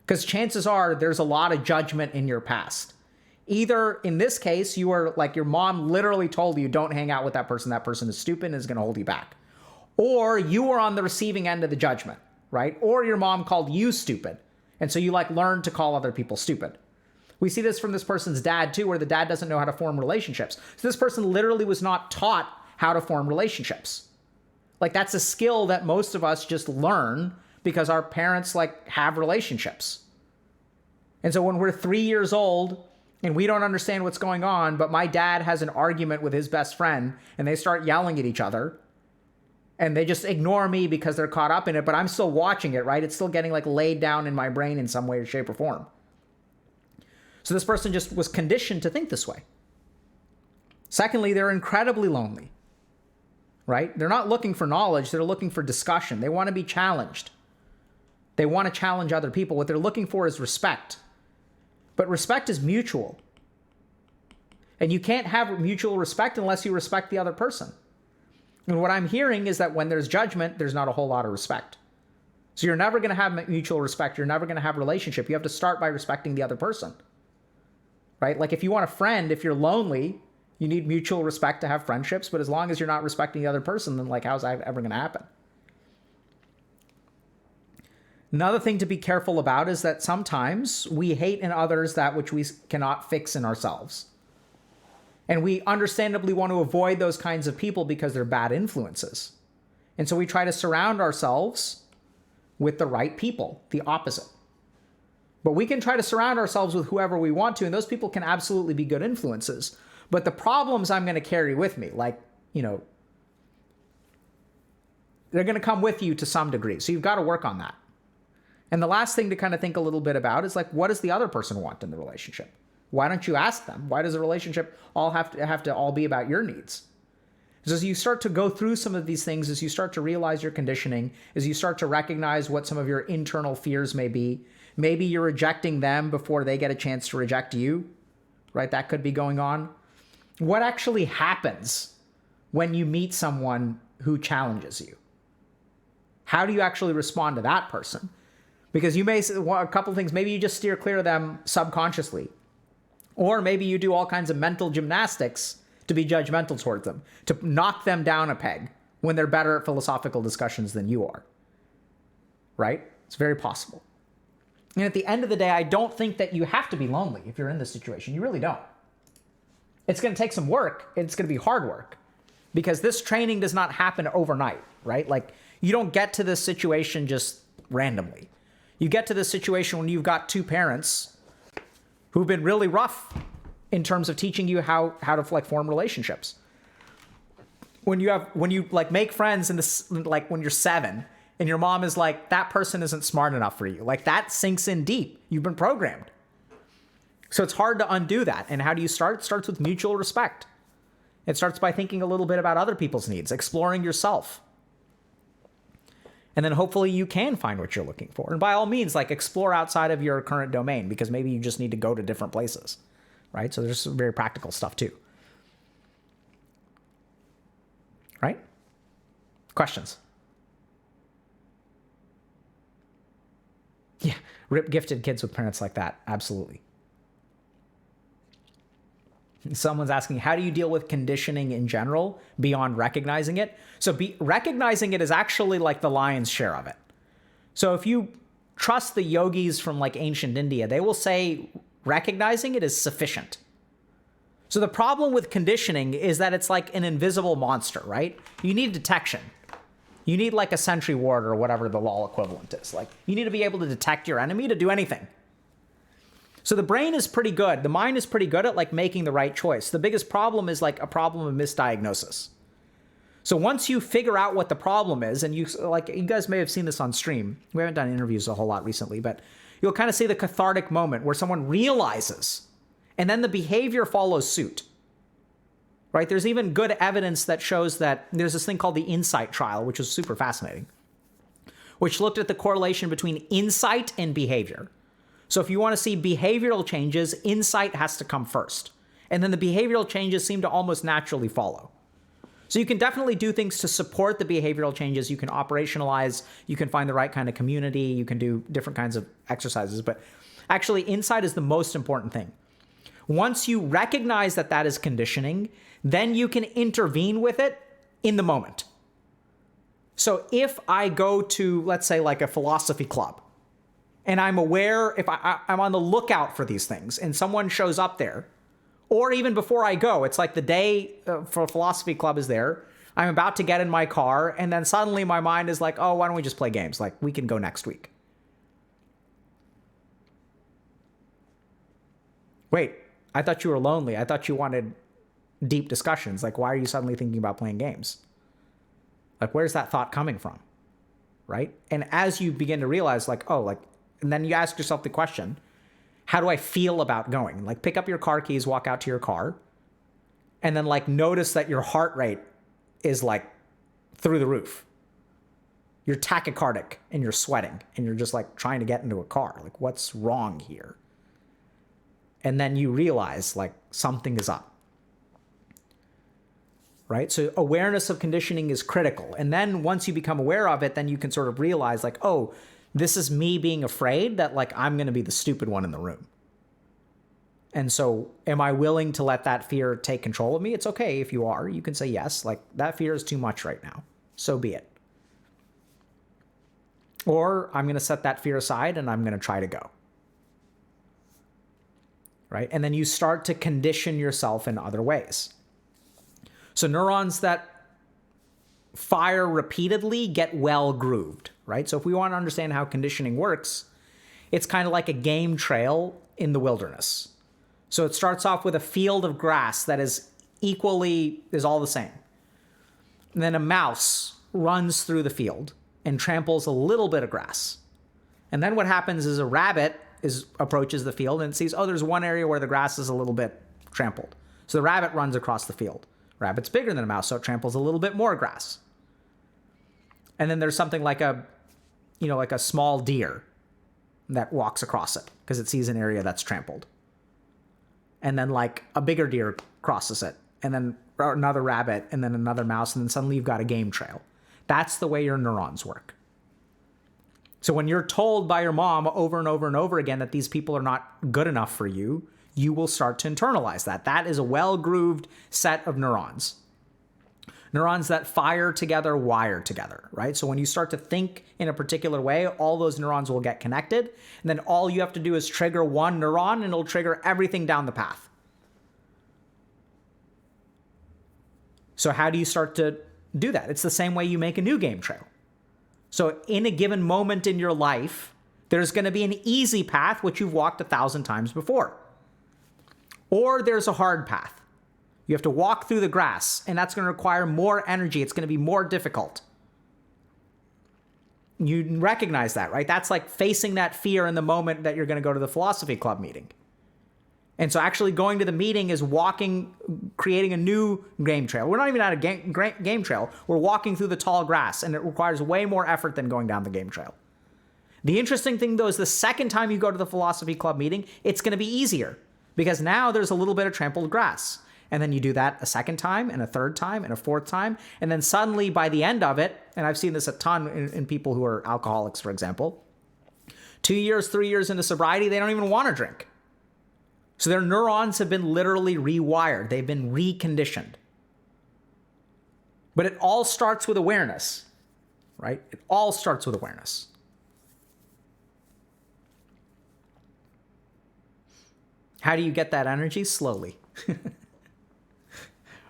Because chances are there's a lot of judgment in your past. Either in this case, you are like your mom literally told you, don't hang out with that person is stupid and is going to hold you back. Or you were on the receiving end of the judgment, right? Or your mom called you stupid. And so you like learned to call other people stupid. We see this from this person's dad too, where the dad doesn't know how to form relationships. So this person literally was not taught how to form relationships. Like that's a skill that most of us just learn because our parents like have relationships. And so when we're 3 years old and we don't understand what's going on, but my dad has an argument with his best friend and they start yelling at each other and they just ignore me because they're caught up in it, but I'm still watching it, right? It's still getting like laid down in my brain in some way or shape or form. So this person just was conditioned to think this way. Secondly, they're incredibly lonely, right? They're not looking for knowledge. They're looking for discussion. They want to be challenged. They want to challenge other people. What they're looking for is respect. But respect is mutual. And you can't have mutual respect unless you respect the other person. And what I'm hearing is that when there's judgment, there's not a whole lot of respect. So you're never going to have mutual respect. You're never going to have relationship. You have to start by respecting the other person. Right? Like if you want a friend, if you're lonely, you need mutual respect to have friendships. But as long as you're not respecting the other person, then like how's that ever going to happen? Another thing to be careful about is that sometimes we hate in others that which we cannot fix in ourselves. And we understandably want to avoid those kinds of people because they're bad influences. And so we try to surround ourselves with the right people, the opposite. But we can try to surround ourselves with whoever we want to, and those people can absolutely be good influences. But the problems I'm going to carry with me, like, you know, they're going to come with you to some degree. So you've got to work on that. And the last thing to kind of think a little bit about is like, what does the other person want in the relationship? Why don't you ask them? Why does a relationship all have to all be about your needs? So as you start to go through some of these things, as you start to realize your conditioning, as you start to recognize what some of your internal fears may be, maybe you're rejecting them before they get a chance to reject you, right? That could be going on. What actually happens when you meet someone who challenges you? How do you actually respond to that person? Because you may say a couple of things. Maybe you just steer clear of them subconsciously. Or maybe you do all kinds of mental gymnastics to be judgmental towards them, to knock them down a peg when they're better at philosophical discussions than you are. Right? It's very possible. And at the end of the day, I don't think that you have to be lonely if you're in this situation. You really don't. It's going to take some work. It's going to be hard work because this training does not happen overnight, right? Like you don't get to this situation just randomly. You get to this situation when you've got two parents who've been really rough in terms of teaching you how to like form relationships. When you like make friends in this, like when you're 7 and your mom is like, that person isn't smart enough for you. Like that sinks in deep. You've been programmed. So it's hard to undo that. And how do you start? It starts with mutual respect. It starts by thinking a little bit about other people's needs, exploring yourself. And then hopefully you can find what you're looking for. And by all means, like explore outside of your current domain because maybe you just need to go to different places, right? So there's some very practical stuff too. Right? Questions? Yeah, rip gifted kids with parents like that. Absolutely. Someone's asking, how do you deal with conditioning in general beyond recognizing it? So recognizing it is actually like the lion's share of it. So if you trust the yogis from like ancient India, they will say recognizing it is sufficient. So the problem with conditioning is that it's like an invisible monster, right? You need detection. You need like a sentry ward or whatever the law equivalent is. Like you need to be able to detect your enemy to do anything. So the brain is pretty good. The mind is pretty good at like making the right choice. The biggest problem is like a problem of misdiagnosis. So once you figure out what the problem is, and you guys may have seen this on stream. We haven't done interviews a whole lot recently, but you'll kind of see the cathartic moment where someone realizes, and then the behavior follows suit. Right? There's even good evidence that shows that there's this thing called the insight trial, which is super fascinating, which looked at the correlation between insight and behavior. So if you want to see behavioral changes, insight has to come first. And then the behavioral changes seem to almost naturally follow. So you can definitely do things to support the behavioral changes. You can operationalize, you can find the right kind of community, you can do different kinds of exercises. But actually, insight is the most important thing. Once you recognize that that is conditioning, then you can intervene with it in the moment. So if I go to, let's say, like a philosophy club, and I'm aware, if I'm on the lookout for these things, and someone shows up there, or even before I go, it's like the day for philosophy club is there, I'm about to get in my car, and then suddenly my mind is like, oh, why don't we just play games? Like, we can go next week. Wait, I thought you were lonely. I thought you wanted deep discussions. Like, why are you suddenly thinking about playing games? Like, where's that thought coming from? Right? And as you begin to realize, like, oh, like, and then you ask yourself the question, how do I feel about going? Like, pick up your car keys, walk out to your car, and then like notice that your heart rate is like through the roof. You're tachycardic and you're sweating and you're just like trying to get into a car. Like, what's wrong here? And then you realize like something is up. Right? So awareness of conditioning is critical. And then once you become aware of it, then you can sort of realize like, oh, this is me being afraid that like I'm going to be the stupid one in the room. And so am I willing to let that fear take control of me? It's okay if you are. You can say yes, like that fear is too much right now. So be it. Or I'm going to set that fear aside and I'm going to try to go. Right? And then you start to condition yourself in other ways. So neurons that fire repeatedly get well grooved, right? So if we want to understand how conditioning works, it's kind of like a game trail in the wilderness. So it starts off with a field of grass that is all the same. And then a mouse runs through the field and tramples a little bit of grass. And then what happens is a rabbit approaches the field and sees, oh, there's one area where the grass is a little bit trampled. So the rabbit runs across the field. Rabbit's bigger than a mouse, so it tramples a little bit more grass. And then there's something like a small deer that walks across it because it sees an area that's trampled. And then like a bigger deer crosses it, and then another rabbit, and then another mouse, and then suddenly you've got a game trail. That's the way your neurons work. So when you're told by your mom over and over and over again that these people are not good enough for you, you will start to internalize that. That is a well-grooved set of neurons. Neurons that fire together, wire together, right? So when you start to think in a particular way, all those neurons will get connected. And then all you have to do is trigger one neuron and it'll trigger everything down the path. So how do you start to do that? It's the same way you make a new game trail. So in a given moment in your life, there's going to be an easy path, which you've walked 1,000 times before. Or there's a hard path. You have to walk through the grass, and that's going to require more energy. It's going to be more difficult. You recognize that, right? That's like facing that fear in the moment that you're going to go to the philosophy club meeting. And so actually going to the meeting is creating a new game trail. We're not even at a game trail. We're walking through the tall grass, and it requires way more effort than going down the game trail. The interesting thing, though, is the second time you go to the philosophy club meeting, it's going to be easier because now there's a little bit of trampled grass. And then you do that a second time and a third time and a fourth time. And then suddenly by the end of it, and I've seen this a ton in people who are alcoholics, for example, 2 years, 3 years into sobriety, they don't even want to drink. So their neurons have been literally rewired. They've been reconditioned. But it all starts with awareness, right? It all starts with awareness. How do you get that energy? Slowly.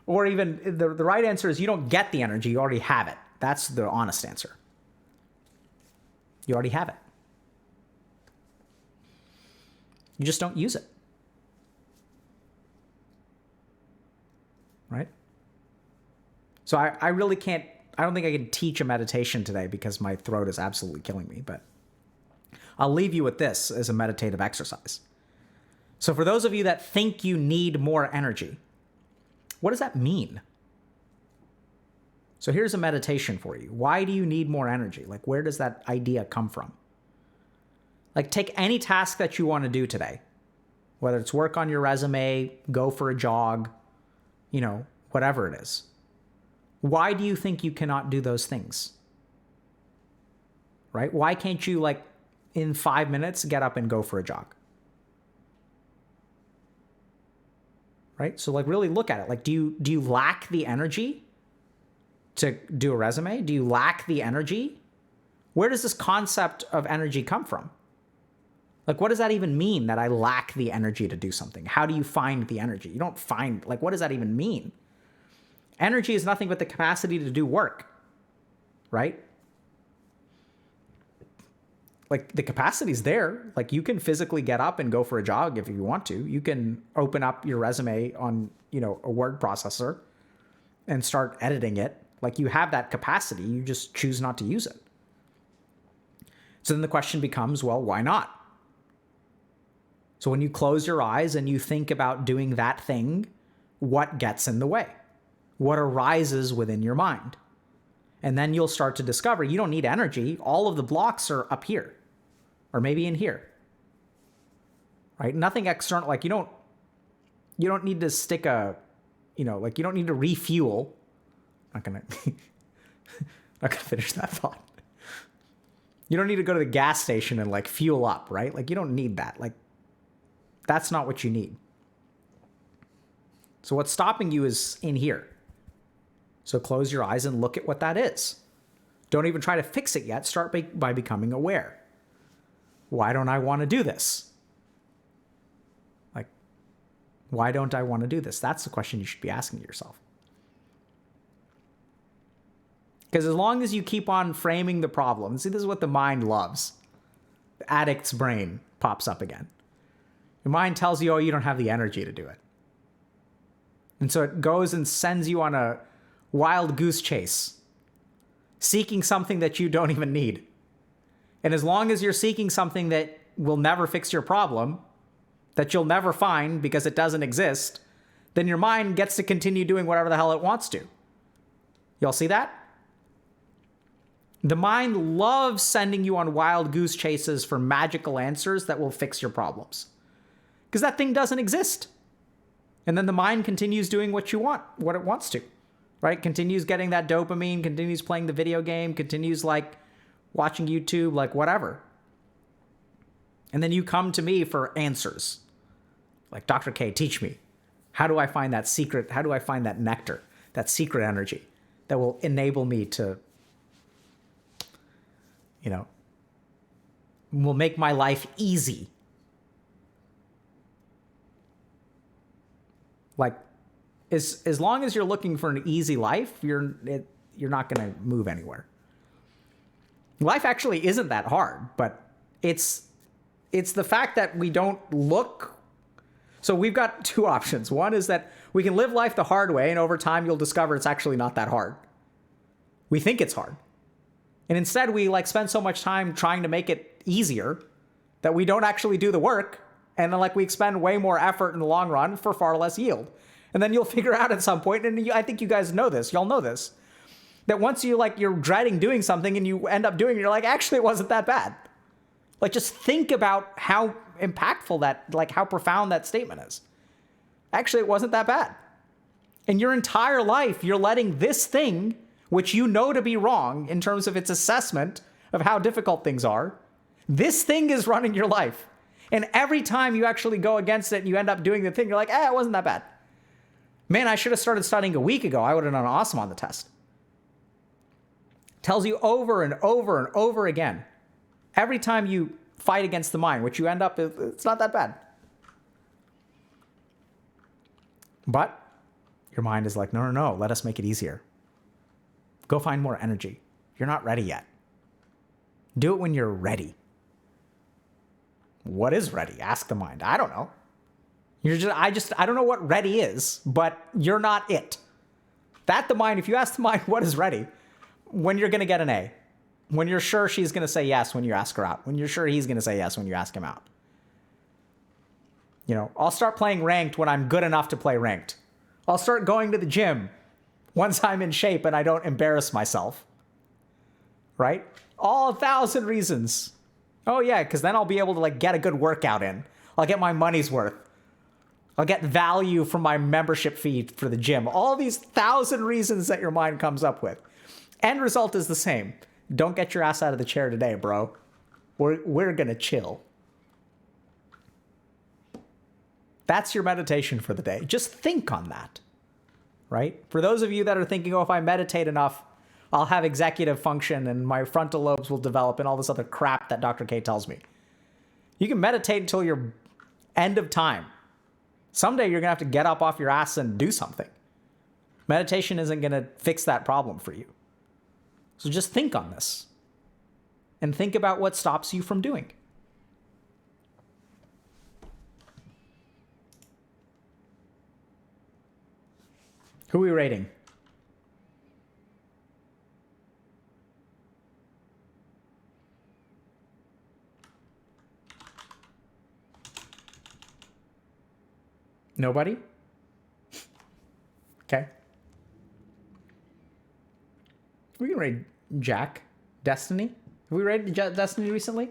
Or even the right answer is you don't get the energy, you already have it. That's the honest answer. You already have it. You just don't use it. Right? So I really can't, I don't think I can teach a meditation today because my throat is absolutely killing me, but I'll leave you with this as a meditative exercise. So for those of you that think you need more energy, what does that mean? So here's a meditation for you. Why do you need more energy? Like, where does that idea come from? Like, take any task that you want to do today, whether it's work on your resume, go for a jog, whatever it is. Why do you think you cannot do those things? Right? Why can't you, like, in 5 minutes, get up and go for a jog? Right? So, like, really look at it. Like, do you lack the energy to do a resume? Do you lack the energy? Where does this concept of energy come from? Like, what does that even mean, that I lack the energy to do something? How do you find the energy? You don't find, like, what does that even mean? Energy is nothing but the capacity to do work, right? Like, the capacity is there. Like, you can physically get up and go for a jog if you want to. You can open up your resume on, a word processor and start editing it. Like, you have that capacity. You just choose not to use it. So then the question becomes, well, why not? So when you close your eyes and you think about doing that thing, what gets in the way? What arises within your mind? And then you'll start to discover you don't need energy. All of the blocks are up here, or maybe in here, right? Nothing external. Like, you don't need to stick a, you don't need to refuel. Not gonna finish that thought. You don't need to go to the gas station and, like, fuel up, right? Like, you don't need that. Like, that's not what you need. So what's stopping you is in here. So close your eyes and look at what that is. Don't even try to fix it yet. Start by becoming aware. Why don't I want to do this? Like, why don't I want to do this? That's the question you should be asking yourself. Because as long as you keep on framing the problem, see, this is what the mind loves. The addict's brain pops up again. Your mind tells you, oh, you don't have the energy to do it. And so it goes and sends you on a wild goose chase, seeking something that you don't even need. And as long as you're seeking something that will never fix your problem, that you'll never find because it doesn't exist, then your mind gets to continue doing whatever the hell it wants to. Y'all see that? The mind loves sending you on wild goose chases for magical answers that will fix your problems. Because that thing doesn't exist. And then the mind continues doing what it wants to, right? Continues getting that dopamine, continues playing the video game, continues, like, watching YouTube, like, whatever. And then you come to me for answers. Like, Dr. K, teach me. How do I find that secret? How do I find that nectar, that secret energy that will enable me to, will make my life easy? Like, as long as you're looking for an easy life, you're not going to move anywhere. Life actually isn't that hard, but it's the fact that we don't look. So we've got two options. One is that we can live life the hard way, and over time you'll discover it's actually not that hard. We think it's hard. And instead we, like, spend so much time trying to make it easier that we don't actually do the work. And then, like, we expend way more effort in the long run for far less yield. And then you'll figure out at some point, and I think you guys know this, y'all know this, that once you're dreading doing something and you end up doing it, you're like, actually, it wasn't that bad. Like, just think about how impactful that, like, how profound that statement is. Actually, it wasn't that bad. In your entire life, you're letting this thing, which you know to be wrong in terms of its assessment of how difficult things are, this thing is running your life. And every time you actually go against it and you end up doing the thing, you're like, it wasn't that bad. Man, I should have started studying a week ago. I would have done awesome on the test. Tells you over and over and over again. Every time you fight against the mind, which you end up, it's not that bad. But your mind is like, no, let us make it easier. Go find more energy. You're not ready yet. Do it when you're ready. What is ready? Ask the mind. I don't know. I don't know what ready is, but you're not it. The mind, if you ask the mind what is ready, when you're going to get an A, when you're sure she's going to say yes when you ask her out, when you're sure he's going to say yes when you ask him out. I'll start playing ranked when I'm good enough to play ranked. I'll start going to the gym once I'm in shape and I don't embarrass myself. Right? All 1,000 reasons. Oh yeah, because then I'll be able to get a good workout in. I'll get my money's worth. I'll get value from my membership fee for the gym. All these 1,000 reasons that your mind comes up with. End result is the same. Don't get your ass out of the chair today, bro. We're gonna chill. That's your meditation for the day. Just think on that, right? For those of you that are thinking, if I meditate enough, I'll have executive function and my frontal lobes will develop and all this other crap that Dr. K tells me. You can meditate until your end of time. Someday you're gonna have to get up off your ass and do something. Meditation isn't gonna fix that problem for you. So just think on this and think about what stops you from doing. Who are we rating? Nobody? Okay. We can rate Jack. Destiny? Have we rated Destiny recently?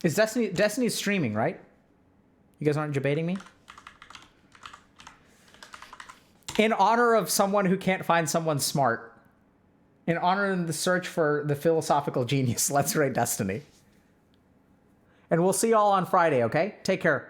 Is Destiny's streaming, right? You guys aren't debating me? In honor of someone who can't find someone smart, in honor of the search for the philosophical genius, let's rate Destiny. And we'll see y'all on Friday, okay? Take care.